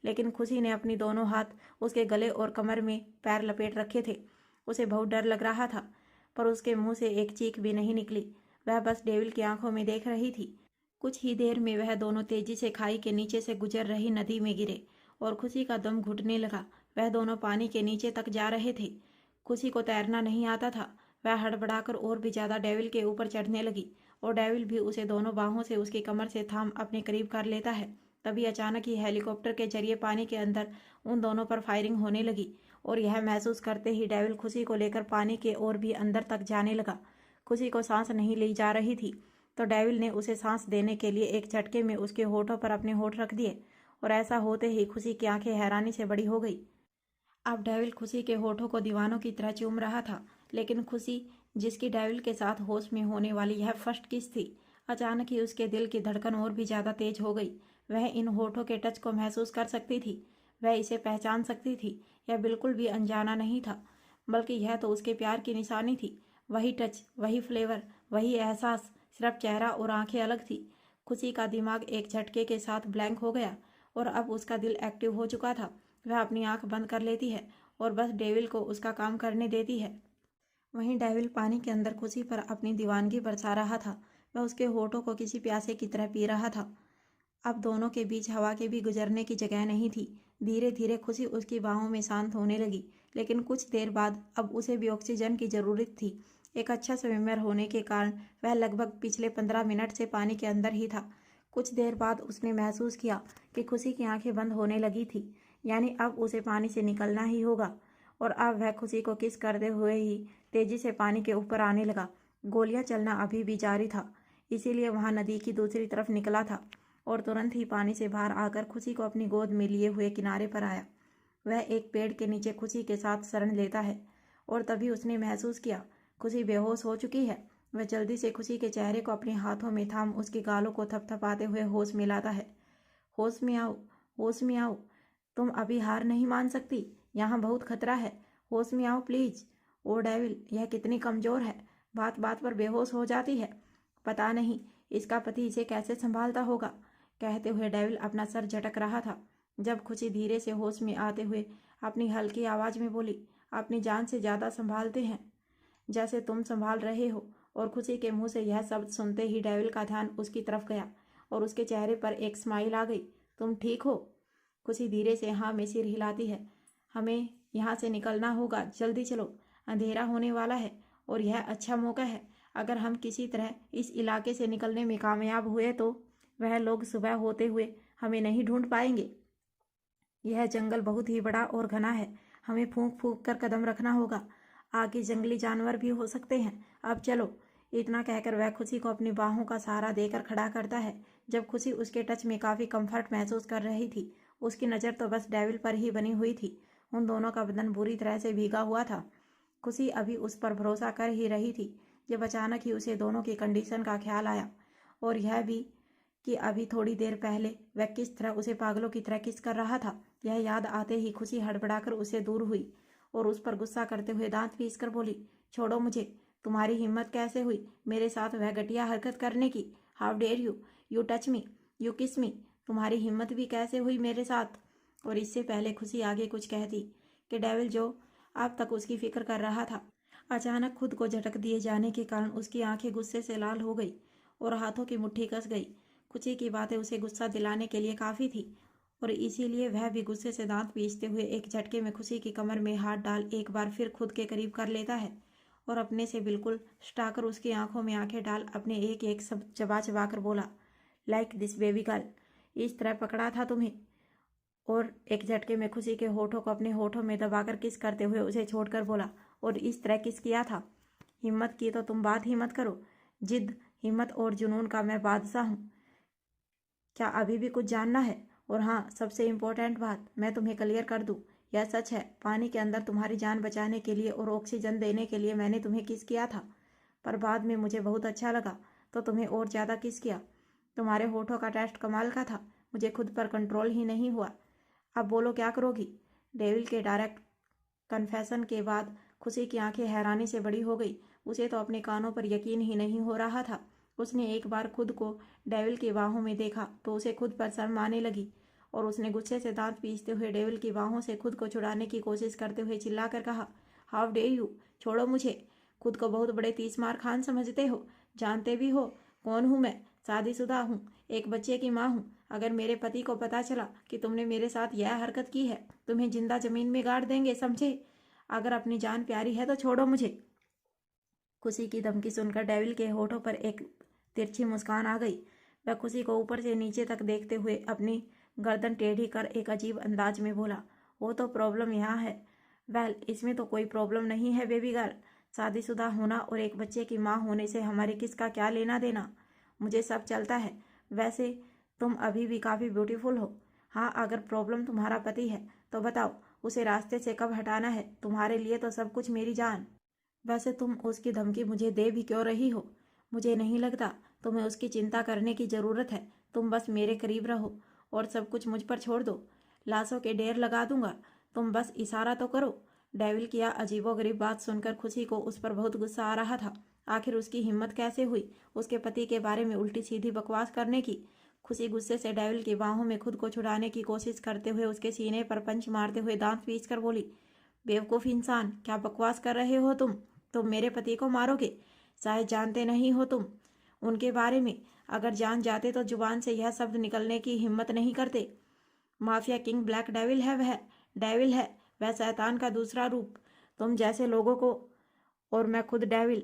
[SPEAKER 2] लेकिन खुशी ने अपनी दोनों हाथ उसके गले और कमर में पैर लपेट रखे थे। उसे बहुत डर लग रहा था, पर उसके मुंह से एक चीख भी नहीं निकली। वह बस डेविल की आंखों में देख रही थी। कुछ ही देर में वह दोनों तेजी से खाई के नीचे से गुजर रही नदी में गिरे और खुशी का दम घुटने लगा। वह दोनों पानी के नीचे तक जा रहे थे। खुशी को तैरना नहीं आता था। वह हड़बड़ाकर और भी ज्यादा डेविल के ऊपर चढ़ने लगी और डेविल भी उसे दोनों बाहों से उसकी कमर से थाम अपने करीब कर लेता है। तभी अचानक ही हेलीकॉप्टर के जरिए पानी के अंदर उन दोनों पर फायरिंग होने लगी और यह महसूस करते ही डेविल खुशी को लेकर पानी के और भी अंदर तक जाने लगा। खुशी को सांस नहीं ली जा रही थी, तो डेविल ने उसे सांस देने के लिए एक झटके में उसके होठों पर अपने होठ रख दिए और ऐसा होते ही खुशी की आंखें हैरानी से बड़ी हो गई। अब डेविल खुशी के होठों को दीवानों की तरह चूम रहा था, लेकिन खुशी, जिसकी डेविल के साथ होश में होने वाली यह फर्स्ट किस थी, अचानक ही उसके दिल की धड़कन और भी ज़्यादा तेज हो गई। वह इन होठों के टच को महसूस कर सकती थी। वह इसे पहचान सकती थी। यह बिल्कुल भी अनजाना नहीं था, बल्कि यह तो उसके प्यार की निशानी थी। वही टच, वही फ्लेवर, वही एहसास, सिर्फ चेहरा और आंखें अलग थी। खुशी का दिमाग एक झटके के साथ ब्लैंक हो गया और अब उसका दिल एक्टिव हो चुका था। वह अपनी आंख बंद कर लेती है और बस डेविल को उसका काम करने देती है। वहीं डेविल पानी के अंदर खुशी पर अपनी दीवानगी बरसा रहा था। वह उसके होठों को किसी प्यासे की तरह पी रहा था। अब दोनों के बीच हवा के भी गुजरने की जगह नहीं थी। धीरे धीरे खुशी उसकी बाहों में शांत होने लगी, लेकिन कुछ देर बाद अब उसे भी ऑक्सीजन की जरूरत थी। एक अच्छा स्विमर होने के कारण वह लगभग पिछले 15 मिनट से पानी के अंदर ही था। कुछ देर बाद उसने महसूस किया कि खुशी की आंखें बंद होने लगी थी, यानी अब उसे पानी से निकलना ही होगा। और अब वह खुशी को किस करते हुए ही तेजी से पानी के ऊपर आने लगा। गोलियां चलना अभी भी जारी था, इसीलिए वहां नदी की दूसरी तरफ निकला था और तुरंत ही पानी से बाहर आकर खुशी को अपनी गोद में लिए हुए किनारे पर आया। वह एक पेड़ के नीचे खुशी के साथ शरण लेता है और तभी उसने महसूस किया खुशी बेहोश हो चुकी है। वह जल्दी से खुशी के चेहरे को अपने हाथों में थाम उसके गालों को थपथपाते हुए होश में लाता है। होश में आओ, होश में आओ, तुम अभी हार नहीं मान सकती, यहाँ बहुत खतरा है, होश में आओ प्लीज। ओ डेविल, यह कितनी कमजोर है, बात बात पर बेहोश हो जाती है। पता नहीं इसका पति इसे कैसे संभालता होगा। कहते हुए डेविल अपना सर झटक रहा था जब खुशी धीरे से होश में आते हुए अपनी हल्की आवाज में बोली, अपनी जान से ज्यादा संभालते हैं जैसे तुम संभाल रहे हो। और खुशी के मुंह से यह शब्द सुनते ही डेविल का ध्यान उसकी तरफ गया और उसके चेहरे पर एक स्माइल आ गई। तुम ठीक हो? खुशी धीरे से हाँ में सिर हिलाती है। हमें यहाँ से निकलना होगा, जल्दी चलो, अंधेरा होने वाला है और यह अच्छा मौका है। अगर हम किसी तरह इस इलाके से निकलने में कामयाब हुए तो वह लोग सुबह होते हुए हमें नहीं ढूंढ पाएंगे। यह जंगल बहुत ही बड़ा और घना है, हमें फूंक फूंक कर कदम रखना होगा, आगे जंगली जानवर भी हो सकते हैं। अब चलो। इतना कहकर वह खुशी को अपनी बाहों का सहारा देकर खड़ा करता है। जब खुशी उसके टच में काफ़ी कंफर्ट महसूस कर रही थी, उसकी नज़र तो बस डेविल पर ही बनी हुई थी। उन दोनों का बदन बुरी तरह से भीगा हुआ था। खुशी अभी उस पर भरोसा कर ही रही थी जब अचानक ही उसे दोनों की कंडीशन का ख्याल आया, और यह भी कि अभी थोड़ी देर पहले वह किस तरह उसे पागलों की तरह किस कर रहा था। यह याद आते ही खुशी हड़बड़ाकर उससे दूर हुई और उस पर गुस्सा करते हुए दांत पीस कर बोली, छोड़ो मुझे, तुम्हारी हिम्मत कैसे हुई मेरे साथ वह घटिया हरकत करने की? How dare you, you touch me, you kiss me, तुम्हारी हिम्मत भी कैसे हुई मेरे साथ? और इससे पहले खुशी आगे कुछ कहती कि डेविल जो अब तक उसकी फिक्र कर रहा था, अचानक खुद को झटक दिए जाने के कारण उसकी आंखें गुस्से से लाल हो गई और हाथों की मुट्ठी कस गई। खुशी की बातें उसे गुस्सा दिलाने के लिए काफ़ी थी और इसीलिए वह भी गुस्से से दांत पीसते हुए एक झटके में खुशी की कमर में हाथ डाल एक बार फिर खुद के करीब कर लेता है और अपने से बिल्कुल सटाकर उसकी आंखों में आंखें डाल अपने एक एक सब चबा चबा कर बोला, लाइक दिस बेबी गर्ल, इस तरह पकड़ा था तुम्हें। और एक झटके में खुशी के होठों को अपने होठों में दबाकर किस करते हुए उसे छोड़कर बोला, और इस तरह किस किया था? हिम्मत की तो तुम बात ही मत करो, जिद, हिम्मत और जुनून का मैं बादशाह हूँ। क्या अभी भी कुछ जानना है? और हाँ, सबसे इम्पोर्टेंट बात मैं तुम्हें क्लियर कर दूँ, यह सच है, पानी के अंदर तुम्हारी जान बचाने के लिए और ऑक्सीजन देने के लिए मैंने तुम्हें किस किया था, पर बाद में मुझे बहुत अच्छा लगा तो तुम्हें और ज़्यादा किस किया। तुम्हारे होठों का टेस्ट कमाल का था, मुझे खुद पर कंट्रोल ही नहीं हुआ। अब बोलो क्या करोगी? डेविल के डायरेक्ट कन्फेशन के बाद खुशी की आंखें हैरानी से बड़ी हो गई। उसे तो अपने कानों पर यकीन ही नहीं हो रहा था। उसने एक बार खुद को डेविल की बाहों में देखा तो उसे खुद पर शर्म आने लगी और उसने गुस्से से दांत पीसते हुए डेविल की बाहों से खुद को छुड़ाने की कोशिश करते हुए चिल्लाकर कहा, हाउ डेयर यू, छोड़ो मुझे, खुद को बहुत बड़े तीसमार खान समझते हो, जानते भी हो कौन हूँ मैं? शादीशुदा हूँ, एक बच्चे की माँ हूँ। अगर मेरे पति को पता चला कि तुमने मेरे साथ यह हरकत की है, तुम्हें जिंदा जमीन में गाड़ देंगे, समझे? अगर अपनी जान प्यारी है तो छोड़ो मुझे। खुशी की धमकी सुनकर डेविल के होठों पर एक तिरछी मुस्कान आ गई। वह खुशी को ऊपर से नीचे तक देखते हुए अपनी गर्दन टेढ़ी कर एक अजीब अंदाज में बोला, वो तो प्रॉब्लम यहाँ है। वेल, इसमें तो कोई प्रॉब्लम नहीं है बेबी गर्ल, शादीशुदा होना और एक बच्चे की माँ होने से हमारे किसका क्या लेना देना, मुझे सब चलता है। वैसे तुम अभी भी काफ़ी ब्यूटीफुल हो। हाँ, अगर प्रॉब्लम तुम्हारा पति है तो बताओ उसे रास्ते से कब हटाना है, तुम्हारे लिए तो सब कुछ मेरी जान। वैसे तुम उसकी धमकी मुझे दे भी क्यों रही हो? मुझे नहीं लगता तुम्हें उसकी चिंता करने की ज़रूरत है। तुम बस मेरे करीब रहो और सब कुछ मुझ पर छोड़ दो। लाशों के ढेर लगा दूंगा, तुम बस इशारा तो करो। डेविल की अजीबोगरीब बात सुनकर खुशी को उस पर बहुत गुस्सा आ रहा था। आखिर उसकी हिम्मत कैसे हुई उसके पति के बारे में उल्टी सीधी बकवास करने की। खुशी गुस्से से डेविल की बाहों में खुद को छुड़ाने की कोशिश करते हुए उसके सीने पर पंच मारते हुए दांत पीसकर बोली, बेवकूफ़ इंसान, क्या बकवास कर रहे हो तुम मेरे पति को मारोगे। शायद जानते नहीं हो तुम उनके बारे में। अगर जान जाते तो जुबान से यह शब्द निकलने की हिम्मत नहीं करते। माफिया किंग ब्लैक डेविल है, वह शैतान का दूसरा रूप। तुम जैसे लोगों को, और मैं खुद डेविल।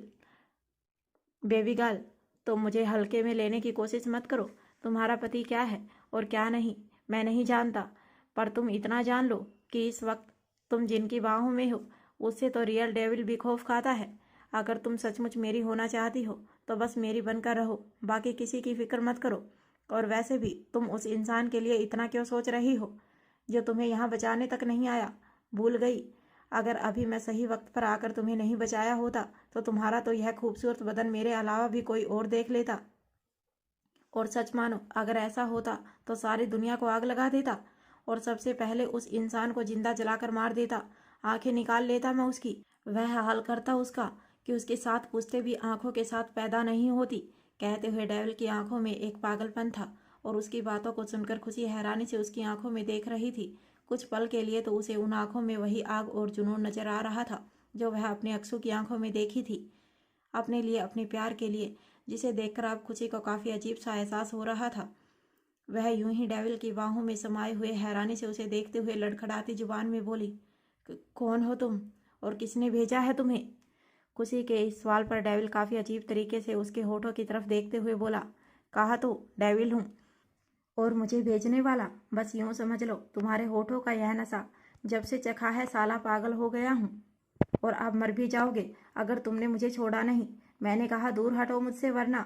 [SPEAKER 2] बेबी गर्ल, तुम मुझे हल्के में लेने की कोशिश मत करो। तुम्हारा पति क्या है और क्या नहीं मैं नहीं जानता, पर तुम इतना जान लो कि इस वक्त तुम जिनकी बाहों में हो उससे तो रियल डेविल भी खौफ खाता है। अगर तुम सचमुच मेरी होना चाहती हो तो बस मेरी बनकर रहो, बाकी किसी की फिक्र मत करो। और वैसे भी तुम उस इंसान के लिए इतना क्यों सोच रही हो जो तुम्हें यहाँ बचाने तक नहीं आया? भूल गई? अगर अभी मैं सही वक्त पर आकर तुम्हें नहीं बचाया होता तो तुम्हारा तो यह खूबसूरत बदन मेरे अलावा भी कोई और देख लेता। और सच मानो, अगर ऐसा होता तो सारी दुनिया को आग लगा देता और सबसे पहले उस इंसान को जिंदा जलाकर मार देता। आंखें निकाल लेता मैं उसकी। वह हाल करता उसका कि उसके साथ पूछते भी आंखों के साथ पैदा नहीं होती। कहते हुए डेविल की आंखों में एक पागलपन था और उसकी बातों को सुनकर खुशी हैरानी से उसकी आंखों में देख रही थी। कुछ पल के लिए तो उसे उन आंखों में वही आग और जुनून नजर आ रहा था जो वह अपने अक्सू की आंखों में देखी थी, अपने लिए, अपने प्यार के लिए, जिसे देखकर अब खुशी को काफ़ी अजीब सा एहसास हो रहा था। वह यूं ही डेविल की बाहों में समाये हुए हैरानी से उसे देखते हुए लड़खड़ाती जुबान में बोली, कौन हो तुम और किसने भेजा है तुम्हें? खुशी के इस सवाल पर डेविल काफ़ी अजीब तरीके से उसके होठों की तरफ देखते हुए बोला, कहा तो डेविल हूँ और मुझे भेजने वाला? बस यूं समझ लो, तुम्हारे होठों का यह नशा जब से चखा है साला पागल हो गया हूँ। और आप मर भी जाओगे अगर तुमने मुझे छोड़ा नहीं। मैंने कहा दूर हटो मुझसे, वरना।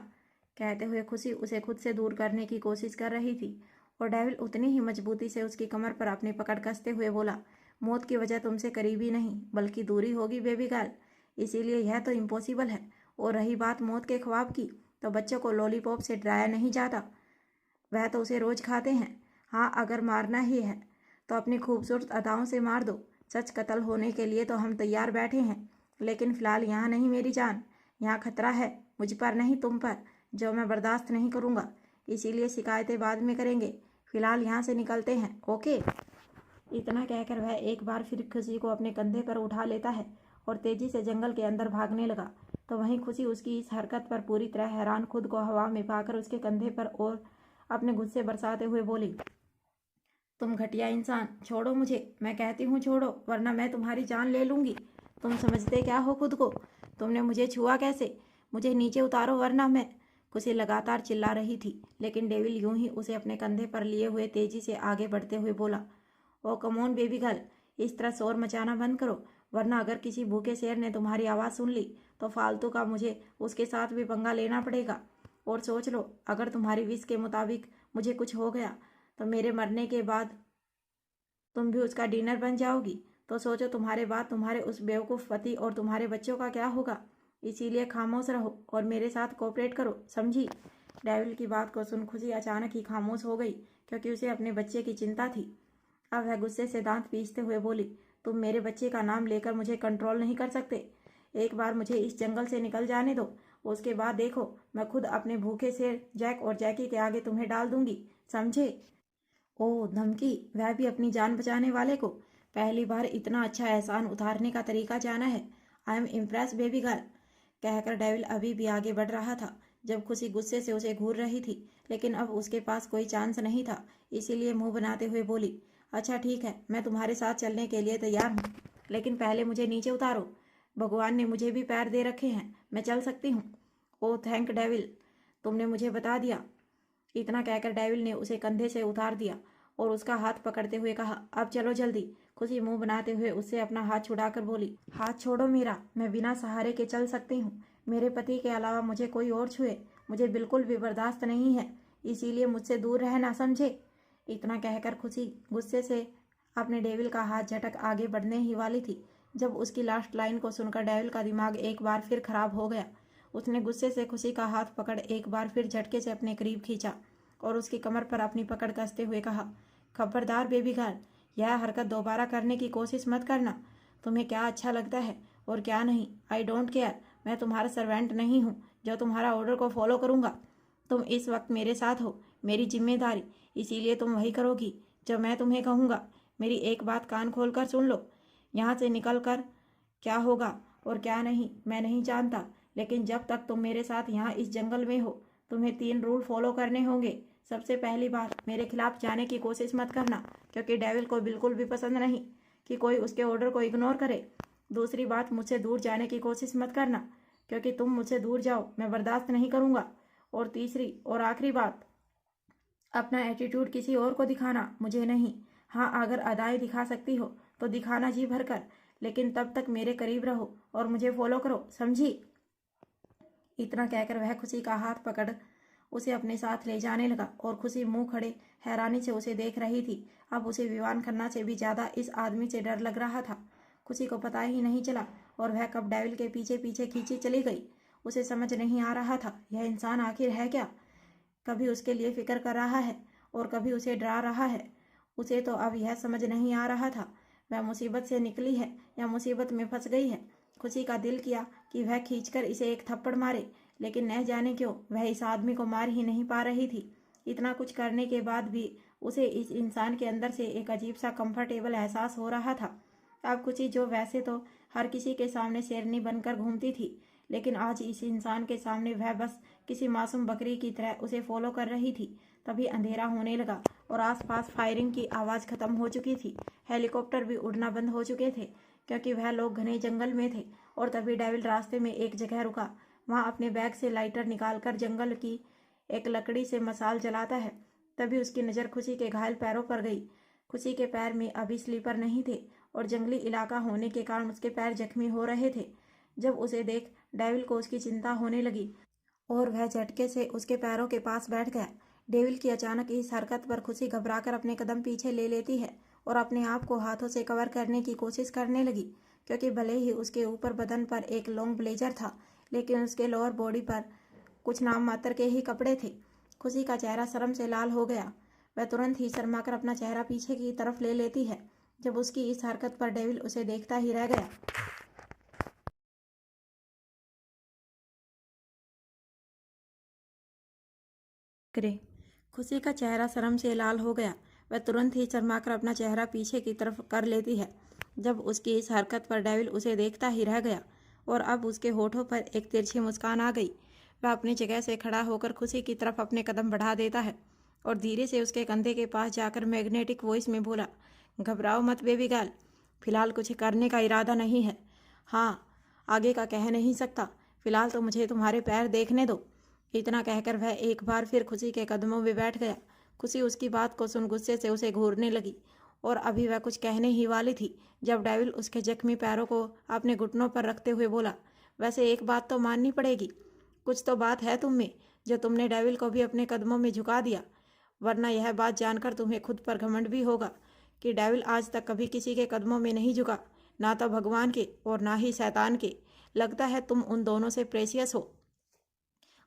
[SPEAKER 2] कहते हुए खुशी उसे खुद से दूर करने की कोशिश कर रही थी और डेविल उतनी ही मजबूती से उसकी कमर पर अपनी पकड़ कसते हुए बोला, मौत की वजह तुमसे करीबी नहीं बल्कि दूरी होगी बेबी गर्ल, इसीलिए यह तो इम्पॉसिबल है। और रही बात मौत के ख्वाब की, तो बच्चों को लॉलीपॉप से डराया नहीं जाता, वह तो उसे रोज खाते हैं। हाँ, अगर मारना ही है तो अपनी खूबसूरत अदाओं से मार दो। सच कत्ल होने के लिए तो हम तैयार बैठे हैं, लेकिन फिलहाल यहाँ नहीं मेरी जान। यहाँ खतरा है मुझ पर नहीं तुम पर, जो मैं बर्दाश्त नहीं करूँगा। इसीलिए शिकायतें बाद में करेंगे, फिलहाल यहाँ से निकलते हैं, ओके? इतना कहकर वह एक बार फिर खुशी को अपने कंधे पर उठा लेता है और तेजी से जंगल के अंदर भागने लगा। तो वहीं खुशी उसकी इस हरकत पर पूरी तरह हैरान, खुद को हवा में पाकर उसके कंधे पर और अपने गुस्से बरसाते हुए बोली, तुम घटिया इंसान, छोड़ो मुझे, मैं कहती हूँ छोड़ो, वरना मैं तुम्हारी जान ले लूँगी। तुम समझते क्या हो खुद को? तुमने मुझे छुआ कैसे? मुझे नीचे उतारो वरना मैं। खुशी लगातार चिल्ला रही थी, लेकिन डेविल यूं ही उसे अपने कंधे पर लिए हुए तेजी से आगे बढ़ते हुए बोला, ओ कमोन बेबी गर्ल, इस तरह शोर मचाना बंद करो, वरना अगर किसी भूखे शेर ने तुम्हारी आवाज़ सुन ली तो फालतू का मुझे उसके साथ भी पंगा लेना पड़ेगा। और सोच लो, अगर तुम्हारी विश के मुताबिक मुझे कुछ हो गया तो मेरे मरने के बाद तुम भी उसका डिनर बन जाओगी। तो सोचो, तुम्हारे बाद तुम्हारे उस बेवकूफ़ पति और तुम्हारे बच्चों का क्या होगा? इसीलिए खामोश रहो और मेरे साथ कोऑपरेट करो, समझी? डेविल की बात को सुन खुशी अचानक ही खामोश हो गई, क्योंकि उसे अपने बच्चे की चिंता थी। अब वह गुस्से से दांत पीसते हुए बोली, तुम मेरे बच्चे का नाम लेकर मुझे कंट्रोल नहीं कर सकते। एक बार मुझे इस जंगल से निकल जाने दो, उसके बाद देखो मैं खुद अपने भूखे शेर जैक और जैकी के आगे तुम्हें डाल दूंगी, समझे? ओह धमकी, वह भी अपनी जान बचाने वाले को। पहली बार इतना अच्छा एहसान उतारने का तरीका जाना है। I am impress baby girl. कहकर डेविल अभी भी आगे बढ़ रहा था, जब खुशी गुस्से से उसे घूर रही थी, लेकिन अब उसके पास कोई चांस नहीं था, इसीलिए मुंह बनाते हुए बोली, अच्छा ठीक है, मैं तुम्हारे साथ चलने के लिए तैयार हूँ, लेकिन पहले मुझे नीचे उतारो। भगवान ने मुझे भी पैर दे रखे हैं, मैं चल सकती हूँ। ओह थैंक डेविल, तुमने मुझे बता दिया। इतना कहकर डेविल ने उसे कंधे से उतार दिया और उसका हाथ पकड़ते हुए कहा, अब चलो जल्दी। खुशी मुंह बनाते हुए उससे अपना हाथ छुड़ाकर बोली, हाथ छोड़ो मेरा, मैं बिना सहारे के चल सकती हूँ। मेरे पति के अलावा मुझे कोई और छुए मुझे बिल्कुल भी बर्दाश्त नहीं है, इसीलिए मुझसे दूर रहना, समझे? इतना कहकर खुशी गुस्से से अपने डेविल का हाथ झटक आगे बढ़ने ही वाली थी, जब उसकी लास्ट लाइन को सुनकर डेविल का दिमाग एक बार फिर खराब हो गया उसने गुस्से से खुशी का हाथ पकड़ एक बार फिर झटके से अपने करीब खींचा और उसकी कमर पर अपनी पकड़ कसते हुए कहा, खबरदार बेबी गर्ल, यह हरकत दोबारा करने की कोशिश मत करना। तुम्हें क्या अच्छा लगता है और क्या नहीं, आई डोंट केयर। मैं तुम्हारा सर्वेंट नहीं हूँ जो तुम्हारा ऑर्डर को फॉलो करूँगा। तुम इस वक्त मेरे साथ हो, मेरी जिम्मेदारी, इसीलिए तुम वही करोगी जो मैं तुम्हें कहूँगा। मेरी एक बात कान खोल कर सुन लो, यहाँ से निकल कर क्या होगा और क्या नहीं मैं नहीं जानता, लेकिन जब तक तुम मेरे साथ यहाँ इस जंगल में हो तुम्हें 3 रूल फॉलो करने होंगे। सबसे पहली बात, मेरे खिलाफ जाने की कोशिश मत करना, क्योंकि डेविल को बिल्कुल भी पसंद नहीं कि कोई उसके ऑर्डर को इग्नोर करे। दूसरी बात, मुझसे दूर जाने की कोशिश मत करना, क्योंकि तुम मुझसे दूर जाओ मैं बर्दाश्त नहीं करूँगा। और तीसरी और आखिरी बात, अपना एटीट्यूड किसी और को दिखाना, मुझे नहीं। हाँ, अगर अदाएं दिखा सकती हो तो दिखाना जी भर कर, लेकिन तब तक मेरे करीब रहो और मुझे फॉलो करो, समझी? इतना कहकर वह खुशी का हाथ पकड़ उसे अपने साथ ले जाने लगा और खुशी मुंह खड़े हैरानी से उसे देख रही थी। अब उसे विवान खन्ना से भी ज्यादा इस आदमी से डर लग रहा था। खुशी को पता ही नहीं चला और वह कब डेविल के पीछे पीछे खींची चली गई। उसे समझ नहीं आ रहा था यह इंसान आखिर है क्या। कभी उसके लिए फिक्र कर रहा है और कभी उसे डरा रहा है। उसे तो अब यह समझ नहीं आ रहा था वह मुसीबत से निकली है या मुसीबत में फंस गई है। खुशी का दिल किया कि वह खींचकर इसे एक थप्पड़ मारे, लेकिन न जाने क्यों वह इस आदमी को मार ही नहीं पा रही थी। इतना कुछ करने के बाद भी उसे इस इंसान के अंदर से एक अजीब सा कंफर्टेबल एहसास हो रहा था। अब खुशी, जो वैसे तो हर किसी के सामने शेरनी बनकर घूमती थी, लेकिन आज इस इंसान के सामने वह बस किसी मासूम बकरी की तरह उसे फॉलो कर रही थी। तभी अंधेरा होने लगा और आसपास फायरिंग की आवाज़ खत्म हो चुकी थी। हेलीकॉप्टर भी उड़ना बंद हो चुके थे क्योंकि वह लोग घने जंगल में थे। और तभी डेविल रास्ते में एक जगह रुका। वहाँ अपने बैग से लाइटर निकालकर जंगल की एक लकड़ी से मसाल जलाता है। तभी उसकी नज़र खुशी के घायल पैरों पर गई। खुशी के पैर में अभी स्लीपर नहीं थे और जंगली इलाका होने के कारण उसके पैर जख्मी हो रहे थे। जब उसे देख डेविल को उसकी चिंता होने लगी और वह झटके से उसके पैरों के पास बैठ गया। डेविल की अचानक इस हरकत पर खुशी घबराकर अपने कदम पीछे ले लेती है और अपने आप को हाथों से कवर करने की कोशिश करने लगी, क्योंकि भले ही उसके ऊपर बदन पर एक लॉन्ग ब्लेजर था, लेकिन उसके लोअर बॉडी पर कुछ नाम मात्र के ही कपड़े थे। खुशी का चेहरा शर्म से लाल हो गया। वह तुरंत ही शर्माकर अपना चेहरा पीछे की तरफ ले लेती है। जब उसकी इस हरकत पर डेविल उसे देखता ही रह गया। खुशी का चेहरा शर्म से लाल हो गया। वह तुरंत ही शर्माकर अपना चेहरा पीछे की तरफ कर लेती है। जब उसकी इस हरकत पर डेविल उसे देखता ही रह गया और अब उसके होठों पर एक तिरछी मुस्कान आ गई। वह अपनी जगह से खड़ा होकर खुशी की तरफ अपने कदम बढ़ा देता है और धीरे से उसके कंधे के पास जाकर मैग्नेटिक वॉइस में बोला, घबराओ मत बेबी गर्ल, फिलहाल कुछ करने का इरादा नहीं है। हाँ, आगे का कह नहीं सकता, फिलहाल तो मुझे तुम्हारे पैर देखने दो। इतना कहकर वह एक बार फिर खुशी के कदमों में बैठ गया। खुशी उसकी बात को सुन गुस्से से उसे घूरने लगी और अभी वह कुछ कहने ही वाली थी जब डेविल उसके जख्मी पैरों को अपने घुटनों पर रखते हुए बोला, वैसे एक बात तो माननी पड़ेगी, कुछ तो बात है तुम में जो तुमने डेविल को भी अपने कदमों में झुका दिया। वरना यह बात जानकर तुम्हें खुद पर घमंड भी होगा कि डेविल आज तक कभी किसी के कदमों में नहीं झुका, ना तो भगवान के और ना ही शैतान के। लगता है तुम उन दोनों से प्रेसियस हो।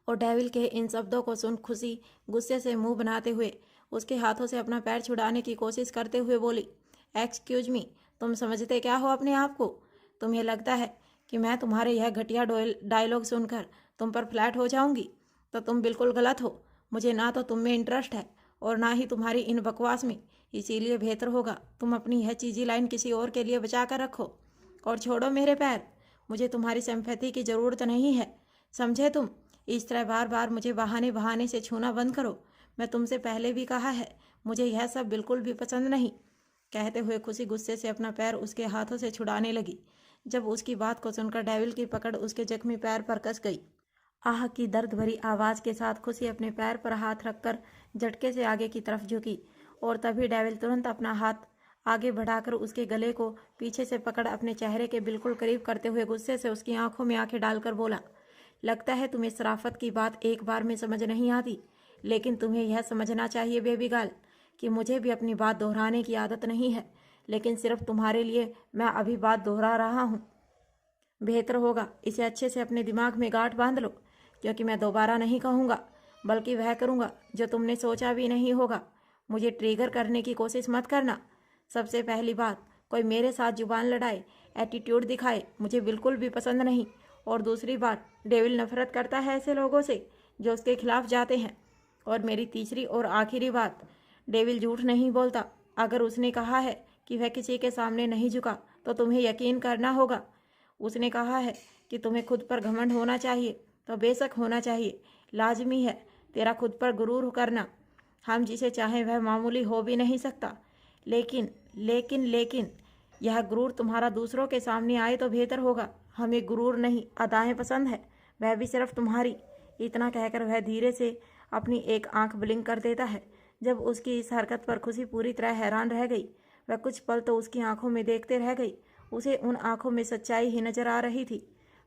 [SPEAKER 2] और डेविल के इन शब्दों को सुन खुशी गुस्से से मुंह बनाते हुए उसके हाथों से अपना पैर छुड़ाने की कोशिश करते हुए बोली, एक्सक्यूज मी, तुम समझते क्या हो अपने आप को? तुम्हें लगता है कि मैं तुम्हारे यह घटिया डायलॉग सुनकर तुम पर फ्लैट हो जाऊंगी? तो तुम बिल्कुल गलत हो। मुझे ना तो तुम में इंटरेस्ट है और ना ही तुम्हारी इन बकवास में। इसीलिए बेहतर होगा तुम अपनी यह चीज़ी लाइन किसी और के लिए बचा कर रखो और छोड़ो मेरे पैर। मुझे तुम्हारी सिंपैथी की ज़रूरत नहीं है, समझे तुम? इस तरह बार बार मुझे बहाने बहाने से छूना बंद करो। मैं तुमसे पहले भी कहा है, मुझे यह सब बिल्कुल भी पसंद नहीं। कहते हुए खुशी गुस्से से अपना पैर उसके हाथों से छुड़ाने लगी। जब उसकी बात को सुनकर डेविल की पकड़ उसके जख्मी पैर पर कस गई। आह की दर्द भरी आवाज़ के साथ खुशी अपने पैर पर हाथ रखकर झटके से आगे की तरफ झुकी और तभी डेविल तुरंत अपना हाथ आगे बढ़ाकर उसके गले को पीछे से पकड़ अपने चेहरे के बिल्कुल करीब करते हुए गुस्से से उसकी आंखों में आंखें डालकर बोला, लगता है तुम्हें शराफत की बात एक बार में समझ नहीं आती, लेकिन तुम्हें यह समझना चाहिए बेबी गर्ल कि मुझे भी अपनी बात दोहराने की आदत नहीं है, लेकिन सिर्फ तुम्हारे लिए मैं अभी बात दोहरा रहा हूँ। बेहतर होगा इसे अच्छे से अपने दिमाग में गांठ बांध लो, क्योंकि मैं दोबारा नहीं कहूँगा, बल्कि वह करूँगा जो तुमने सोचा भी नहीं होगा। मुझे ट्रिगर करने की कोशिश मत करना। सबसे पहली बात, कोई मेरे साथ जुबान लड़ाए, एटीट्यूड दिखाए, मुझे बिल्कुल भी पसंद नहीं। और दूसरी बात, डेविल नफरत करता है ऐसे लोगों से जो उसके खिलाफ जाते हैं। और मेरी तीसरी और आखिरी बात, डेविल झूठ नहीं बोलता। अगर उसने कहा है कि वह किसी के सामने नहीं झुका तो तुम्हें यकीन करना होगा। उसने कहा है कि तुम्हें खुद पर घमंड होना चाहिए, तो बेशक होना चाहिए, लाजमी है तेरा खुद पर गुरूर करना। हम जिसे चाहें वह मामूली हो भी नहीं सकता, लेकिन लेकिन लेकिन यह गुरूर तुम्हारा दूसरों के सामने आए तो बेहतर होगा। हमें गुरूर नहीं, अदाएं पसंद है, वह भी सिर्फ तुम्हारी। इतना कहकर वह धीरे से अपनी एक आंख ब्लिंक कर देता है। जब उसकी इस हरकत पर खुशी पूरी तरह हैरान रह गई। वह कुछ पल तो उसकी आंखों में देखते रह गई। उसे उन आंखों में सच्चाई ही नजर आ रही थी,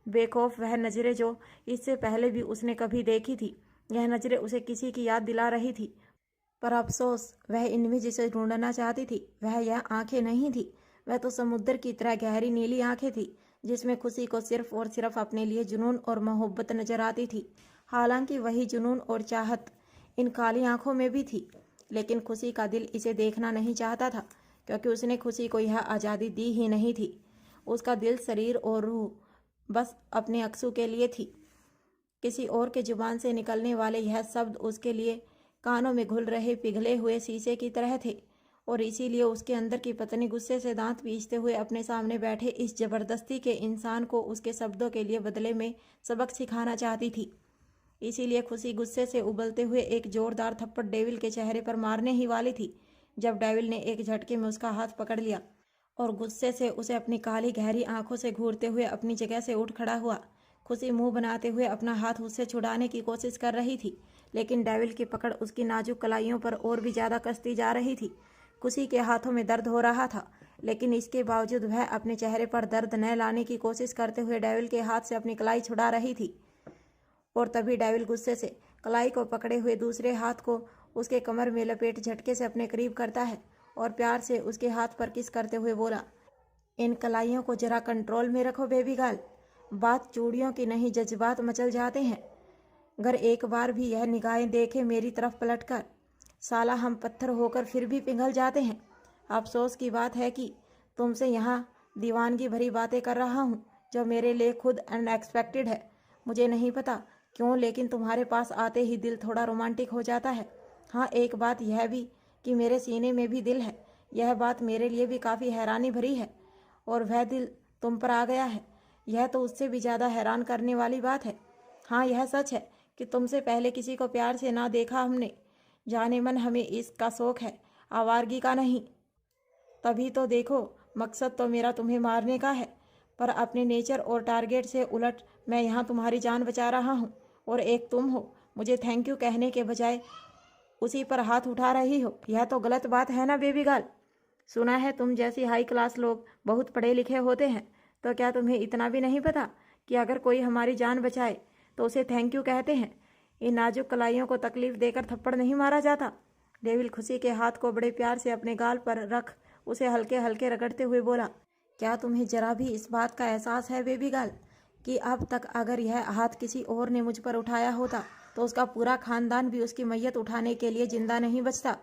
[SPEAKER 2] बेखौफ वह नजरें जो इससे पहले भी उसने कभी देखी थी। यह नजरें उसे किसी की याद दिला रही थी, पर अफसोस वह इनमें जिसे ढूंढना चाहती थी वह यह आंखें नहीं थी। वह तो समुद्र की तरह गहरी नीली आंखें थी, जिसमें खुशी को सिर्फ और सिर्फ अपने लिए जुनून और मोहब्बत नजर आती थी। हालांकि वही जुनून और चाहत इन काली आंखों में भी थी, लेकिन खुशी का दिल इसे देखना नहीं चाहता था, क्योंकि उसने खुशी को यह आज़ादी दी ही नहीं थी। उसका दिल, शरीर और रूह बस अपने अक्सू के लिए थी। किसी और के जुबान से निकलने वाले यह शब्द उसके लिए कानों में घुल रहे पिघले हुए शीशे की तरह थे, और इसीलिए उसके अंदर की पत्नी गुस्से से दांत पीसते हुए अपने सामने बैठे इस जबरदस्ती के इंसान को उसके शब्दों के लिए बदले में सबक सिखाना चाहती थी। इसीलिए खुशी गुस्से से उबलते हुए एक जोरदार थप्पड़ डेविल के चेहरे पर मारने ही वाली थी, जब डेविल ने एक झटके में उसका हाथ पकड़ लिया और गुस्से से उसे अपनी काली गहरी आंखों से घूरते हुए अपनी जगह से उठ खड़ा हुआ। खुशी मुंह बनाते हुए अपना हाथ उससे छुड़ाने की कोशिश कर रही थी, लेकिन डेविल की पकड़ उसकी नाजुक कलाइयों पर और भी ज्यादा कसती जा रही थी। खुशी के हाथों में दर्द हो रहा था, लेकिन इसके बावजूद वह अपने चेहरे पर दर्द न लाने की कोशिश करते हुए डेविल के हाथ से अपनी कलाई छुड़ा रही थी। और तभी डेविल गुस्से से कलाई को पकड़े हुए दूसरे हाथ को उसके कमर में लपेट झटके से अपने करीब करता है और प्यार से उसके हाथ पर किस करते हुए बोला, इन कलाइयों को जरा कंट्रोल में रखो बेबी गर्ल। बात चूड़ियों की नहीं, जज्बात मचल जाते हैं। अगर एक बार भी यह निगाहें देखे मेरी तरफ पलटकर, साला हम पत्थर होकर फिर भी पिघल जाते हैं। अफसोस की बात है कि तुमसे यहाँ दीवानगी भरी बातें कर रहा हूँ, जो मेरे लिए खुद अनएक्सपेक्टेड है। मुझे नहीं पता क्यों, लेकिन तुम्हारे पास आते ही दिल थोड़ा रोमांटिक हो जाता है। हाँ, एक बात यह भी कि मेरे सीने में भी दिल है। यह बात मेरे लिए भी काफ़ी हैरानी भरी है, और वह दिल तुम पर आ गया है। यह तो उससे भी ज़्यादा हैरान करने वाली बात है। हाँ, यह सच है कि तुमसे पहले किसी को प्यार से ना देखा हमने। जाने मन हमें इसका शौक है, आवारगी का नहीं। तभी तो देखो, मकसद तो मेरा तुम्हें मारने का है, पर अपने नेचर और टारगेट से उलट मैं यहाँ तुम्हारी जान बचा रहा हूँ, और एक तुम हो मुझे थैंक यू कहने के बजाय उसी पर हाथ उठा रही हो। यह तो गलत बात है ना बेबी गर्ल। सुना है तुम जैसी हाई क्लास लोग बहुत पढ़े लिखे होते हैं, तो क्या तुम्हें इतना भी नहीं पता कि अगर कोई हमारी जान बचाए तो उसे थैंक यू कहते हैं। इन नाजुक कलाइयों को तकलीफ देकर थप्पड़ नहीं मारा जाता। डेविल खुशी के हाथ को बड़े प्यार से अपने गाल पर रख उसे हल्के हल्के रगड़ते हुए बोला, क्या तुम्हें जरा भी इस बात का एहसास है बेबी गर्ल कि अब तक अगर यह हाथ किसी और ने मुझ पर उठाया होता तो उसका पूरा खानदान भी उसकी मैयत उठाने के लिए जिंदा नहीं बचता।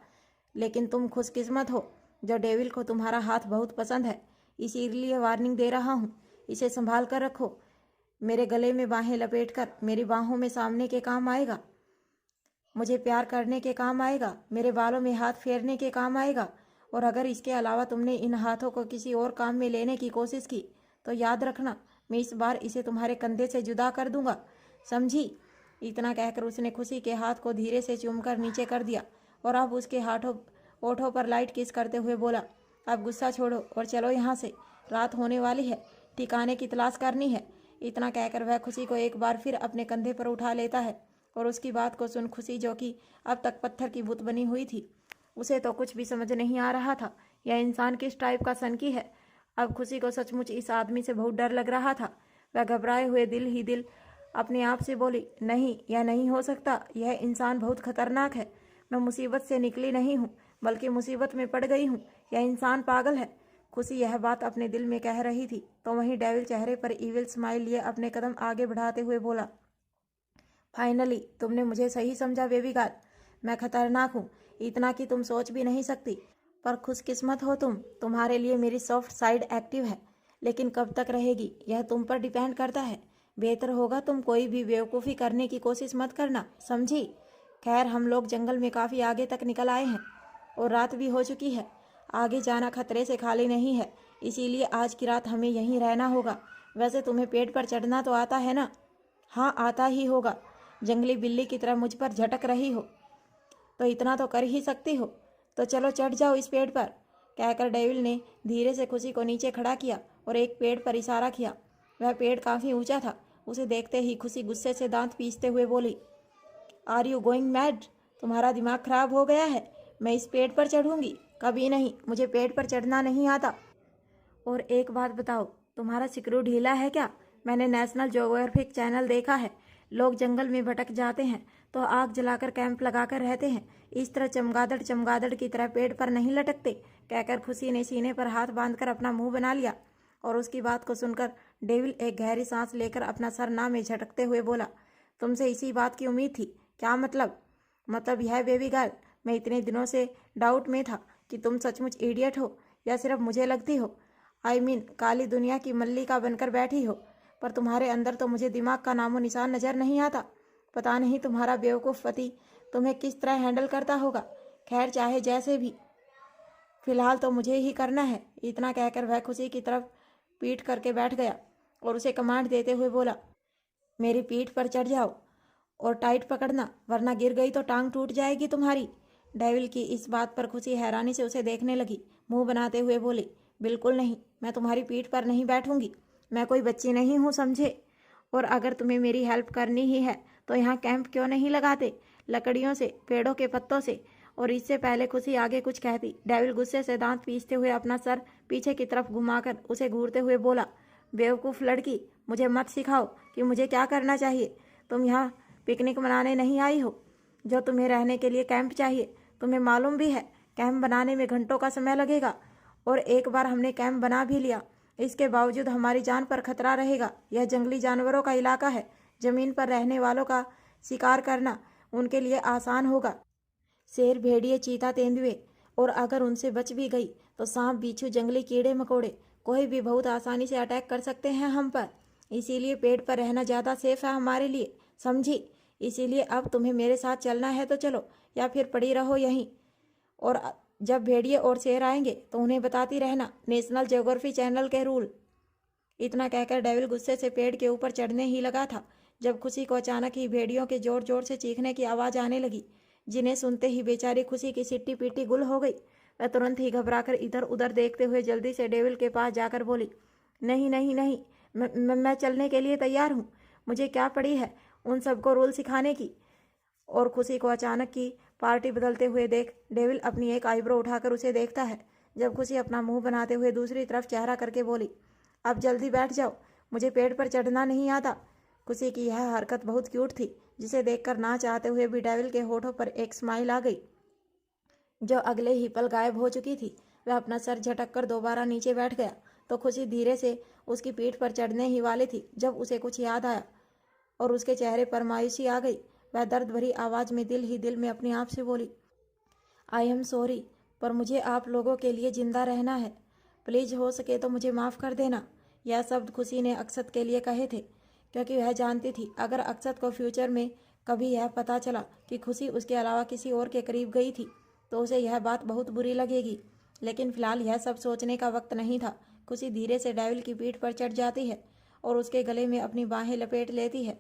[SPEAKER 2] लेकिन तुम खुशकिस्मत हो जो डेविल को तुम्हारा हाथ बहुत पसंद है। इसीलिए वार्निंग दे रहा हूँ, इसे संभाल कर रखो। मेरे गले में बाहें लपेटकर मेरी बाहों में सामने के काम आएगा, मुझे प्यार करने के काम आएगा, मेरे बालों में हाथ फेरने के काम आएगा। और अगर इसके अलावा तुमने इन हाथों को किसी और काम में लेने की कोशिश की तो याद रखना, मैं इस बार इसे तुम्हारे कंधे से जुदा कर दूंगा, समझी। इतना कहकर उसने खुशी के हाथ को धीरे से चूमकर नीचे कर दिया और अब उसके होठों पर लाइट किस करते हुए बोला, अब गुस्सा छोड़ो और चलो यहाँ से, रात होने वाली है, ठिकाने की तलाश करनी है। इतना कहकर वह खुशी को एक बार फिर अपने कंधे पर उठा लेता है, और उसकी बात को सुन खुशी, जो कि अब तक पत्थर की बुत बनी हुई थी, उसे तो कुछ भी समझ नहीं आ रहा था यह इंसान किस टाइप का सनकी है। अब खुशी को सचमुच इस आदमी से बहुत डर लग रहा था। वह घबराए हुए दिल ही दिल अपने आप से बोली, नहीं, यह नहीं हो सकता, यह इंसान बहुत खतरनाक है। मैं मुसीबत से निकली नहीं हूँ, बल्कि मुसीबत में पड़ गई हूँ। यह इंसान पागल है। खुशी यह बात अपने दिल में कह रही थी तो वहीं डेविल चेहरे पर ईविल स्माइल लिए अपने कदम आगे बढ़ाते हुए बोला, फाइनली तुमने मुझे सही समझा बेबी गर्ल। मैं खतरनाक हूँ, इतना कि तुम सोच भी नहीं सकती। पर खुशकिस्मत हो तुम, तुम्हारे लिए मेरी सॉफ्ट साइड एक्टिव है। लेकिन कब तक रहेगी यह तुम पर डिपेंड करता है। बेहतर होगा तुम कोई भी बेवकूफ़ी करने की कोशिश मत करना, समझी। खैर हम लोग जंगल में काफ़ी आगे तक निकल आए हैं और रात भी हो चुकी है। आगे जाना खतरे से खाली नहीं है, इसीलिए आज की रात हमें यहीं रहना होगा। वैसे तुम्हें पेड़ पर चढ़ना तो आता है ना? हाँ आता ही होगा। जंगली बिल्ली की तरह मुझ पर झटक रही हो तो इतना तो कर ही सकती हो। तो चलो चढ़ जाओ इस पेड़ पर, कहकर डेविल ने धीरे से खुशी को नीचे खड़ा किया और एक पेड़ पर इशारा किया। वह पेड़ काफ़ी ऊंचा था। उसे देखते ही खुशी गुस्से से दांत पीसते हुए बोली, आर यू गोइंग मैड? तुम्हारा दिमाग खराब हो गया है? मैं इस पेड़ पर चढ़ूंगी? कभी नहीं, मुझे पेड़ पर चढ़ना नहीं आता। और एक बात बताओ, तुम्हारा स्क्रू ढीला है क्या? मैंने नेशनल ज्योग्राफिक चैनल देखा है। लोग जंगल में भटक जाते हैं तो आग जलाकर कैंप लगाकर रहते हैं। इस तरह चमगादड़ की तरह पेड़ पर नहीं लटकते। कहकर खुशी ने सीने पर हाथ बांधकर अपना मुंह बना लिया और उसकी बात को सुनकर डेविल एक गहरी सांस लेकर अपना सर ना में झटकते हुए बोला, तुमसे इसी बात की उम्मीद थी। क्या मतलब? मतलब यह बेबी गर्ल, मैं इतने दिनों से डाउट में था कि तुम सचमुच इडियट हो या सिर्फ मुझे लगती हो। आई मीन काली दुनिया की मल्लिका बनकर बैठी हो। पर तुम्हारे अंदर तो मुझे दिमाग का नामो निशान नजर नहीं आता। पता नहीं तुम्हारा बेवकूफ़ पति तुम्हें किस तरह हैंडल करता होगा। खैर चाहे जैसे भी, फिलहाल तो मुझे ही करना है। इतना कहकर वह खुशी की तरफ पीठ करके बैठ गया और उसे कमांड देते हुए बोला, मेरी पीठ पर चढ़ जाओ और टाइट पकड़ना, वरना गिर गई तो टांग टूट जाएगी तुम्हारी। डेविल की इस बात पर खुशी हैरानी से उसे देखने लगी। मुंह बनाते हुए बोली, बिल्कुल नहीं, मैं तुम्हारी पीठ पर नहीं बैठूंगी। मैं कोई बच्ची नहीं हूँ, समझे। और अगर तुम्हें मेरी हेल्प करनी ही है तो यहाँ कैंप क्यों नहीं लगाते, लकड़ियों से, पेड़ों के पत्तों से। और इससे पहले खुशी आगे कुछ कहती, डेविल गुस्से से दांत पीसते हुए अपना सर पीछे की तरफ घुमाकर उसे घूरते हुए बोला, बेवकूफ़ लड़की, मुझे मत सिखाओ कि मुझे क्या करना चाहिए। तुम यहाँ पिकनिक मनाने नहीं आई हो जो तुम्हें रहने के लिए कैंप चाहिए। तुम्हें मालूम भी है कैंप बनाने में घंटों का समय लगेगा और एक बार हमने कैंप बना भी लिया, इसके बावजूद हमारी जान पर खतरा रहेगा। यह जंगली जानवरों का इलाका है। ज़मीन पर रहने वालों का शिकार करना उनके लिए आसान होगा। शेर, भेड़िए, चीता, तेंदुए, और अगर उनसे बच भी गई तो सांप, बिच्छू, जंगली कीड़े मकोड़े कोई भी बहुत आसानी से अटैक कर सकते हैं हम पर। इसीलिए पेड़ पर रहना ज़्यादा सेफ है हमारे लिए, समझी। इसीलिए अब तुम्हें मेरे साथ चलना है तो चलो, या फिर पड़ी रहो यहीं। और जब भेड़िए और शेर आएंगे तो उन्हें बताती रहना, नेशनल ज्योग्राफी चैनल के रूल। इतना कहकर डेविल गुस्से से पेड़ के ऊपर चढ़ने ही लगा था जब खुशी को अचानक ही भेड़ियों के जोर जोर से चीखने की आवाज़ आने लगी, जिन्हें सुनते ही बेचारी खुशी की सिट्टी पीटी गुल हो गई। वह तुरंत ही घबराकर इधर उधर देखते हुए जल्दी से डेविल के पास जाकर बोली, नहीं नहीं नहीं, मैं चलने के लिए तैयार हूँ। मुझे क्या पड़ी है उन सबको रूल सिखाने की। और खुशी को अचानक की पार्टी बदलते हुए देख डेविल अपनी एक आईब्रो उठाकर उसे देखता है। जब खुशी अपना मुंह बनाते हुए दूसरी तरफ चेहरा करके बोली, अब जल्दी बैठ जाओ, मुझे पेड़ पर चढ़ना नहीं आता। खुशी की यह हरकत बहुत क्यूट थी, जिसे देखकर ना चाहते हुए भी डेविल के होठों पर एक स्माइल आ गई, जो अगले ही पल गायब हो चुकी थी। वह अपना सर झटक कर दोबारा नीचे बैठ गया तो खुशी धीरे से उसकी पीठ पर चढ़ने ही वाली थी जब उसे कुछ याद आया और उसके चेहरे पर मायूसी आ गई। वह दर्द भरी आवाज़ में दिल ही दिल में अपने आप से बोली, आई एम सॉरी, पर मुझे आप लोगों के लिए ज़िंदा रहना है। प्लीज़ हो सके तो मुझे माफ़ कर देना। यह शब्द खुशी ने अक्षत के लिए कहे थे, क्योंकि वह जानती थी अगर अक्षत को फ्यूचर में कभी यह पता चला कि खुशी उसके अलावा किसी और के करीब गई थी तो उसे यह बात बहुत बुरी लगेगी। लेकिन फिलहाल यह सब सोचने का वक्त नहीं था। खुशी धीरे से डेविल की पीठ पर चढ़ जाती है और उसके गले में अपनी बाहें लपेट लेती है।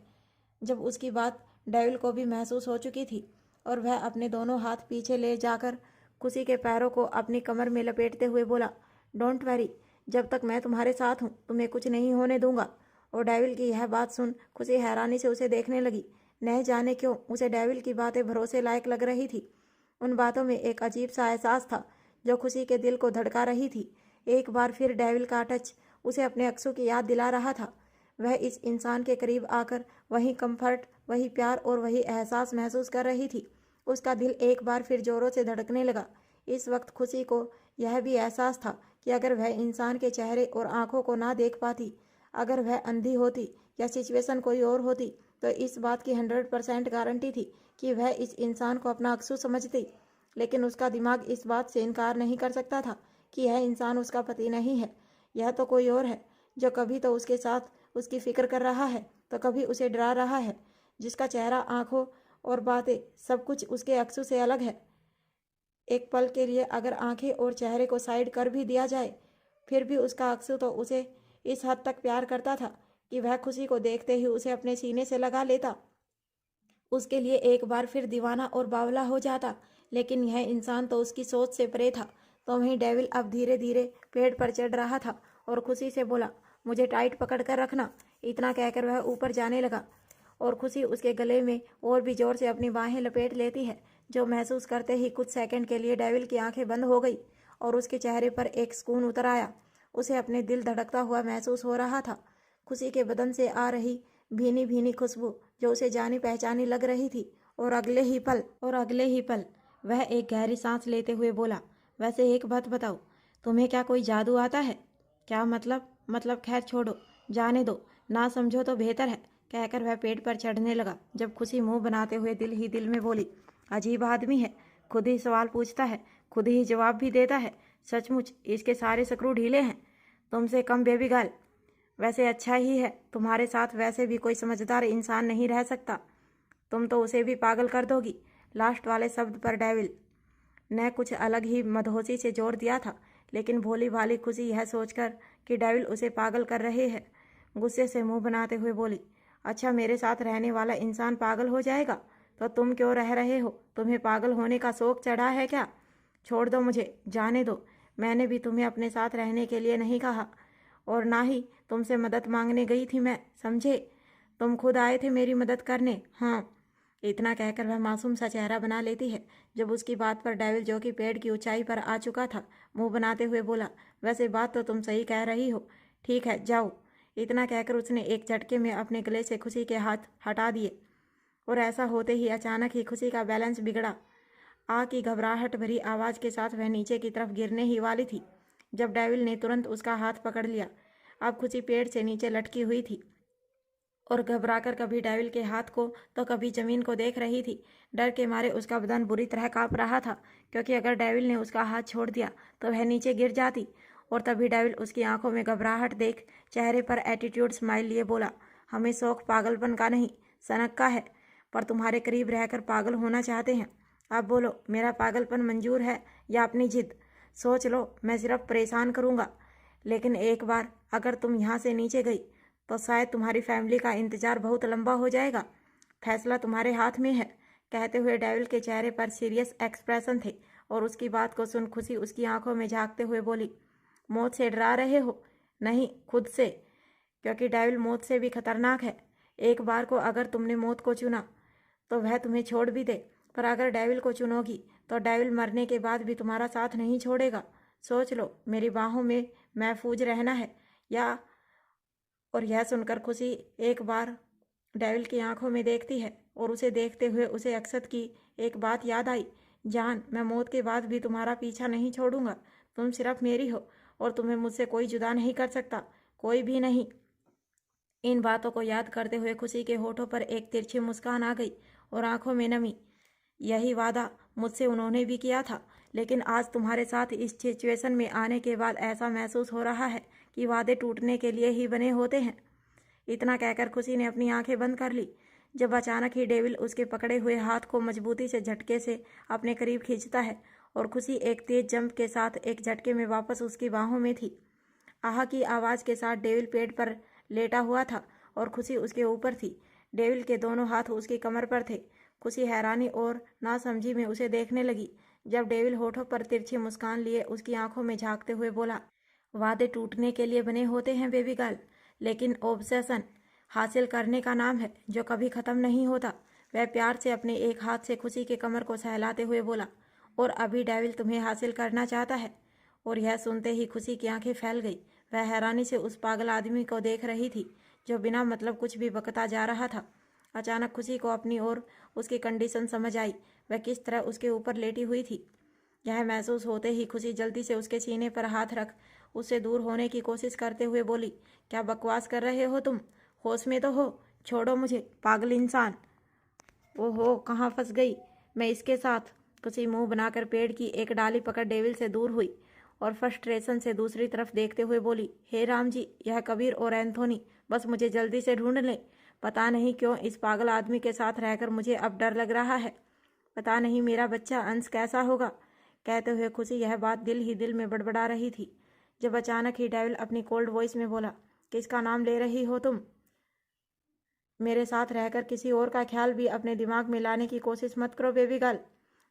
[SPEAKER 2] जब उसकी बात डेविल को भी महसूस हो चुकी थी और वह अपने दोनों हाथ पीछे ले जाकर खुशी के पैरों को अपनी कमर में लपेटते हुए बोला, डोंट वरी, जब तक मैं तुम्हारे साथ हूँ तुम्हें कुछ नहीं होने दूंगा। और डेविल की यह बात सुन खुशी हैरानी से उसे देखने लगी। न जाने क्यों उसे डेविल की बातें भरोसे लायक लग रही थी। उन बातों में एक अजीब सा एहसास था जो खुशी के दिल को धड़का रही थी। एक बार फिर डेविल का टच उसे अपने अक्सों की याद दिला रहा था। वह इस इंसान के करीब आकर वही कंफर्ट, वही प्यार और वही एहसास महसूस कर रही थी। उसका दिल एक बार फिर जोरों से धड़कने लगा। इस वक्त खुशी को यह भी एहसास था कि अगर वह इंसान के चेहरे और आंखों को ना देख पाती, अगर वह अंधी होती या सिचुएशन कोई और होती, तो इस बात की 100% गारंटी थी कि वह इस इंसान को अपना अक्सू समझती। लेकिन उसका दिमाग इस बात से इनकार नहीं कर सकता था कि यह इंसान उसका पति नहीं है, यह तो कोई और है, जो कभी तो उसके साथ उसकी फिक्र कर रहा है तो कभी उसे डरा रहा है, जिसका चेहरा, आंखों और बातें सब कुछ उसके अक्सू से अलग है। एक पल के लिए अगर आंखें और चेहरे को साइड कर भी दिया जाए, फिर भी उसका अक्सू तो उसे इस हद तक प्यार करता था कि वह खुशी को देखते ही उसे अपने सीने से लगा लेता, उसके लिए एक बार फिर दीवाना और बावला हो जाता। लेकिन यह इंसान तो उसकी सोच से परे था। तो वहीं डेविल अब धीरे धीरे पेड़ पर चढ़ रहा था और खुशी से बोला, मुझे टाइट पकड़ कर रखना। इतना कहकर वह ऊपर जाने लगा और खुशी उसके गले में और भी जोर से अपनी बाहें लपेट लेती है, जो महसूस करते ही कुछ सेकंड के लिए डेविल की आंखें बंद हो गई और उसके चेहरे पर एक सुकून उतर आया। उसे अपने दिल धड़कता हुआ महसूस हो रहा था। खुशी के बदन से आ रही भीनी भीनी खुशबू जो उसे जानी पहचानी लग रही थी। और अगले ही पल वह एक गहरी सांस लेते हुए बोला, वैसे एक बात बताओ, तुम्हें क्या कोई जादू आता है? क्या मतलब खैर छोड़ो, जाने दो, ना समझो तो बेहतर है, कहकर वह पेड़ पर चढ़ने लगा। जब खुशी मुंह बनाते हुए दिल ही दिल में बोली, अजीब आदमी है, खुद ही सवाल पूछता है, खुद ही जवाब भी देता है, सचमुच इसके सारे स्क्रू ढीले हैं। तुमसे कम बेबी गर्ल। वैसे अच्छा ही है, तुम्हारे साथ वैसे भी कोई समझदार इंसान नहीं रह सकता, तुम तो उसे भी पागल कर दोगी। लास्ट वाले शब्द पर डेविल ने कुछ अलग ही मदहोशी से जोर दिया था, लेकिन भोली भाली खुशी यह सोचकर कि डेविल उसे पागल कर रहे हैं, गुस्से से मुंह बनाते हुए बोली, अच्छा मेरे साथ रहने वाला इंसान पागल हो जाएगा तो तुम क्यों रह रहे हो? तुम्हें पागल होने का शौक चढ़ा है क्या? छोड़ दो मुझे, जाने दो। मैंने भी तुम्हें अपने साथ रहने के लिए नहीं कहा और ना ही तुमसे मदद मांगने गई थी मैं, समझे? तुम खुद आए थे मेरी मदद करने। हाँ, इतना कहकर वह मासूम सा चेहरा बना लेती है। जब उसकी बात पर डेविल, जो कि पेड़ की ऊंचाई पर आ चुका था, मुंह बनाते हुए बोला, वैसे बात तो तुम सही कह रही हो, ठीक है जाओ। इतना कहकर उसने एक झटके में अपने गले से खुशी के हाथ हटा दिए और ऐसा होते ही अचानक ही खुशी का बैलेंस बिगड़ा। आ की घबराहट भरी आवाज़ के साथ वह नीचे की तरफ गिरने ही वाली थी जब डेविल ने तुरंत उसका हाथ पकड़ लिया। अब खुशी पेड़ से नीचे लटकी हुई थी और घबराकर कभी डेविल के हाथ को तो कभी जमीन को देख रही थी। डर के मारे उसका बदन बुरी तरह कांप रहा था, क्योंकि अगर डेविल ने उसका हाथ छोड़ दिया तो वह नीचे गिर जाती। और तभी डेविल उसकी आंखों में घबराहट देख चेहरे पर एटीट्यूड स्माइल लिए बोला, हमें शौक पागलपन का नहीं, सनक का है, पर तुम्हारे करीब रहकर पागल होना चाहते हैं। अब बोलो, मेरा पागलपन मंजूर है या अपनी जिद? सोच लो, मैं सिर्फ परेशान करूँगा, लेकिन एक बार अगर तुम यहाँ से नीचे गई तो शायद तुम्हारी फैमिली का इंतज़ार बहुत लंबा हो जाएगा। फैसला तुम्हारे हाथ में है। कहते हुए डेविल के चेहरे पर सीरियस एक्सप्रेशन थे और उसकी बात को सुन खुशी उसकी आंखों में झांकते हुए बोली, मौत से डरा रहे हो? नहीं, खुद से, क्योंकि डेविल मौत से भी खतरनाक है। एक बार को अगर तुमने मौत को चुना तो वह तुम्हें छोड़ भी दे, पर अगर डेविल को चुनोगी तो डेविल मरने के बाद भी तुम्हारा साथ नहीं छोड़ेगा। सोच लो, मेरी बाहों में महफूज रहना है या। और यह सुनकर खुशी एक बार डेविल की आंखों में देखती है और उसे देखते हुए उसे अक्षत की एक बात याद आई, जान, मैं मौत के बाद भी तुम्हारा पीछा नहीं छोड़ूंगा। तुम सिर्फ मेरी हो और तुम्हें मुझसे कोई जुदा नहीं कर सकता, कोई भी नहीं। इन बातों को याद करते हुए खुशी के होठों पर एक तिरछी मुस्कान आ गई और आंखों में नमी। यही वादा मुझसे उन्होंने भी किया था, लेकिन आज तुम्हारे साथ इस सिचुएशन में आने के बाद ऐसा महसूस हो रहा है कि वादे टूटने के लिए ही बने होते हैं। इतना कहकर खुशी ने अपनी आंखें बंद कर ली जब अचानक ही डेविल उसके पकड़े हुए हाथ को मजबूती से झटके से अपने करीब खींचता है और खुशी एक तेज जंप के साथ एक झटके में वापस उसकी बाहों में थी। आह की आवाज़ के साथ डेविल पेड़ पर लेटा हुआ था और खुशी उसके ऊपर थी। डेविल के दोनों हाथ उसकी कमर पर थे। खुशी हैरानी और नासमझी में उसे देखने लगी जब डेविल होठों पर तिरछी मुस्कान लिए उसकी आंखों में झांकते हुए बोला, वादे टूटने के लिए बने होते हैं बेबी गर्ल, लेकिन ऑब्सेशन हासिल करने का नाम है जो कभी ख़त्म नहीं होता। वह प्यार से अपने एक हाथ से खुशी के कमर को सहलाते हुए बोला, और अभी डेविल तुम्हें हासिल करना चाहता है। और यह सुनते ही खुशी की आंखें फैल गई। वह हैरानी से उस पागल आदमी को देख रही थी जो बिना मतलब कुछ भी बकता जा रहा था। अचानक खुशी को अपनी और उसकी कंडीशन समझ आई। वह किस तरह उसके ऊपर लेटी हुई थी। यह महसूस होते ही खुशी जल्दी से उसके सीने पर हाथ रख उससे दूर होने की कोशिश करते हुए बोली, क्या बकवास कर रहे हो तुम? होश में तो हो, छोड़ो मुझे, पागल इंसान। ओहो, कहाँ फंस गई मैं इसके साथ। खुशी मुंह बनाकर पेड़ की एक डाली पकड़ डेविल से दूर हुई और फ्रस्ट्रेशन से दूसरी तरफ देखते हुए बोली, हे राम जी, यह कबीर और एंथोनी बस मुझे जल्दी से ढूंढ ले। पता नहीं क्यों इस पागल आदमी के साथ रहकर मुझे अब डर लग रहा है। पता नहीं मेरा बच्चा अंश कैसा होगा। कहते हुए खुशी यह बात दिल ही दिल में बड़बड़ा रही थी जब अचानक ही डेविल अपनी कोल्ड वॉइस में बोला, किसका नाम ले रही हो तुम? मेरे साथ रहकर किसी और का ख्याल भी अपने दिमाग में लाने की कोशिश मत करो बेबी गर्ल,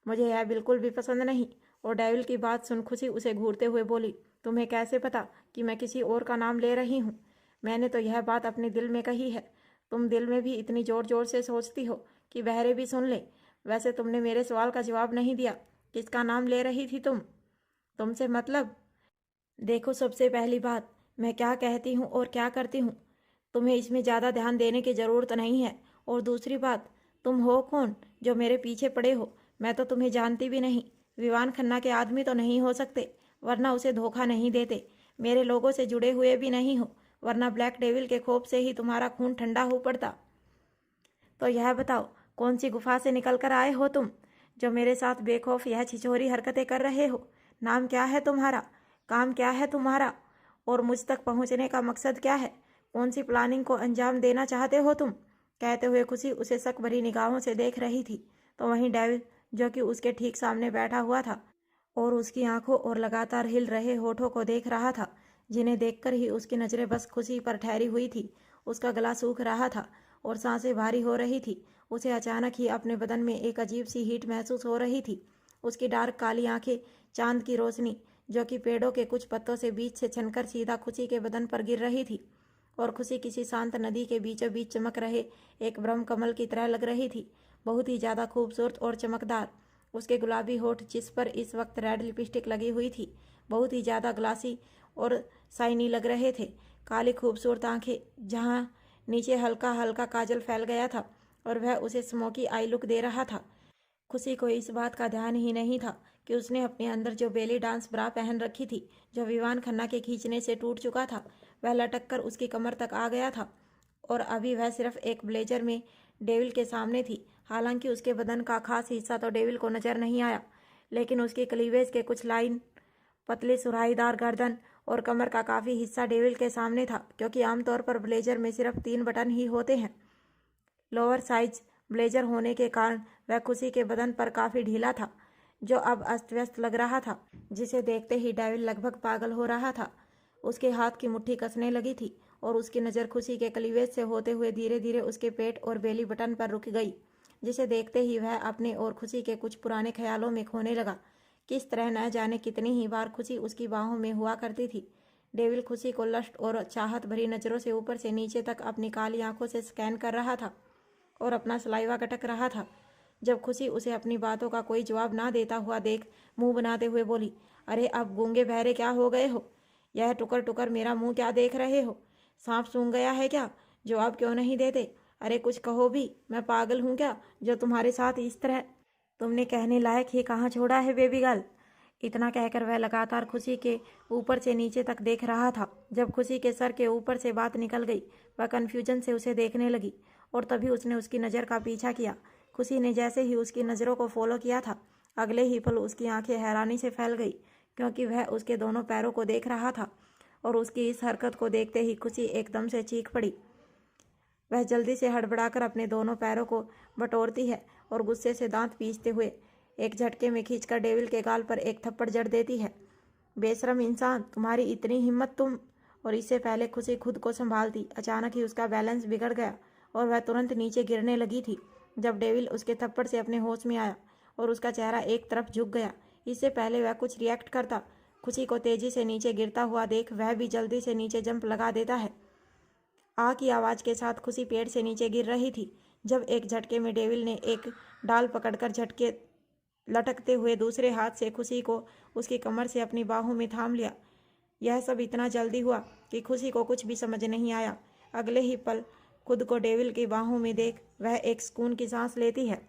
[SPEAKER 2] मुझे यह बिल्कुल भी पसंद नहीं। और डेविल की बात सुन खुशी उसे घूरते हुए बोली, तुम्हें कैसे पता कि मैं किसी और का नाम ले रही हूँ? मैंने तो यह बात अपने दिल में कही है। तुम दिल में भी इतनी जोर जोर से सोचती हो कि बहरे भी सुन ले। वैसे तुमने मेरे सवाल का जवाब नहीं दिया, किसका नाम ले रही थी तुम? तुमसे मतलब? देखो, सबसे पहली बात, मैं क्या कहती हूँ और क्या करती हूँ तुम्हें इसमें ज़्यादा ध्यान देने की ज़रूरत नहीं है। और दूसरी बात, तुम हो कौन जो मेरे पीछे पड़े हो? मैं तो तुम्हें जानती भी नहीं। विवान खन्ना के आदमी तो नहीं हो सकते, वरना उसे धोखा नहीं देते। मेरे लोगों से जुड़े हुए भी नहीं हो, वरना ब्लैक डेविल के खौफ से ही तुम्हारा खून ठंडा हो पड़ता। तो यह बताओ, कौन सी गुफा से निकल कर आए हो तुम, जो मेरे साथ बेखौफ यह छिछोरी हरकतें कर रहे हो? नाम क्या है तुम्हारा? काम क्या है तुम्हारा? और मुझ तक पहुंचने का मकसद क्या है? कौन सी प्लानिंग को अंजाम देना चाहते हो तुम? कहते हुए खुशी उसे शक भरी निगाहों से देख रही थी, तो वहीं डेविल, जो कि उसके ठीक सामने बैठा हुआ था और उसकी आंखों और लगातार हिल रहे होठों को देख रहा था, जिन्हें देखकर ही उसकी नज़रें बस खुशी पर ठहरी हुई थी। उसका गला सूख रहा था और सांसें भारी हो रही थी। उसे अचानक ही अपने बदन में एक अजीब सी हीट महसूस हो रही थी। उसकी डार्क काली आंखें चांद की रोशनी, जो कि पेड़ों के कुछ पत्तों से बीच से छनकर सीधा खुशी के बदन पर गिर रही थी, और खुशी किसी शांत नदी के बीचों बीच चमक रहे एक ब्रह्म कमल की तरह लग रही थी, बहुत ही ज़्यादा खूबसूरत और चमकदार। उसके गुलाबी होठ, जिस पर इस वक्त रेड लिपस्टिक लगी हुई थी, बहुत ही ज़्यादा ग्लासी और शाइनी लग रहे थे। काली खूबसूरत आंखें, जहाँ नीचे हल्का हल्का काजल फैल गया था और वह उसे स्मोकी आई लुक दे रहा था। खुशी को इस बात का ध्यान ही नहीं था कि उसने अपने अंदर जो बेली डांस ब्रा पहन रखी थी, जो विवान खन्ना के खींचने से टूट चुका था, वह लटक कर उसकी कमर तक आ गया था और अभी वह सिर्फ एक ब्लेजर में डेविल के सामने थी। हालांकि उसके बदन का खास हिस्सा तो डेविल को नजर नहीं आया, लेकिन उसकी क्लीवेज के कुछ लाइन, पतली सुराहीदार गर्दन और कमर का काफ़ी हिस्सा डेविल के सामने था, क्योंकि आमतौर पर ब्लेजर में सिर्फ 3 बटन ही होते हैं। लोअर साइज ब्लेजर होने के कारण वह खुशी के बदन पर काफ़ी ढीला था, जो अब अस्त व्यस्त लग रहा था, जिसे देखते ही डेविल लगभग पागल हो रहा था। उसके हाथ की मुट्ठी कसने लगी थी और उसकी नज़र खुशी के क्लीवेज से होते हुए धीरे धीरे उसके पेट और बेली बटन पर रुक गई, जिसे देखते ही वह अपने और खुशी के कुछ पुराने ख्यालों में खोने लगा। किस तरह न जाने कितनी ही बार खुशी उसकी बाहों में हुआ करती थी। डेविल खुशी को लस्ट और चाहत भरी नज़रों से ऊपर से नीचे तक अपनी काली आंखों से स्कैन कर रहा था और अपना सलाइवा गटक रहा था। जब खुशी उसे अपनी बातों का कोई जवाब ना देता हुआ देख मुंह बनाते हुए बोली, अरे अब गूंगे बहरे क्या हो गए हो? यह टुकर टुकर मेरा मुंह क्या देख रहे हो? सांप सूंघ गया है क्या? जवाब क्यों नहीं देते? अरे कुछ कहो भी, मैं पागल हूँ क्या जो तुम्हारे साथ इस तरह? तुमने कहने लायक ही कहाँ छोड़ा है बेबी गर्ल? इतना कहकर वह लगातार खुशी के ऊपर से नीचे तक देख रहा था। जब खुशी के सर के ऊपर से बात निकल गई, वह कन्फ्यूजन से उसे देखने लगी और तभी उसने उसकी नज़र का पीछा किया। खुशी ने जैसे ही उसकी नज़रों को फॉलो किया था, अगले ही पल उसकी आंखें हैरानी से फैल गई, क्योंकि वह उसके दोनों पैरों को देख रहा था और उसकी इस हरकत को देखते ही खुशी एकदम से चीख पड़ी। वह जल्दी से हड़बड़ाकर अपने दोनों पैरों को बटोरती है और गुस्से से दांत पीसते हुए एक झटके में खींचकर डेविल के गाल पर एक थप्पड़ जड़ देती है। बेशरम इंसान, तुम्हारी इतनी हिम्मत तुम! और इससे पहले खुशी खुद को संभालती, अचानक ही उसका बैलेंस बिगड़ गया और वह तुरंत नीचे गिरने लगी थी जब डेविल उसके थप्पड़ से अपने होश में आया और उसका चेहरा एक तरफ झुक गया। इससे पहले वह कुछ रिएक्ट करता, खुशी को तेजी से नीचे गिरता हुआ देख वह भी जल्दी से नीचे जंप लगा देता है। आ की आवाज़ के साथ खुशी पेड़ से नीचे गिर रही थी जब एक झटके में डेविल ने एक डाल पकड़कर झटके लटकते हुए दूसरे हाथ से खुशी को उसकी कमर से अपनी बाहों में थाम लिया। यह सब इतना जल्दी हुआ कि खुशी को कुछ भी समझ नहीं आया। अगले ही पल खुद को डेविल की बाहों में देख वह एक सुकून की सांस लेती है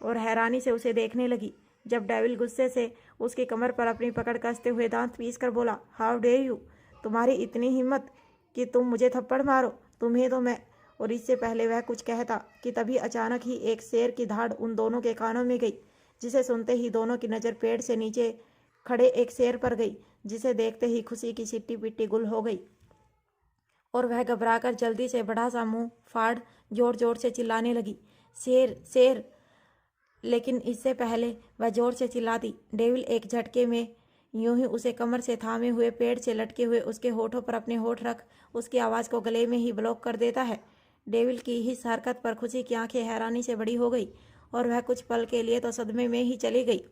[SPEAKER 2] और हैरानी से उसे देखने लगी जब डेविल गुस्से से उसकी कमर पर अपनी पकड़ कसते हुए दांत पीस कर बोला, हाउ डेयर यू, तुम्हारी इतनी हिम्मत कि तुम मुझे थप्पड़ मारो, तुम्हें तो मैं। और इससे पहले वह कुछ कहता कि तभी अचानक ही एक शेर की धाड़ उन दोनों के कानों में गई, जिसे सुनते ही दोनों की नज़र पेड़ से नीचे खड़े एक शेर पर गई, जिसे देखते ही खुशी की सिट्टी पिट्टी गुल हो गई और वह घबराकर जल्दी से बड़ा सा मुंह फाड़ जोर जोर से चिल्लाने लगी, शेर शेर। लेकिन इससे पहले वह जोर से चिल्लाती, डेविल एक झटके में यूं ही उसे कमर से थामे हुए पेड़ से लटके हुए उसके होठों पर अपने होठ रख उसकी आवाज़ को गले में ही ब्लॉक कर देता है। डेविल की इस हरकत पर खुशी की आंखें हैरानी से बड़ी हो गई और वह कुछ पल के लिए तो सदमे में ही चली गई।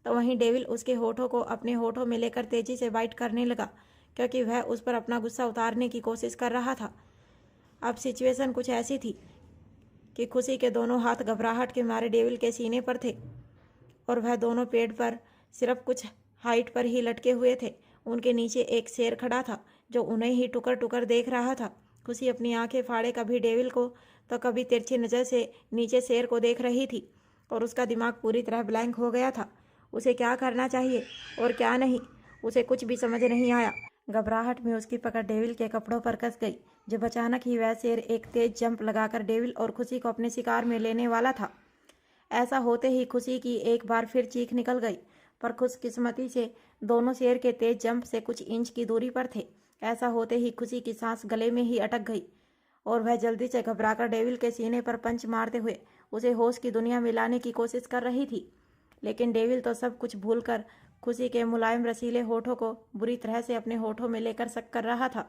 [SPEAKER 2] तो वहीं डेविल उसके होठों को अपने होठों में लेकर तेजी से बाइट करने लगा, क्योंकि वह उस पर अपना गुस्सा उतारने की कोशिश कर रहा था। अब सिचुएशन कुछ ऐसी थी कि खुशी के दोनों हाथ घबराहट के मारे डेविल के सीने पर थे और वह दोनों पेड़ पर सिर्फ कुछ हाइट पर ही लटके हुए थे। उनके नीचे एक शेर खड़ा था जो उन्हें ही टुकर टुकर देख रहा था। खुशी अपनी आंखें फाड़े कभी डेविल को तो कभी तिरछी नज़र से नीचे शेर को देख रही थी और उसका दिमाग पूरी तरह ब्लैंक हो गया था। उसे क्या करना चाहिए और क्या नहीं, उसे कुछ भी समझ नहीं आया। घबराहट में उसकी पकड़ डेविल के कपड़ों पर कस गई, जब अचानक ही वह शेर एक तेज जंप लगाकर डेविल और खुशी को अपने शिकार में लेने वाला था। ऐसा होते ही खुशी की एक बार फिर चीख निकल गई, पर खुशकिस्मती से दोनों शेर के तेज जंप से कुछ इंच की दूरी पर थे। ऐसा होते ही खुशी की सांस गले में ही अटक गई और वह जल्दी से घबराकर डेविल के सीने पर पंच मारते हुए उसे होश की दुनिया में लाने की कोशिश कर रही थी। लेकिन डेविल तो सब कुछ भूलकर खुशी के मुलायम रसीले होठों को बुरी तरह से अपने होठों में लेकर शक कर रहा था।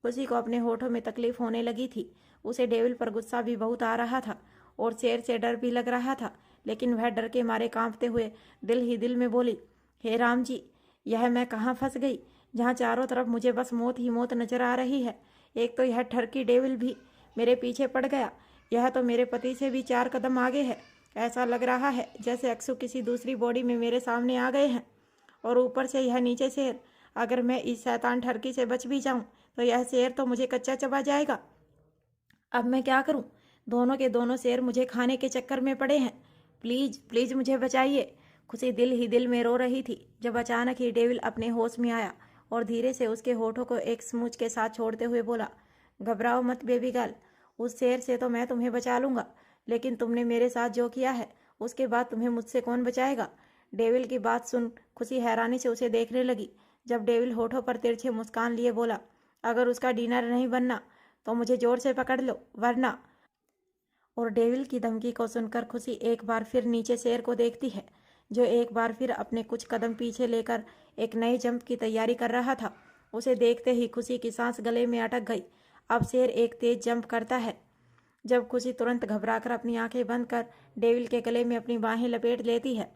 [SPEAKER 2] खुशी को अपने होठों में तकलीफ होने लगी थी। उसे डेविल पर गुस्सा भी बहुत आ रहा था और शेर से डर भी लग रहा था, लेकिन वह डर के मारे कांपते हुए दिल ही दिल में बोली, हे राम जी, यह मैं कहाँ फंस गई, जहाँ चारों तरफ मुझे बस मौत ही मौत नजर आ रही है। एक तो यह ठरकी डेविल भी मेरे पीछे पड़ गया, यह तो मेरे पति से भी 4 कदम आगे है। ऐसा लग रहा है जैसे अक्सू किसी दूसरी बॉडी में मेरे सामने आ गए हैं और ऊपर से यह नीचे शेर। अगर मैं इस शैतान ठरकी से बच भी जाऊं तो यह शेर तो मुझे कच्चा चबा जाएगा। अब मैं क्या करूं? दोनों के दोनों शेर मुझे खाने के चक्कर में पड़े हैं। प्लीज़ प्लीज़ मुझे बचाइए। खुशी दिल ही दिल में रो रही थी जब अचानक ही डेविल अपने होश में आया और धीरे से उसके होठों को एक स्मूच के साथ छोड़ते हुए बोला, घबराओ मत बेबी गर्ल, उस शेर से तो मैं तुम्हें बचा लूँगा, लेकिन तुमने मेरे साथ जो किया है उसके बाद तुम्हें मुझसे कौन बचाएगा। डेविल की बात सुन खुशी हैरानी से उसे देखने लगी, जब डेविल होठों पर तिरछे मुस्कान लिए बोला, अगर उसका डिनर नहीं बनना तो मुझे जोर से पकड़ लो, वरना। और डेविल की धमकी को सुनकर खुशी एक बार फिर नीचे शेर को देखती है, जो एक बार फिर अपने कुछ कदम पीछे लेकर एक नए जंप की तैयारी कर रहा था। उसे देखते ही खुशी की सांस गले में अटक गई। अब शेर एक तेज जंप करता है। जब खुशी तुरंत घबराकर अपनी आंखें बंद कर डेविल के गले में अपनी बाहें लपेट लेती है